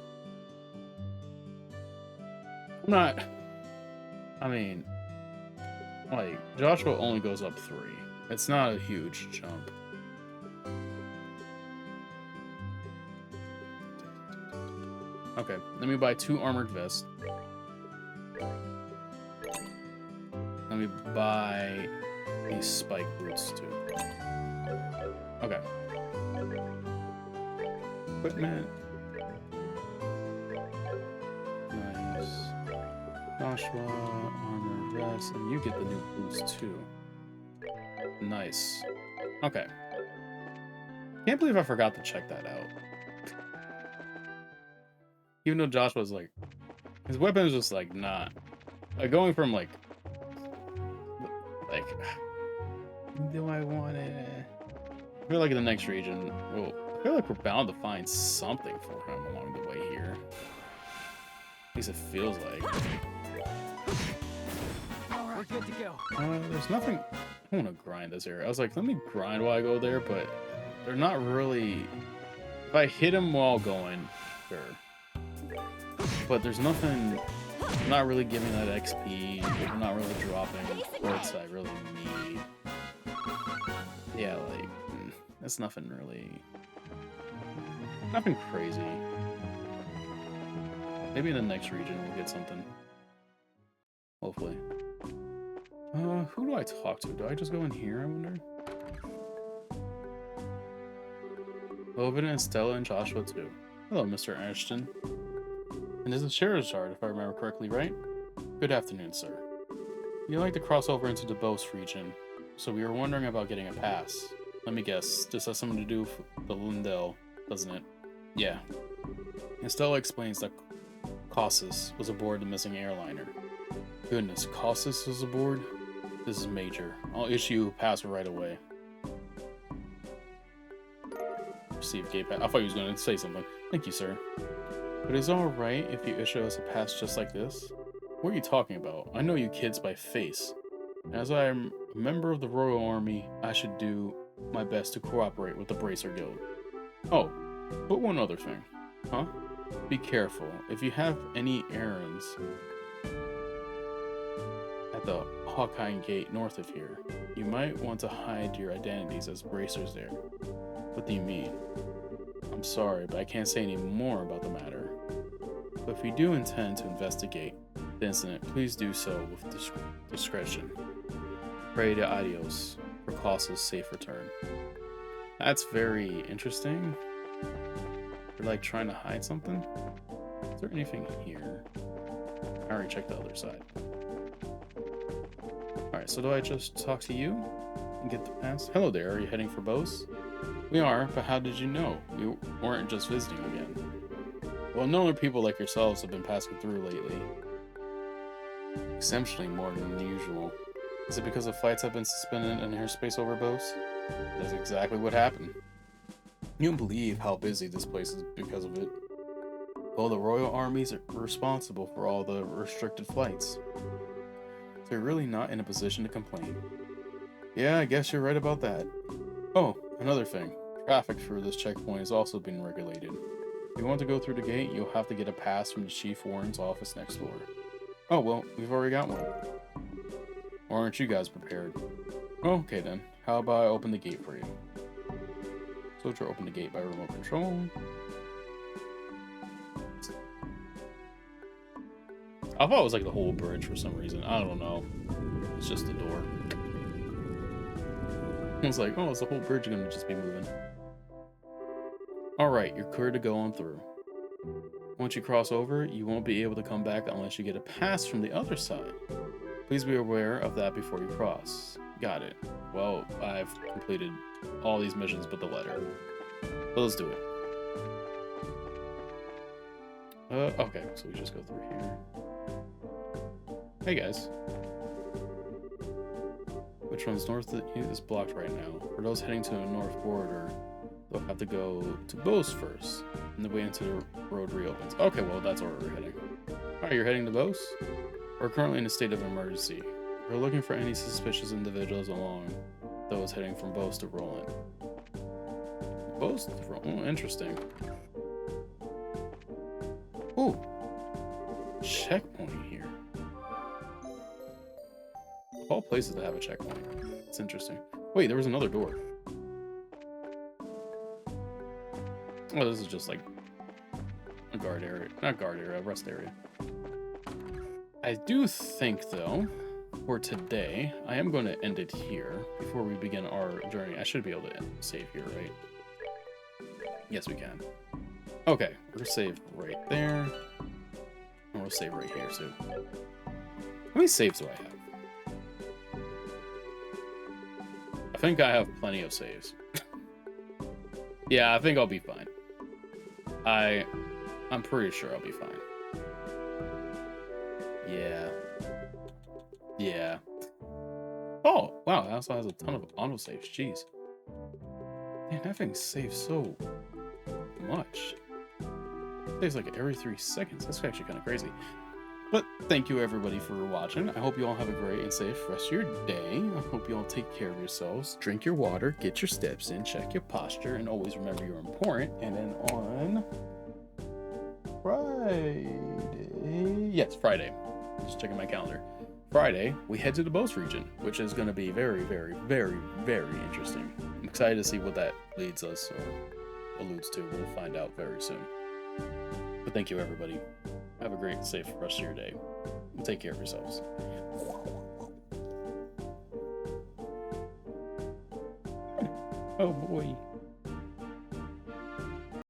I'm not... I mean, like, Joshua only goes up 3. It's not a huge jump. Okay, let me buy 2 armored vests. Let me buy these spike boots too. Okay. Equipment. Nice. Joshua, armor vest, and you get the new boots too. Nice. Okay. Can't believe I forgot to check that out. Even though Joshua's like, his weapon is just like not like going from like do I want it? I feel like in the next region, well, I feel like we're bound to find something for him along the way here. At least it feels like. All right, we're good to go. There's nothing. I want to grind this area. I was like, let me grind while I go there, but they're not really. If I hit him while going, sure. But there's nothing. I'm not really giving that XP. I'm not really dropping quartz I really need. Yeah, like that's nothing really. Nothing crazy. Maybe in the next region we'll get something. Hopefully. Who do I talk to? Do I just go in here, I wonder? Ovid and Stella and Joshua too. Hello, Mr. Ashton. And this is Charizard, if I remember correctly, right? Good afternoon, sir. You'd like to cross over into the Bose region, so we were wondering about getting a pass. Let me guess, this has something to do with the Lindell, doesn't it? Yeah. And Stella explains that Cossus was aboard the missing airliner. Goodness, Cossus was aboard? This is major. I'll issue you a pass right away. Receive gate pass. I thought he was going to say something. Thank you, sir. But is it alright if you issue us a pass just like this? What are you talking about? I know you kids by face. As I am a member of the Royal Army, I should do my best to cooperate with the Bracer Guild. Oh, but one other thing. Huh? Be careful. If you have any errands at the Hawkeye Gate north of here, you might want to hide your identities as bracers there. What do you mean? I'm sorry, but I can't say any more about the matter. But if you do intend to investigate the incident, please do so with discretion. Pray to Adios for Cossus' safe return. That's very interesting. You're like trying to hide something? Is there anything here? I already checked the other side. Alright, so do I just talk to you and get the pass? Hello there, are you heading for Bose? We are, but how did you know? We weren't just visiting again. Well, no other people like yourselves have been passing through lately. Exceptionally more than usual. Is it because the flights have been suspended in airspace over Bose? That's exactly what happened. You don't believe how busy this place is because of it. Well, the Royal Armies are responsible for all the restricted flights. They're really not in a position to complain. Yeah, I guess you're right about that. Oh, another thing. Traffic through this checkpoint is also being regulated. If you want to go through the gate, you'll have to get a pass from the Chief Warden's office next door. Oh, well, we've already got one. Or aren't you guys prepared? Okay then, how about I open the gate for you? Soldier open the gate by remote control. I thought it was like the whole bridge for some reason. I don't know. It's just the door. I was like, oh, is the whole bridge gonna just be moving? Alright, you're clear to go on through. Once you cross over, you won't be able to come back unless you get a pass from the other side. Please be aware of that before you cross. Got it. Well, I've completed all these missions but the letter. So let's do it. Okay, so we just go through here. Hey guys. Which one's north is blocked right now. For those heading to the north border, they'll have to go to Bose first, and the way into the road reopens. Okay, well that's where we're heading. Alright, you're heading to Bose? We're currently in a state of emergency. We're looking for any suspicious individuals along those heading from Bose to Roland. Bose to Roland? Oh, interesting. checkpoint here. Of all places to have a checkpoint. It's interesting. Wait, there was another door. Oh, this is just like a guard area. Not guard area, a rest area. I do think, though, for today, I am going to end it here before we begin our journey. I should be able to save here, right? Yes, we can. Okay, we're save right there. And we'll save right here, too. How many saves do I have? I think I have plenty of saves. Yeah, I think I'll be fine. I'm pretty sure I'll be fine. Yeah. Yeah. Oh, wow, it also has a ton of auto saves. Jeez. Man, that thing saves so much. It saves like every 3 seconds. That's actually kind of crazy. But thank you everybody for watching. I hope you all have a great and safe rest of your day. I hope you all take care of yourselves. Drink your water, get your steps in, check your posture, and always remember you're important. And then on Friday. Yes, Friday. Just checking my calendar. Friday, we head to the Boast region, which is going to be very, very, very, very interesting. I'm excited to see what that leads us or alludes to. We'll find out very soon. But thank you, everybody. Have a great, safe rest of your day. And take care of yourselves. Oh boy.